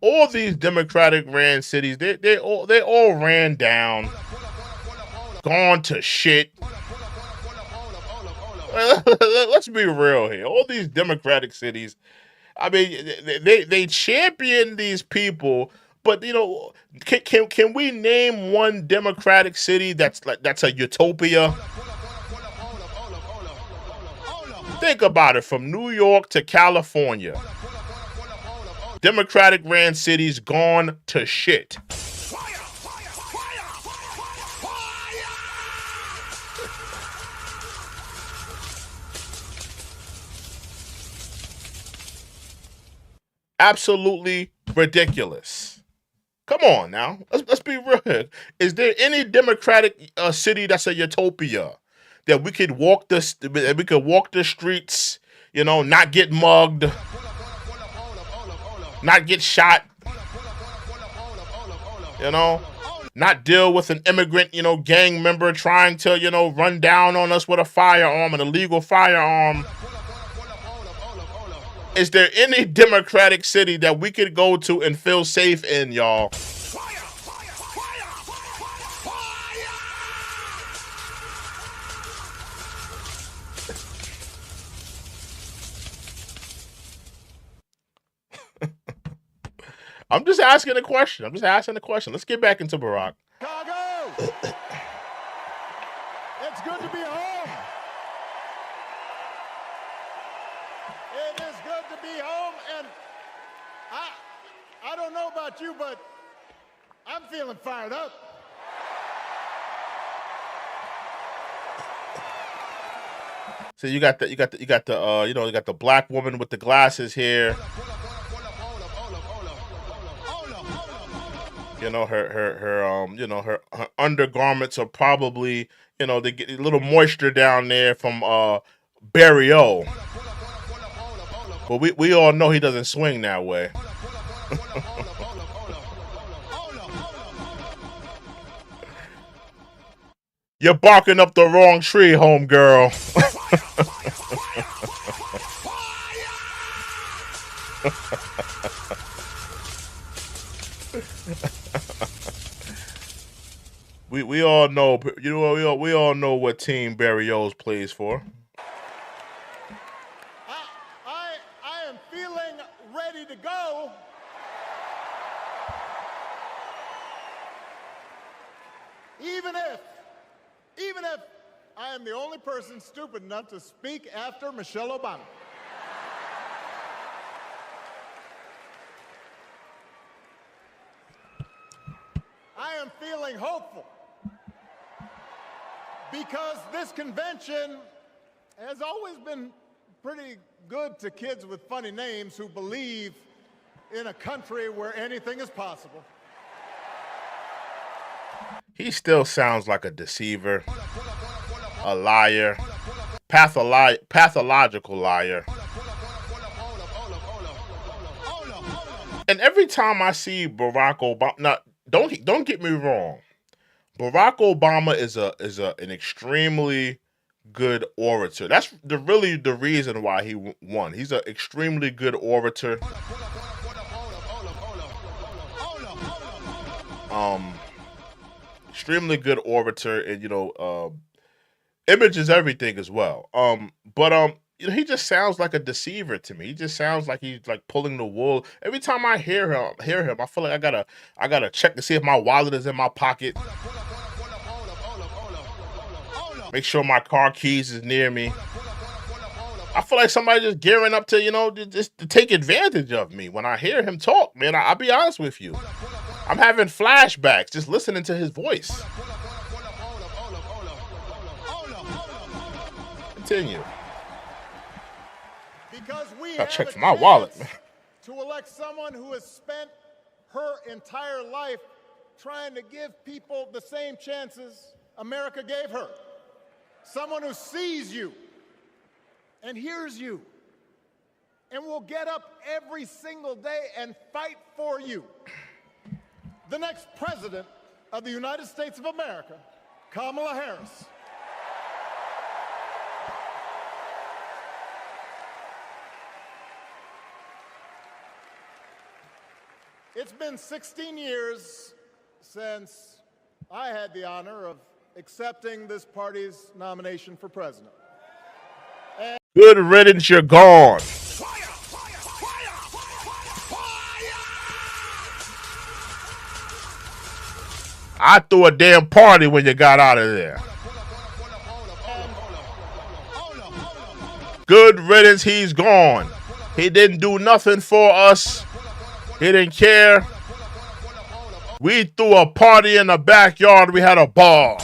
All these Democratic ran cities, they all ran down, gone to shit. Let's be real here. All these Democratic cities, I mean, they champion these people, but can we name one Democratic city that's a utopia? Think about it, from New York to California. Democratic ran cities gone to shit. Absolutely ridiculous. Come on now. Let's be real. Is there any Democratic city that's a utopia that we could walk the streets, not get mugged, not get shot, not deal with an immigrant, gang member trying to, run down on us with a firearm, an illegal firearm? Is there any Democratic city that we could go to and feel safe in, y'all? I'm just asking a question. Let's get back into Barack. Chicago! It's good to be home. It is good to be home, and I don't know about you, but I'm feeling fired up. So you got the black woman with the glasses here. Her undergarments are probably, they get a little moisture down there from Barrio. But we all know he doesn't swing that way. You're barking up the wrong tree, homegirl. We all know, we all know what team Barrios plays for. I am feeling ready to go. Even if I am the only person stupid enough to speak after Michelle Obama. I am feeling hopeful because this convention has always been pretty good to kids with funny names who believe in a country where anything is possible. He still sounds like a deceiver, a liar, pathological liar. And every time I see Barack Obama, now don't get me wrong, Barack Obama is an extremely good orator. That's really the reason why he won. He's an extremely good orator. Extremely good orator, and image is everything as well. But he just sounds like a deceiver to me. He just sounds like he's like pulling the wool. Every time I hear him, I feel like I gotta check to see if my wallet is in my pocket. Make sure my car keys is near me. I feel like somebody just gearing up to, just to take advantage of me when I hear him talk, man. I'll be honest with you. I'm having flashbacks just listening to his voice. Continue. Because we I'll have check a for my wallet, man. to elect someone who has spent her entire life trying to give people the same chances America gave her. Someone who sees you and hears you and will get up every single day and fight for you. The next president of the United States of America, Kamala Harris. It's been 16 years since I had the honor of accepting this party's nomination for president. Good riddance, you're gone. I threw a damn party when you got out of there. Good riddance, he's gone. He didn't do nothing for us. He didn't care. We threw a party in the backyard. We had a ball.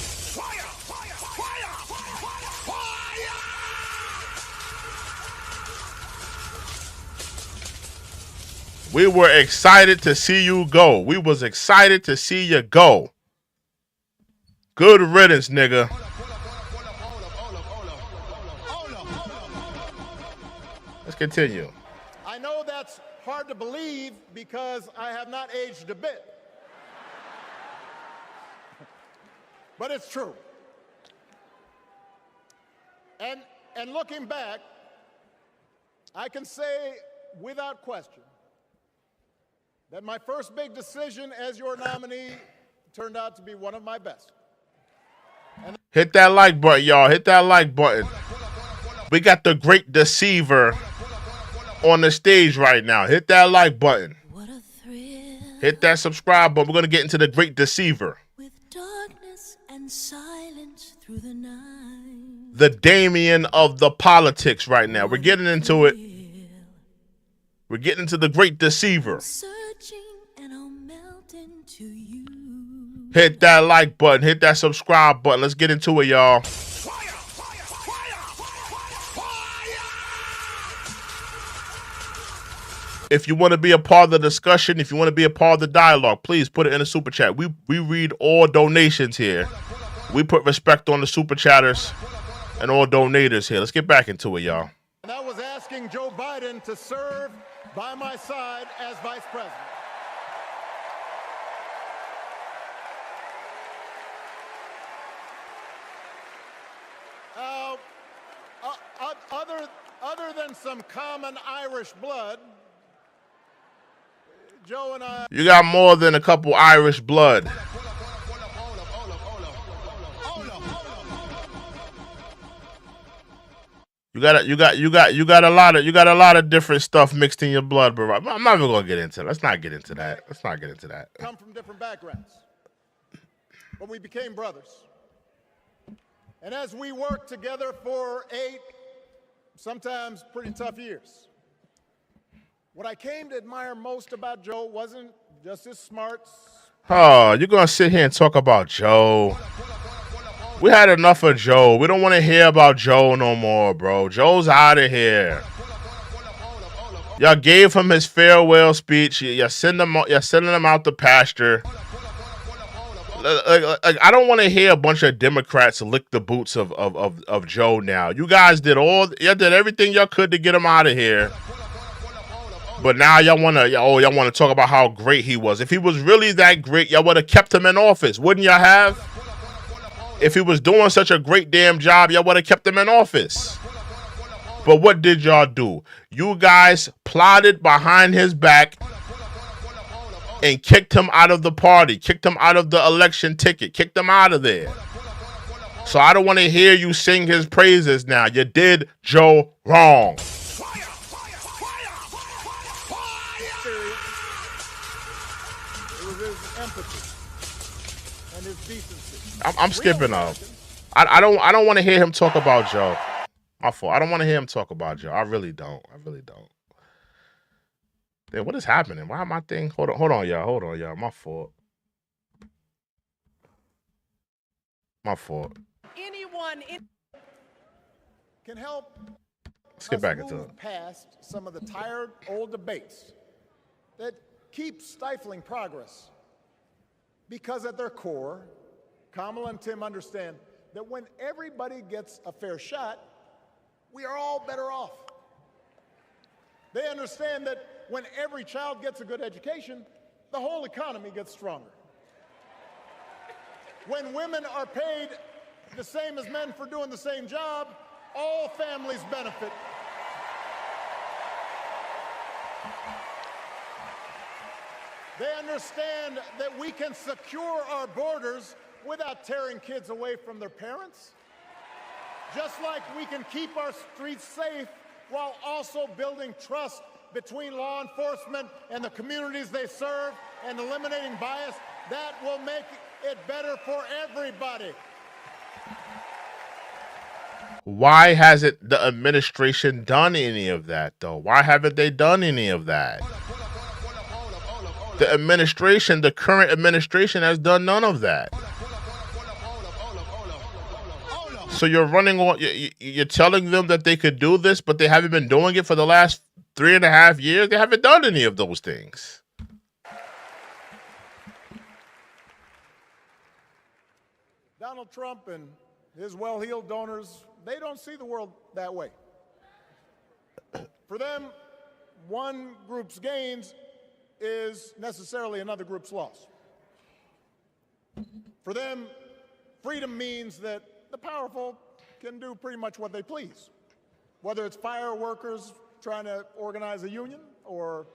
We were excited to see you go. We was excited to see you go. Good riddance, nigga. Let's continue. I know that's hard to believe because I have not aged a bit. But it's true. And looking back, I can say without question that my first big decision as your nominee turned out to be one of my best. Hit that like button, y'all. Hit that like button. We got the great deceiver on the stage right now. Hit that like button. What a thrill. Hit that subscribe button. We're going to get into the great deceiver. With darkness and silence through the night. The Damien of the politics right now. We're getting into it. We're getting into the great deceiver. Searching and I'll melt into you. Hit that like button. Hit that subscribe button. Let's get into it, y'all. If you want to be a part of the discussion, if you want to be a part of the dialogue, please put it in the super chat. We read all donations here. We put respect on the super chatters and all donators here. Let's get back into it, y'all. And that was asking Joe Biden to serve by my side as vice president. Other than some common Irish blood, Joe and I... You got more than a couple Irish blood. You got a lot of different stuff mixed in your blood, bro. I'm not even gonna get into it. Let's not get into that. Come from different backgrounds, but we became brothers. And as we worked together for 8, sometimes pretty tough years, what I came to admire most about Joe wasn't just his smarts. Oh, you're gonna sit here and talk about Joe? We had enough of Joe. We don't want to hear about Joe no more, bro. Joe's out of here. Y'all gave him his farewell speech. You're sending him out the pasture. I don't want to hear a bunch of Democrats lick the boots of Joe now. You guys did everything y'all could to get him out of here. But now y'all want to talk about how great he was. If he was really that great, y'all would have kept him in office, wouldn't y'all have? If he was doing such a great damn job, y'all would have kept him in office. But what did y'all do? You guys plotted behind his back and kicked him out of the party, kicked him out of the election ticket, kicked him out of there. So I don't want to hear you sing his praises now. You did Joe wrong. I'm skipping off. I don't want to hear him talk about Joe. My fault. I don't want to hear him talk about Joe. I really don't. Damn, what is happening? Why my thing? Hold on, y'all. My fault. Anyone can help. Let's get back into it. Past some of the tired old debates that keep stifling progress, because at their core, Kamala and Tim understand that when everybody gets a fair shot, we are all better off. They understand that when every child gets a good education, the whole economy gets stronger. When women are paid the same as men for doing the same job, all families benefit. They understand that we can secure our borders without tearing kids away from their parents, just like we can keep our streets safe while also building trust between law enforcement and the communities they serve and eliminating bias. That will make it better for everybody. Why hasn't the administration done any of that, though? Why haven't they done any of that? The current administration has done none of that. So you're you're telling them that they could do this, but they haven't been doing it for the last 3.5 years. They haven't done any of those things. Donald Trump and his well-heeled donors, they don't see the world that way. For them, one group's gains is necessarily another group's loss. For them, freedom means that the powerful can do pretty much what they please, whether it's fire workers trying to organize a union, or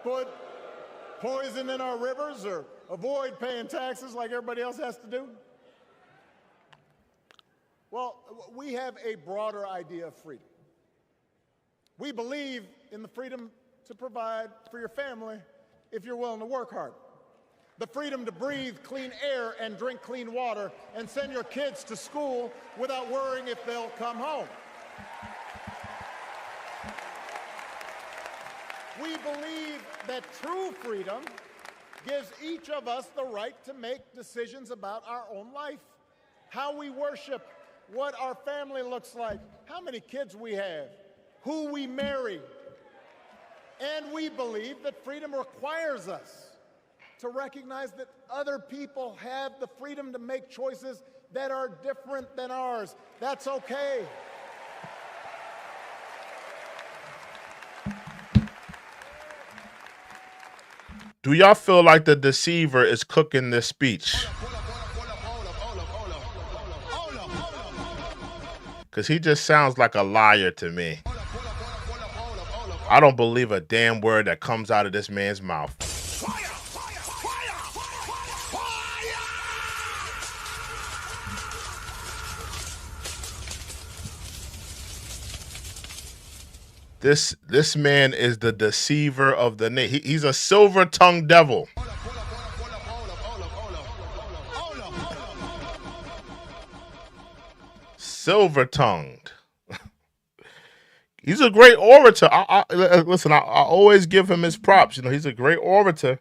put poison in our rivers, or avoid paying taxes like everybody else has to do. Well, we have a broader idea of freedom. We believe in the freedom to provide for your family if you're willing to work hard. The freedom to breathe clean air and drink clean water and send your kids to school without worrying if they'll come home. We believe that true freedom gives each of us the right to make decisions about our own life, how we worship, what our family looks like, how many kids we have, who we marry. And we believe that freedom requires us to recognize that other people have the freedom to make choices that are different than ours. That's okay. Do y'all feel like the deceiver is cooking this speech? Because he just sounds like a liar to me. I don't believe a damn word that comes out of this man's mouth. This man is the deceiver of the nation. He's a silver-tongued devil. Silver-tongued. He's a great orator. Listen, I always give him his props. You know, he's a great orator.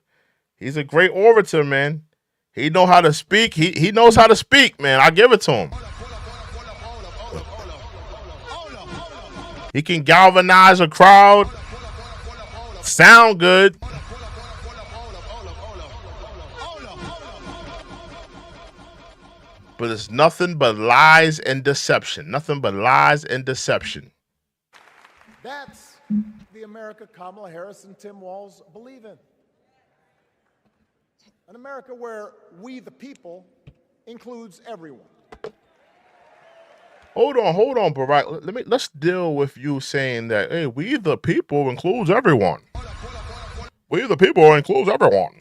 He's a great orator, man. He knows how to speak. He knows how to speak, man. I give it to him. He can galvanize a crowd. Sound good. But it's nothing but lies and deception. Nothing but lies and deception. That's the America Kamala Harris and Tim Walz believe in. An America where we the people includes everyone. Hold on, Barack. Let's deal with you saying that, hey, we the people includes everyone. We the people includes everyone.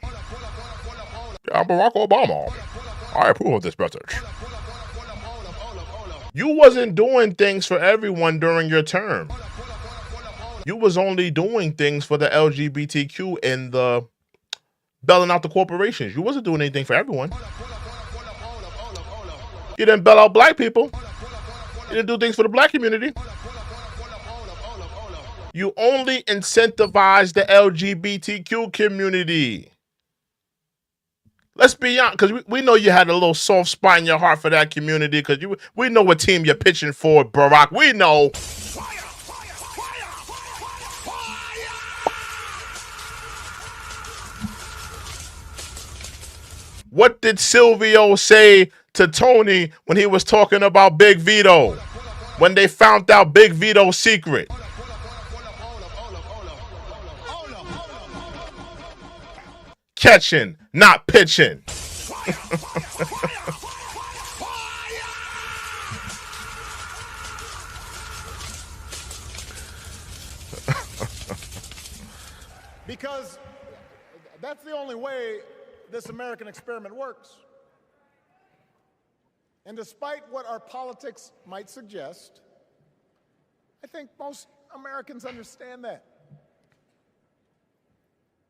I'm Barack Obama. I approve of this message. You wasn't doing things for everyone during your term. You was only doing things for the LGBTQ and the bailing out the corporations. You wasn't doing anything for everyone. You didn't bail out black people. You didn't do things for the black community. You only incentivized the LGBTQ community. Let's be honest, because we know you had a little soft spot in your heart for that community, because we know what team you're pitching for, Barack. We know. What did Silvio say to Tony when he was talking about Big Vito? When they found out Big Vito's secret? Catching, not pitching. Because that's the only way this American experiment works. And despite what our politics might suggest, I think most Americans understand that.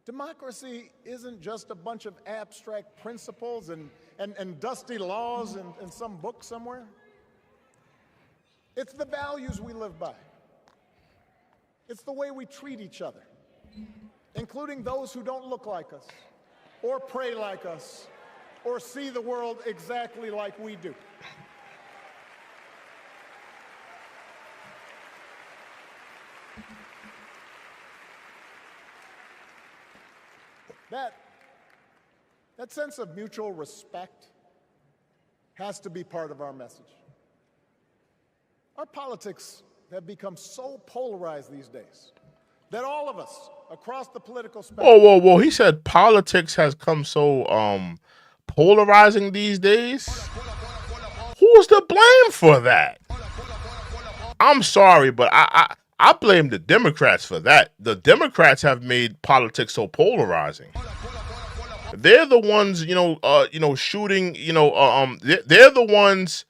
Democracy isn't just a bunch of abstract principles and dusty laws in some book somewhere. It's the values we live by. It's the way we treat each other, including those who don't look like us, or pray like us, or see the world exactly like we do. That sense of mutual respect has to be part of our message. Our politics have become so polarized these days that all of us across the political spectrum... Whoa. He said politics has come so polarizing these days? Who's to blame for that? I'm sorry, but I blame the Democrats for that. The Democrats have made politics so polarizing. They're the ones, shooting, they're the ones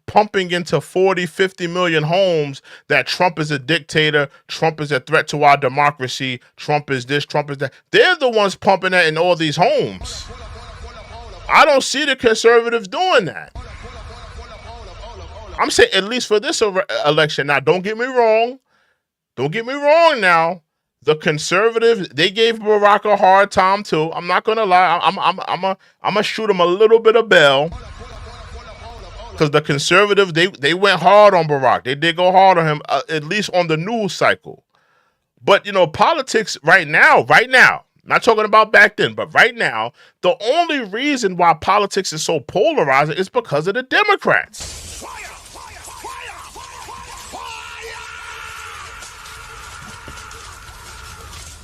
pumping into 40, 50 million homes that Trump is a dictator, Trump is a threat to our democracy, Trump is this, Trump is that. They're the ones pumping that in all these homes. I don't see the conservatives doing that. I'm saying at least for this election. Now, don't get me wrong. Don't get me wrong now. The conservatives, they gave Barack a hard time too. I'm not gonna lie. I'm gonna shoot him a little bit of bell. Because the conservatives, they went hard on Barack. They did go hard on him, at least on the news cycle. But, politics right now, not talking about back then, but right now, the only reason why politics is so polarizing is because of the Democrats.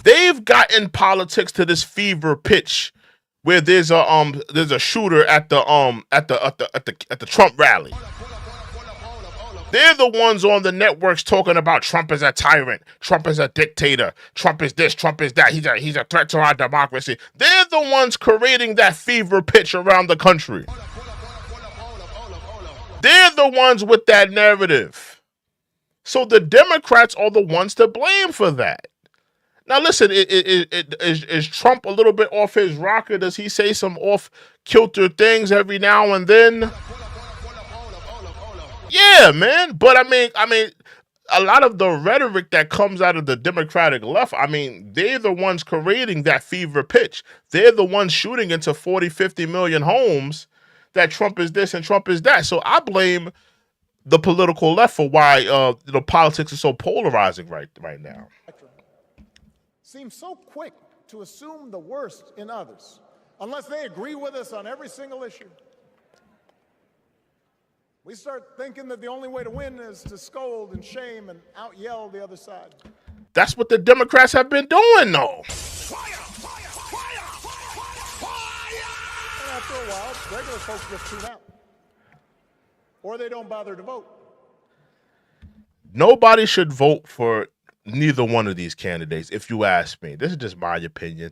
They've gotten politics to this fever pitch where there's a shooter at the Trump rally. They're the ones on the networks talking about Trump is a tyrant, Trump is a dictator, Trump is this, Trump is that, he's a threat to our democracy. They're the ones creating that fever pitch around the country. They're the ones with that narrative. So the Democrats are the ones to blame for that. Now, listen, is Trump a little bit off his rocker? Does he say some off-kilter things every now and then? Yeah, man. But I mean, a lot of the rhetoric that comes out of the Democratic left, they're the ones creating that fever pitch. They're the ones shooting into 40, 50 million homes that Trump is this and Trump is that. So I blame the political left for why the politics is so polarizing right now. seem so quick to assume the worst in others, unless they agree with us on every single issue. We start thinking that the only way to win is to scold and shame and out-yell the other side. That's what the Democrats have been doing, though. And after a while, regular folks just tune out. Or they don't bother to vote. Nobody should vote for neither one of these candidates, if you ask me. This is just my opinion.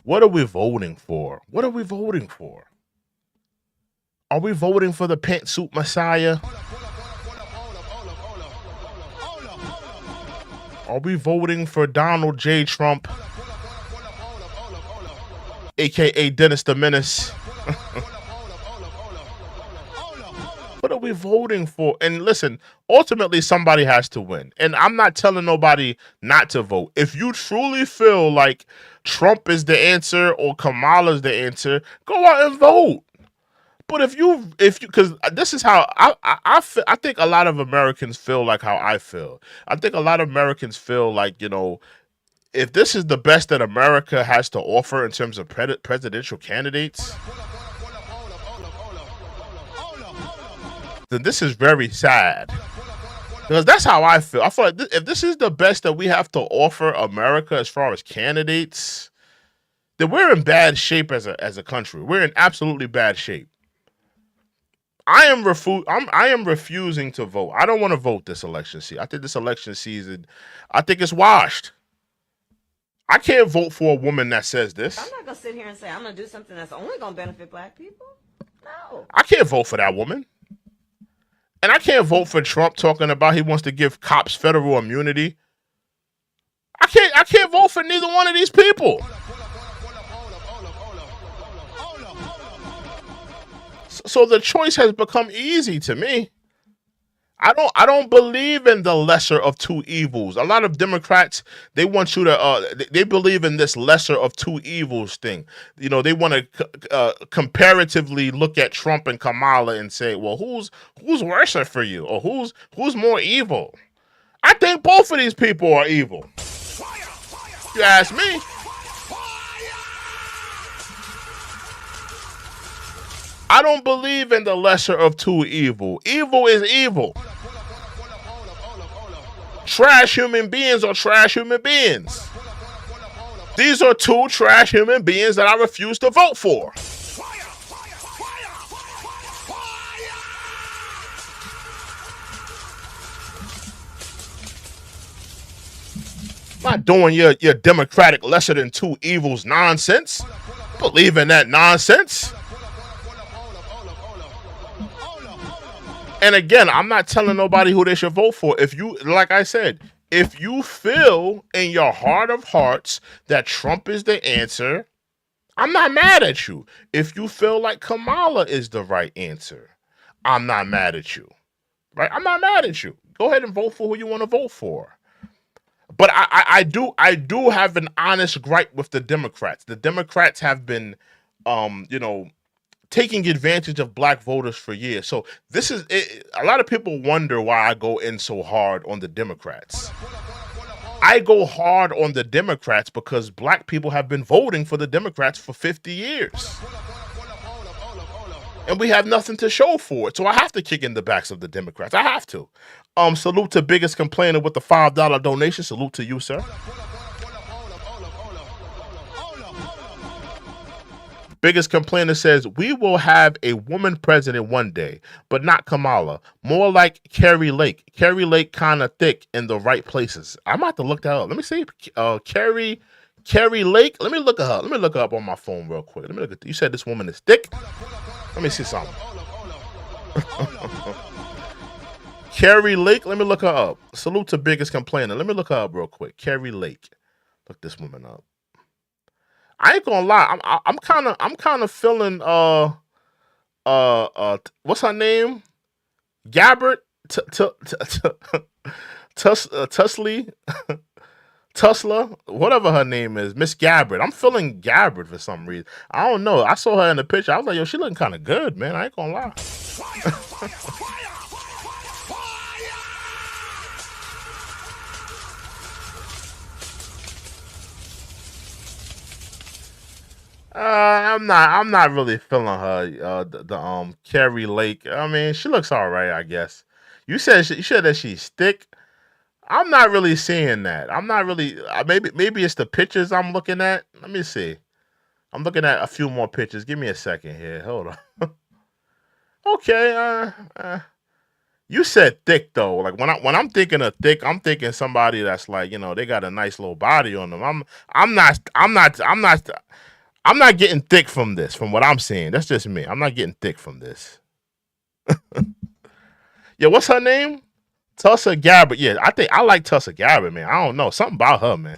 What are we voting for? What are we voting for? Are we voting for the pantsuit messiah? Are we voting for Donald J. Trump, a.k.a. Dennis the Menace? What are we voting for? And listen, ultimately somebody has to win. And I'm not telling nobody not to vote. If you truly feel like Trump is the answer or Kamala's the answer, go out and vote. But if you, because this is how I feel, I think a lot of Americans feel like how I feel. I think a lot of Americans feel like, you know, if this is the best that America has to offer in terms of presidential candidates, then this is very sad. Because that's how I feel. I feel like if this is the best that we have to offer America as far as candidates, then we're in bad shape as a country. We're in absolutely bad shape. I am refusing to vote. I don't want to vote this election season. I think this election season, I think it's washed. I can't vote for a woman that says this. I'm not going to sit here and say I'm going to do something that's only going to benefit black people. No. I can't vote for that woman. And I can't vote for Trump talking about he wants to give cops federal immunity. I can't vote for neither one of these people. So the choice has become easy to me. I don't believe in the lesser of two evils. A lot of Democrats, they want you to they believe in this lesser of two evils thing. You know, they want to comparatively look at Trump and Kamala and say, well, who's worse for you, or who's more evil? I think both of these people are evil. If you ask me. I don't believe in the lesser of two evil. Evil is evil. Trash human beings are trash human beings. These are two trash human beings that I refuse to vote for. I'm not doing your democratic lesser than two evils nonsense. Believe in that nonsense. And again, I'm not telling nobody who they should vote for. If you, like I said, if you feel in your heart of hearts that Trump is the answer, I'm not mad at you. If you feel like Kamala is the right answer, I'm not mad at you. Right? I'm not mad at you. Go ahead and vote for who you want to vote for. But I do have an honest gripe with the Democrats. The Democrats have been, taking advantage of black voters for years. So this is it. A lot of people wonder why I go in so hard on the Democrats. I go hard on the Democrats because black people have been voting for the Democrats for 50 years. And we have nothing to show for it. So I have to kick in the backs of the Democrats. I have to. Salute to biggest complainer with the $5 donation. Salute to you, sir. Biggest complainer says, we will have a woman president one day, but not Kamala. More like Carrie Lake. Carrie Lake kind of thick in the right places. I'm about to look that up. Let me see. Carrie Lake. Let me look at her. Let me look her up on my phone real quick. Let me look at. You said this woman is thick? Let me see something. Carrie Lake. Let me look her up. Salute to biggest complainer. Let me look her up real quick. Carrie Lake. Look this woman up. I ain't gonna lie. I'm kind of feeling what's her name? Gabbard Tussler, whatever her name is, Miss Gabbard. I'm feeling Gabbard for some reason. I don't know. I saw her in the picture. I was like, yo, she looking kind of good, man. I ain't gonna lie. I'm not really feeling her. The Carrie Lake. I mean, she looks all right, I guess. You said that she's thick. I'm not really seeing that. I'm not really. Maybe it's the pictures I'm looking at. Let me see. I'm looking at a few more pictures. Give me a second here. Hold on. Okay. You said thick though. Like when I'm thinking of thick, I'm thinking somebody that's like, they got a nice little body on them. I'm not getting thick from this. From what I'm seeing, that's just me. I'm not getting thick from this. Yeah, what's her name? Tulsa Gabbard. Yeah, I think I like Tulsa Gabbard, man. I don't know, something about her, man.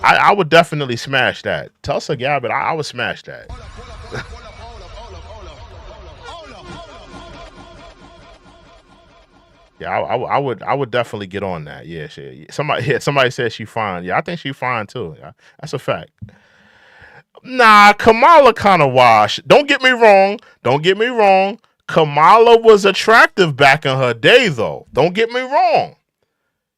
I would definitely smash that. Tulsa Gabbard, I would smash that. Yeah, I would definitely get on that. Yeah, somebody said she fine. Yeah, I think she fine too. Yeah, that's a fact. Nah, Kamala kind of washed. Don't get me wrong. Don't get me wrong. Kamala was attractive back in her day, though. Don't get me wrong.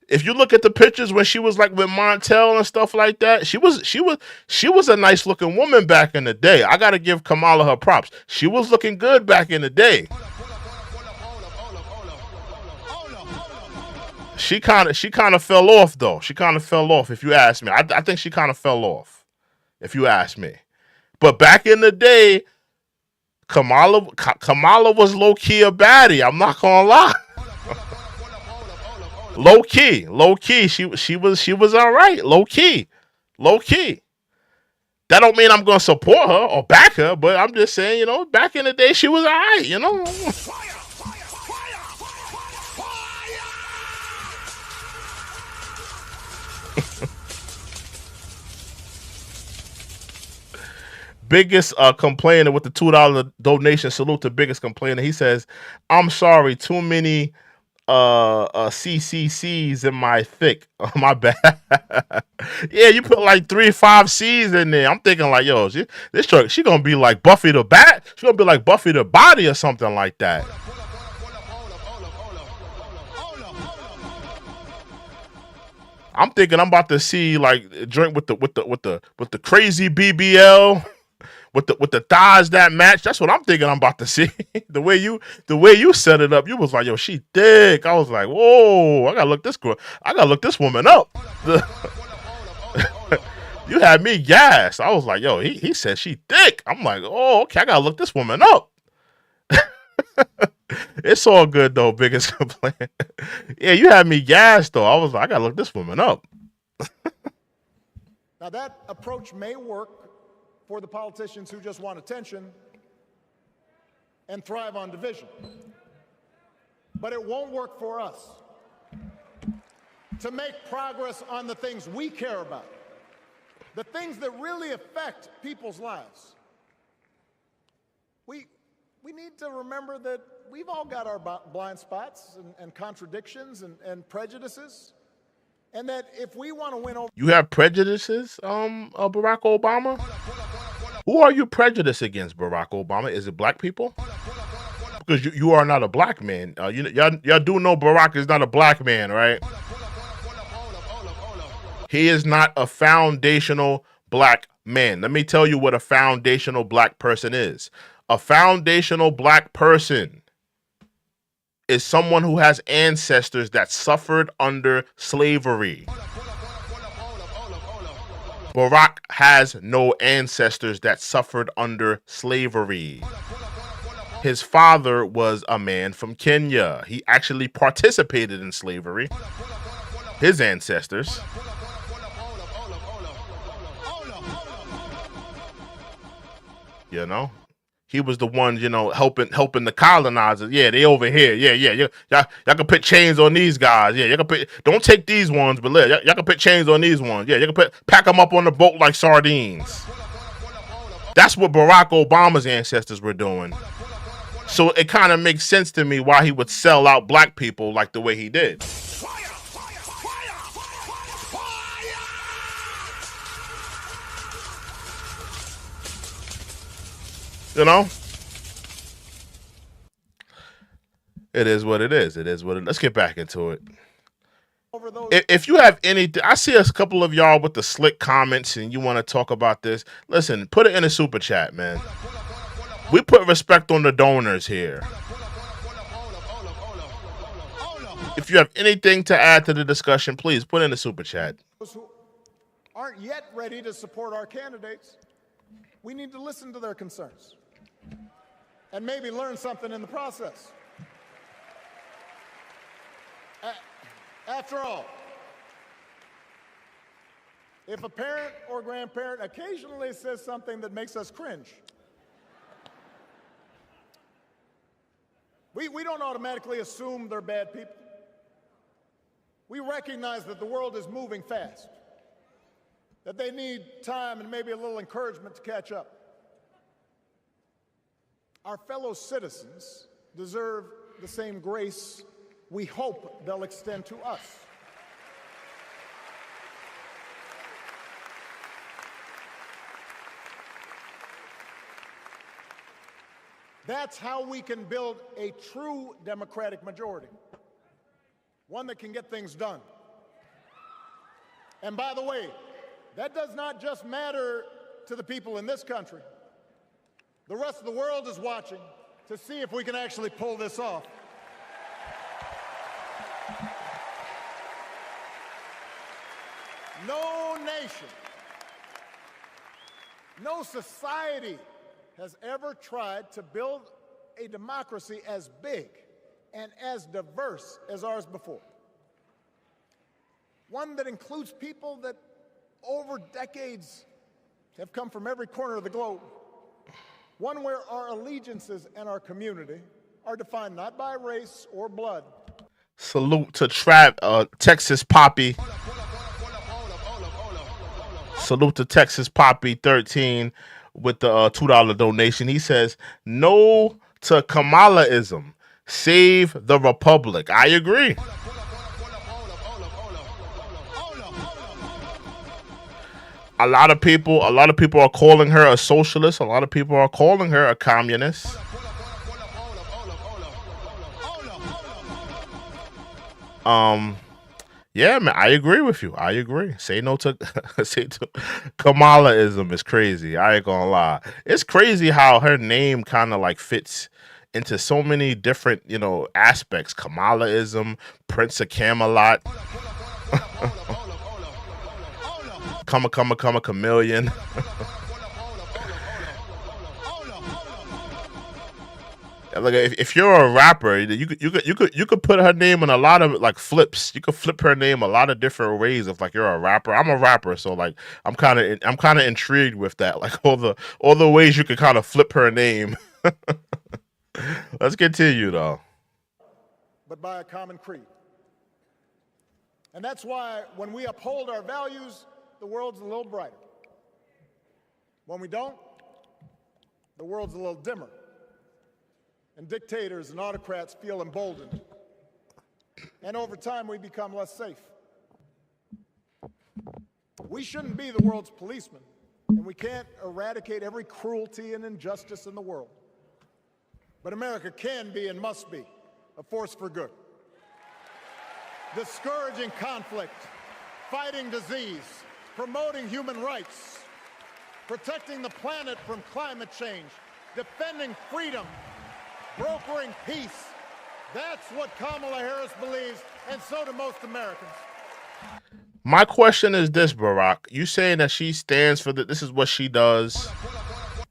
If you look at the pictures when she was like with Montel and stuff like that, she was a nice looking woman back in the day. I gotta give Kamala her props. She was looking good back in the day. She kind of fell off though. She kind of fell off. If you ask me, I think she kind of fell off. If you ask me, but back in the day, Kamala was low key a baddie. I'm not gonna lie. Low key. She was all right. Low key. That don't mean I'm gonna support her or back her, but I'm just saying, back in the day, she was all right. Biggest complainer with the $2 donation. Salute to biggest complainer. He says, "I'm sorry, too many CCCs in my thick." Oh, my bad. Yeah, you put like 3-5 C's in there. I'm thinking like, yo, this truck, she gonna be like Buffy the Bat. She gonna be like Buffy the Body or something like that. I'm thinking I'm about to see like a drink with the crazy BBL. With the thighs that match, that's what I'm thinking I'm about to see. the way you set it up, you was like, yo, she thick. I was like, whoa, I gotta look this woman up. You had me gassed. I was like, yo, he said she thick. I'm like, oh, okay, I gotta look this woman up. It's all good though, biggest complaint. Yeah, you had me gassed though. I was like, I gotta look this woman up. Now that approach may work for the politicians who just want attention and thrive on division. But it won't work for us. To make progress on the things we care about, the things that really affect people's lives, we need to remember that we've all got our blind spots and contradictions and prejudices. And that if we want to win over... You have prejudices, Barack Obama? Who are you prejudiced against, Barack Obama? Is it black people? Because you are not a black man. Y'all do know Barack is not a black man, right? He is not a foundational black man. Let me tell you what a foundational black person is. A foundational black person is someone who has ancestors that suffered under slavery. Barack has no ancestors that suffered under slavery. His father was a man from Kenya. He actually participated in slavery. His ancestors. He was the one, helping the colonizers. Yeah, they over here. Yeah. Y'all can put chains on these guys. Yeah, don't take these ones, but y'all can put chains on these ones. Yeah, you can pack them up on the boat like sardines. That's what Barack Obama's ancestors were doing. So it kind of makes sense to me why he would sell out black people like the way he did. It is what it is. Let's get back into it. Over for those. If you have anything, I see a couple of y'all with the slick comments and you want to talk about this. Listen, put it in a super chat, man. We put respect on the donors here. If you have anything to add to the discussion, please put in a super chat. Those who aren't yet ready to support our candidates, we need to listen to their concerns and maybe learn something in the process. After all, if a parent or grandparent occasionally says something that makes us cringe, we don't automatically assume they're bad people. We recognize that the world is moving fast, that they need time and maybe a little encouragement to catch up. Our fellow citizens deserve the same grace we hope they'll extend to us. That's how we can build a true democratic majority, one that can get things done. And by the way, that does not just matter to the people in this country. The rest of the world is watching to see if we can actually pull this off. No nation, no society has ever tried to build a democracy as big and as diverse as ours before. One that includes people that over decades have come from every corner of the globe. One where our allegiances and our community are defined not by race or blood. Salute to Texas Poppy. Salute to Texas Poppy 13 with the $2 donation. He says, no to Kamalaism. Save the Republic. I agree. A lot of people are calling her a socialist. A lot of people are calling her a communist. Yeah, man, I agree with you. I agree. Say no to Kamalaism is crazy. I ain't gonna lie. It's crazy how her name kind of like fits into so many different, aspects. Kamalaism, Prince of Camelot. Chameleon. Like if you're a rapper, you could put her name in a lot of like flips. You could flip her name a lot of different ways. If like you're a rapper, I'm a rapper, so like I'm kind of intrigued with that. Like all the ways you could kind of flip her name. Let's continue though. But by a common creed, and that's why when we uphold our values, the world's a little brighter. When we don't, the world's a little dimmer. And dictators and autocrats feel emboldened. And over time, we become less safe. We shouldn't be the world's policemen, and we can't eradicate every cruelty and injustice in the world. But America can be and must be a force for good. Discouraging conflict, fighting disease, promoting human rights, protecting the planet from climate change, defending freedom, brokering peace. That's what Kamala Harris believes, and so do most Americans. My question is this, Barack. You saying that she stands for this is what she does.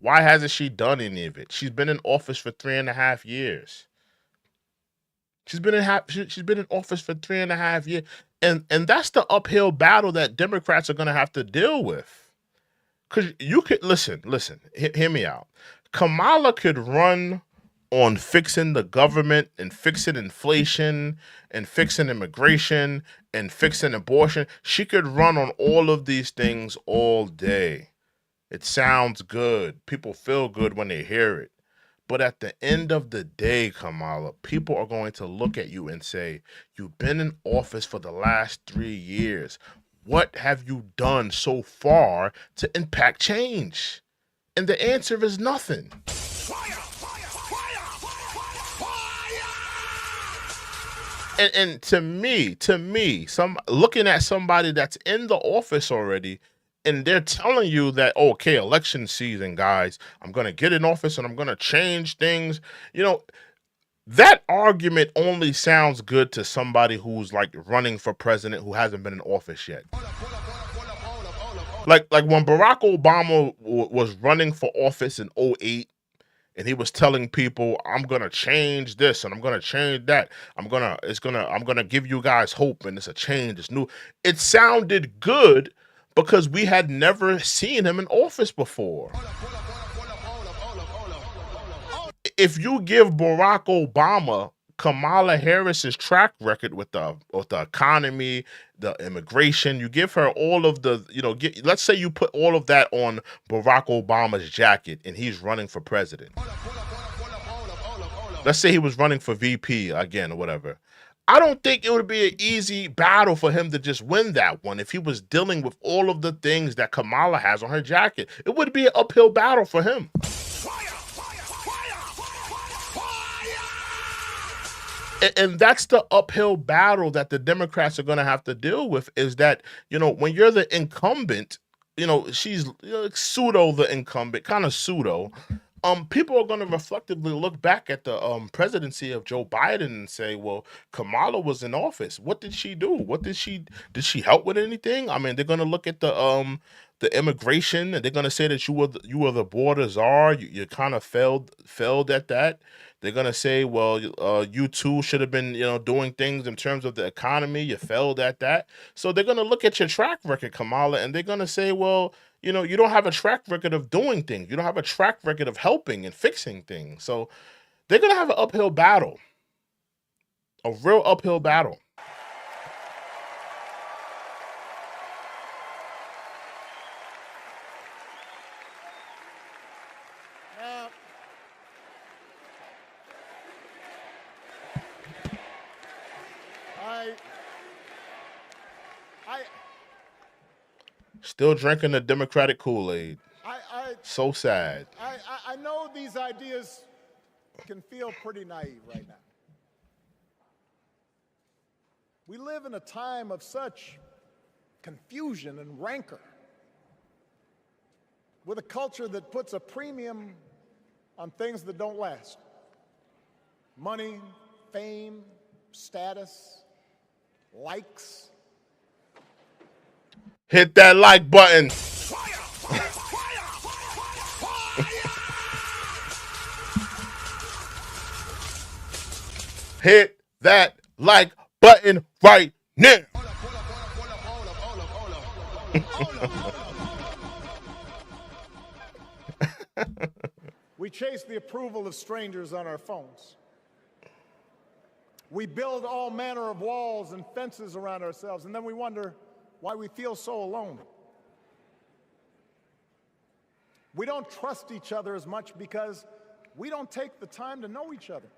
Why hasn't she done any of it? She's been in office for 3.5 years. She's been in office for 3.5 years. And that's the uphill battle that Democrats are going to have to deal with. Because you could, listen, hear me out. Kamala could run on fixing the government and fixing inflation and fixing immigration and fixing abortion. She could run on all of these things all day. It sounds good. People feel good when they hear it. But at the end of the day, Kamala, people are going to look at you and say, you've been in office for the last 3 years. What have you done so far to impact change? And the answer is nothing. And to me, some looking at somebody that's in the office already, and they're telling you that, okay, election season, guys, I'm gonna get in office and I'm gonna change things. You know, that argument only sounds good to somebody who's like running for president who hasn't been in office yet. Like when Barack Obama was running for office in '08, and he was telling people, I'm gonna change this and I'm gonna change that. I'm gonna give you guys hope, and it's a change, it's new. It sounded good because we had never seen him in office before. If you give Barack Obama Kamala Harris's track record with the economy, the immigration, you give her all of the, let's say you put all of that on Barack Obama's jacket and he's running for president. Let's say he was running for VP again or whatever. I don't think it would be an easy battle for him to just win that one if he was dealing with all of the things that Kamala has on her jacket. It would be an uphill battle for him. And that's the uphill battle that the Democrats are going to have to deal with, is that, when you're the incumbent, she's pseudo the incumbent, kind of pseudo. People are going to reflectively look back at the presidency of Joe Biden and say, well, Kamala was in office. What did she do? Did she help with anything? I mean, they're going to look at the immigration, and they're going to say that you were the border czar. You kind of failed at that. They're going to say, well, you too should have been, doing things in terms of the economy. You failed at that. So they're going to look at your track record, Kamala, and they're going to say, well, you don't have a track record of doing things. You don't have a track record of helping and fixing things. So they're going to have an uphill battle, a real uphill battle. Still drinking the Democratic Kool-Aid. So sad. I know these ideas can feel pretty naive right now. We live in a time of such confusion and rancor, with a culture that puts a premium on things that don't last. Money, fame, status, likes. Hit that like button. Hit that like button right now. We chase the approval of strangers on our phones. We build all manner of walls and fences around ourselves, and then we wonder why we feel so alone. We don't trust each other as much because we don't take the time to know each other.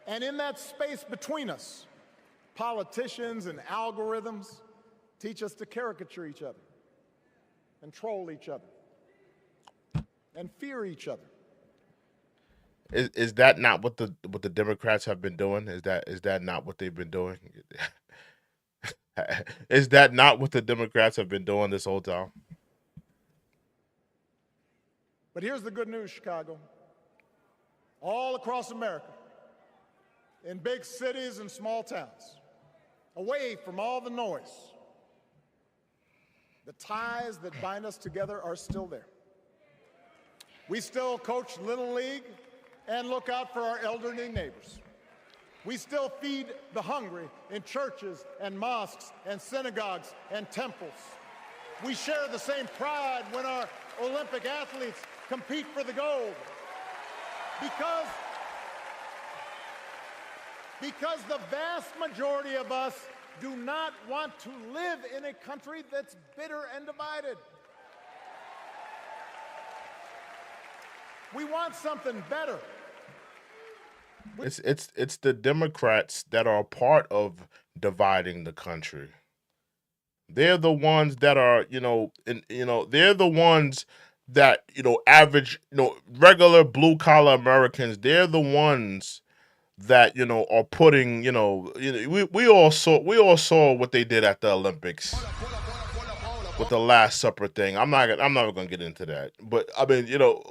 And in that space between us, politicians and algorithms teach us to caricature each other and troll each other and fear each other. Is that not what the Democrats have been doing? Is that not what they've been doing? Is that not what the Democrats have been doing this whole time? But here's the good news, Chicago. All across America, in big cities and small towns, away from all the noise, the ties that bind us together are still there. We still coach Little League and look out for our elderly neighbors. We still feed the hungry in churches and mosques and synagogues and temples. We share the same pride when our Olympic athletes compete for the gold. Because the vast majority of us do not want to live in a country that's bitter and divided. We want something better. It's the Democrats that are a part of dividing the country. They're the ones that are, they're the ones that, average, regular blue collar Americans, they're the ones that, you know, are putting, we all saw what they did at the Olympics with the Last Supper thing. I'm not going to get into that, but I mean, you know,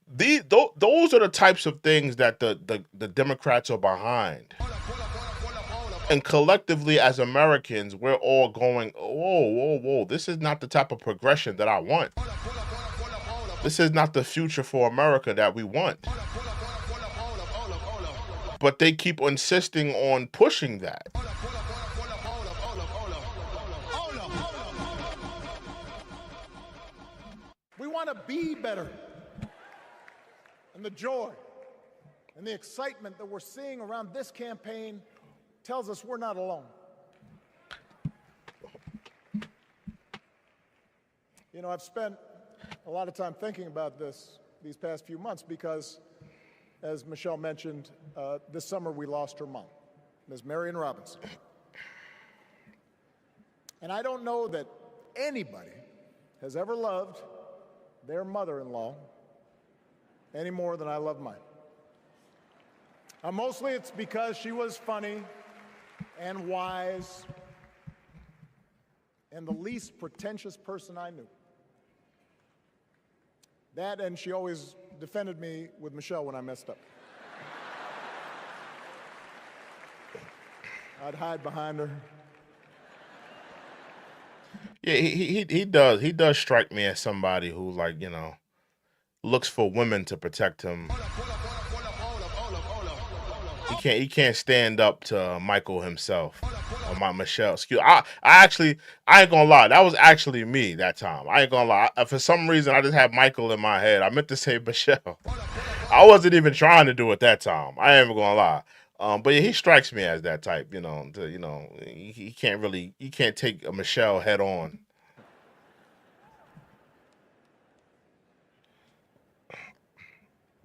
those are the types of things that the Democrats are behind. And collectively, as Americans, we're all going, whoa. This is not the type of progression that I want. This is not the future for America that we want. But they keep insisting on pushing that. We want to be better. And the joy and the excitement that we're seeing around this campaign tells us we're not alone. You know, I've spent a lot of time thinking about these past few months because, as Michelle mentioned, this summer we lost her mom, Ms. Marion Robinson. And I don't know that anybody has ever loved their mother-in-law any more than I love mine. Mostly it's because she was funny and wise and the least pretentious person I knew. That, and she always defended me with Michelle when I messed up. I'd hide behind her. Yeah, he does. He does strike me as somebody who, like, you know, looks for women to protect him. He can't stand up to Michael himself or Michelle. Excuse. I ain't gonna lie. That was actually me that time. I ain't gonna lie. For some reason, I just had Michael in my head. I meant to say Michelle. I wasn't even trying to do it that time. I ain't even gonna lie. But yeah, he strikes me as that type. You know, he can't take a Michelle head on.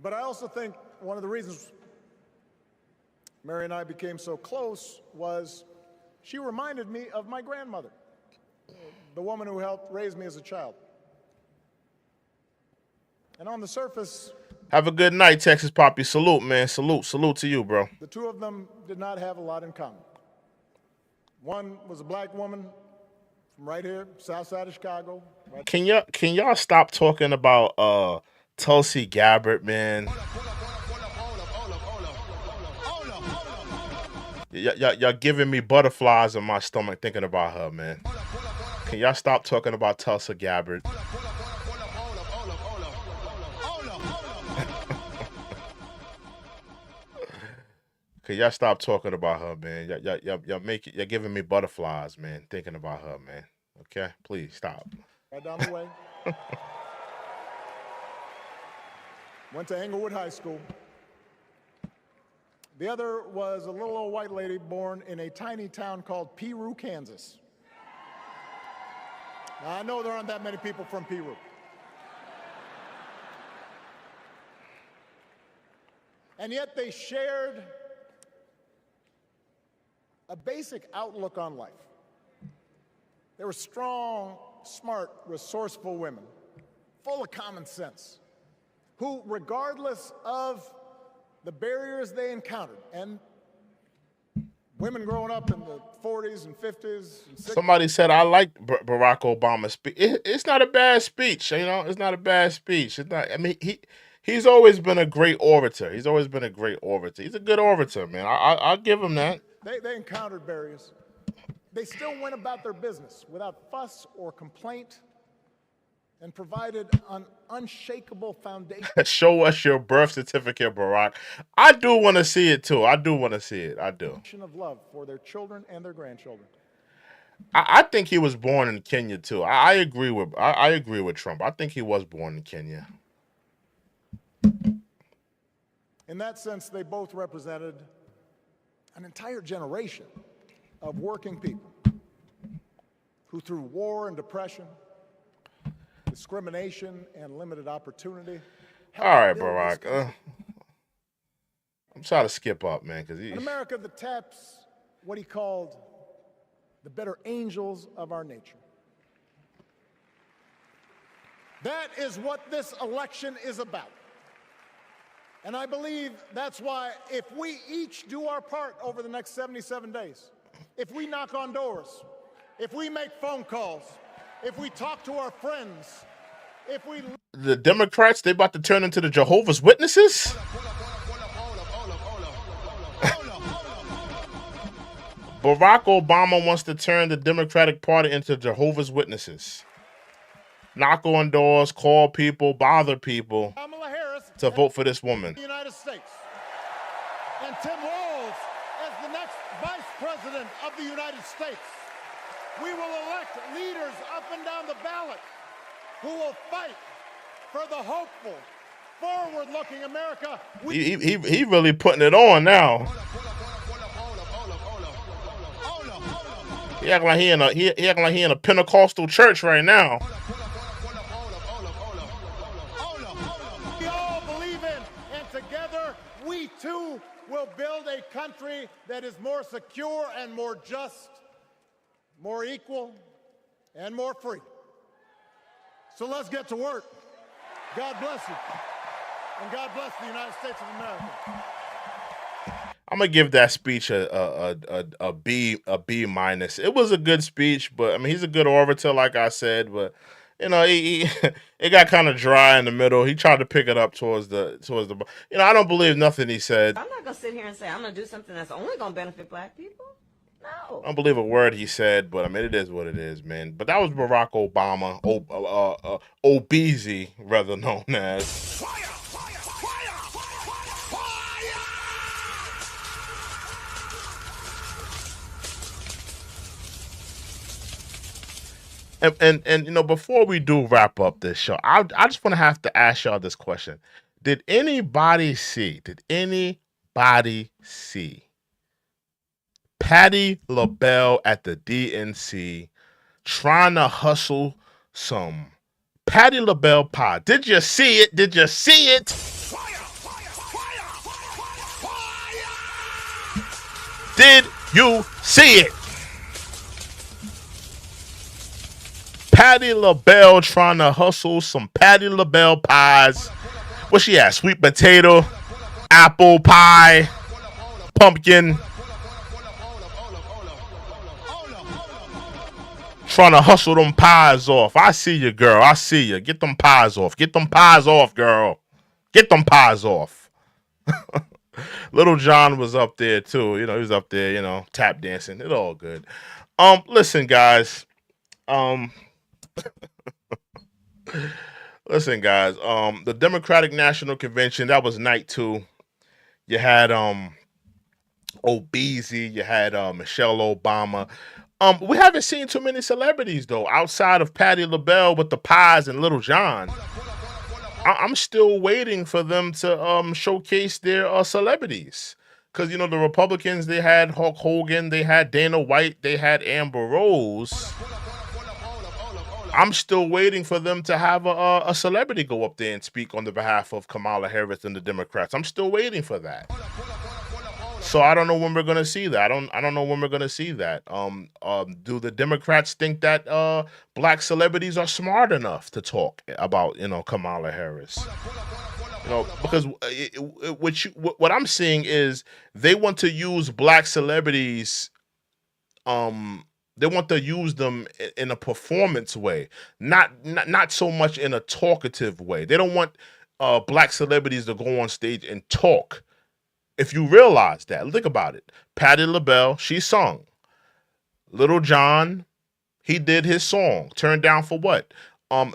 But I also think one of the reasons Mary and I became so close was she reminded me of my grandmother, the woman who helped raise me as a child. And on the surface... Have a good night, Texas Poppy. Salute, man. Salute to you, bro. The two of them did not have a lot in common. One was a black woman from right here, south side of Chicago. Right. Can y'all stop talking about Tulsi Gabbard, man? Y'all giving me butterflies in my stomach thinking about her, man. Can y'all stop talking about Tulsi Gabbard? Can y'all stop talking about her, man? Y'all giving me butterflies, man, thinking about her, man. Okay? Please stop. Right down the way. Went to Englewood High School. The other was a little old white lady born in a tiny town called Peru, Kansas. Now, I know there aren't that many people from Peru. And yet they shared a basic outlook on life. They were strong, smart, resourceful women, full of common sense, who, regardless of the barriers they encountered, and women growing up in the 40s and 50s and 60s. Somebody said, I like Barack Obama's speech. It's not a bad speech, you know? It's not a bad speech. It's not, I mean, he's always been a great orator. He's always been a great orator. He's a good orator, man. I'll give him that. They encountered barriers. They still went about their business without fuss or complaint and provided an unshakable foundation. Show us your birth certificate, Barack. I do want to see it, too. I do want to see it. I do. Of love for their children and their grandchildren. I think he was born in Kenya, too. I agree with Trump. I think he was born in Kenya. In that sense, they both represented an entire generation of working people who, through war and depression, discrimination and limited opportunity. All right, Barack. I'm trying to skip up, man. In America that taps what he called the better angels of our nature. That is what this election is about. And I believe that's why if we each do our part over the next 77 days, if we knock on doors, if we make phone calls, if we talk to our friends, if we... The Democrats, they about to turn into the Jehovah's Witnesses? Barack Obama wants to turn the Democratic Party into Jehovah's Witnesses. Knock on doors, call people, bother people Kamala Harris to vote for this woman. The United States. And Tim Walz as the next Vice President of the United States. We will elect leaders up and down the ballot who will fight for the hopeful, forward-looking America. He really putting it on now. He acting like he in a Pentecostal church right now. We all believe in, and together we too will build a country that is more secure and more just, more equal, and more free. So let's get to work. God bless you. And God bless the United States of America. I'm gonna give that speech a B minus. It was a good speech, but I mean he's a good orator, like I said, but you know it got kind of dry in the middle. He tried to pick it up towards the I don't believe nothing he said. I'm not gonna sit here and say I'm gonna do something that's only gonna benefit black people. No. I don't believe a word he said, but I mean it is what it is, man. But that was Barack Obama, Obeezy, rather known as. And you know, before we do wrap up this show, I just want to have to ask y'all this question. Did anybody see Patti LaBelle at the DNC trying to hustle some Patti LaBelle pie? Did you see it? Did you see it? Did you see it? Patti LaBelle trying to hustle some Patti LaBelle pies. What she had? Sweet potato, apple pie, pumpkin. Trying to hustle them pies off. I see you, girl. I see you. Get them pies off. Get them pies off, girl. Get them pies off. Little John was up there too. You know, he was up there, you know, tap dancing. It's all good. Listen, guys. Listen, guys. The Democratic National Convention, that was night 2. You had Obeezy, you had Michelle Obama. We haven't seen too many celebrities though, outside of Patti LaBelle with the pies and Little John. I'm still waiting for them to showcase their celebrities. Because, you know, the Republicans, they had Hulk Hogan, they had Dana White, they had Amber Rose. I'm still waiting for them to have a celebrity go up there and speak on the behalf of Kamala Harris and the Democrats. I'm still waiting for that. So I don't know when we're gonna see that. I don't know when we're gonna see that. Do the Democrats think that black celebrities are smart enough to talk about, you know, Kamala Harris? You know, because what I'm seeing is they want to use black celebrities. They want to use them in a performance way, not so much in a talkative way. They don't want black celebrities to go on stage and talk. If you realize that, think about it. Patti LaBelle, she sung. Little John, he did his song. Turned Down for What?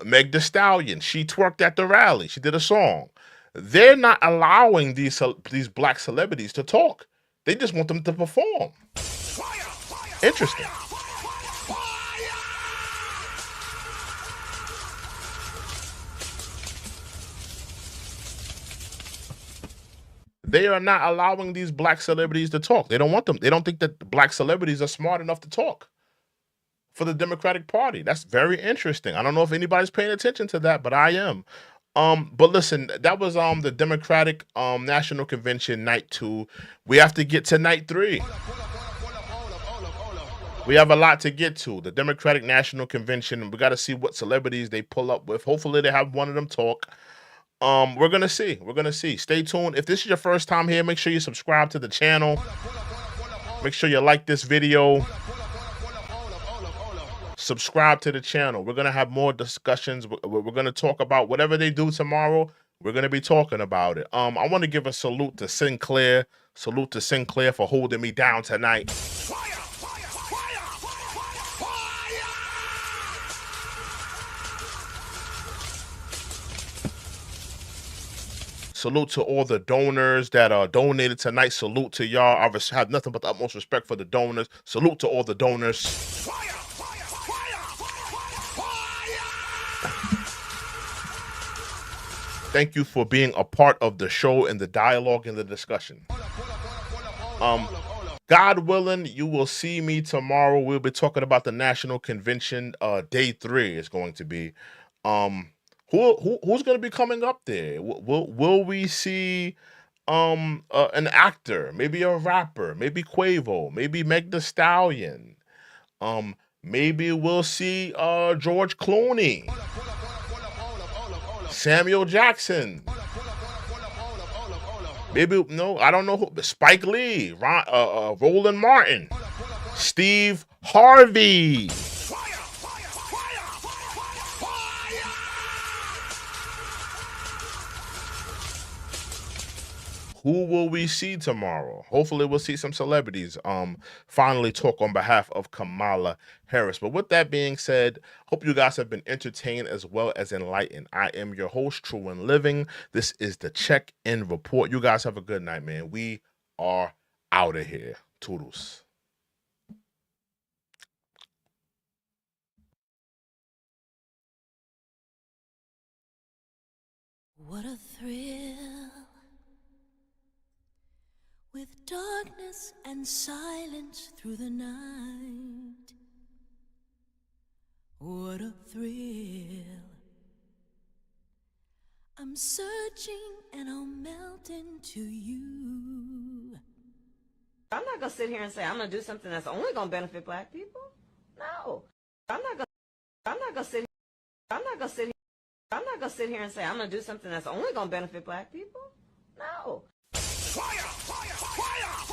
Meg Thee Stallion, she twerked at the rally. She did a song. They're not allowing these black celebrities to talk. They just want them to perform. Interesting. They are not allowing these black celebrities to talk. They don't want them. They don't think that black celebrities are smart enough to talk for the Democratic Party. That's very interesting. I don't know if anybody's paying attention to that, but I am. But listen, that was the Democratic National Convention night 2. We have to get to night 3. We have a lot to get to. The Democratic National Convention, and we got to see what celebrities they pull up with. Hopefully they have one of them talk. we're gonna see. We're gonna see. Stay tuned. If this is your first time here, make sure you subscribe to the channel. Make sure you like this video. Subscribe to the channel. We're gonna have more discussions. We're gonna talk about whatever they do tomorrow. We're gonna be talking about it. I want to give a salute to Sinclair. Salute to Sinclair for holding me down tonight. Salute to all the donors that donated tonight. Salute to y'all. I have nothing but the utmost respect for the donors. Salute to all the donors. Thank you for being a part of the show and the dialogue and the discussion. God willing, you will see me tomorrow. We'll be talking about the National Convention. Day 3 is going to be. Who's going to be coming up there? Will we see an actor, maybe a rapper, maybe Quavo, maybe Meg Thee Stallion? Maybe we'll see George Clooney, Samuel Jackson. Maybe, no, I don't know who. Spike Lee, Roland Martin, Steve Harvey. Who will we see tomorrow? Hopefully we'll see some celebrities finally talk on behalf of Kamala Harris. But with that being said, hope you guys have been entertained as well as enlightened. I am your host, True and Living. This is the Check-In Report. You guys have a good night, man. We are out of here. Toodles. What a thrill, with darkness and silence through the night. What a thrill. I'm searching and I'll melt into you. I'm not gonna sit here and say I'm gonna do something that's only gonna benefit black people. No, I'm not gonna sit here and say I'm gonna do something that's only gonna benefit black people. No. Fire! Fire! Fire!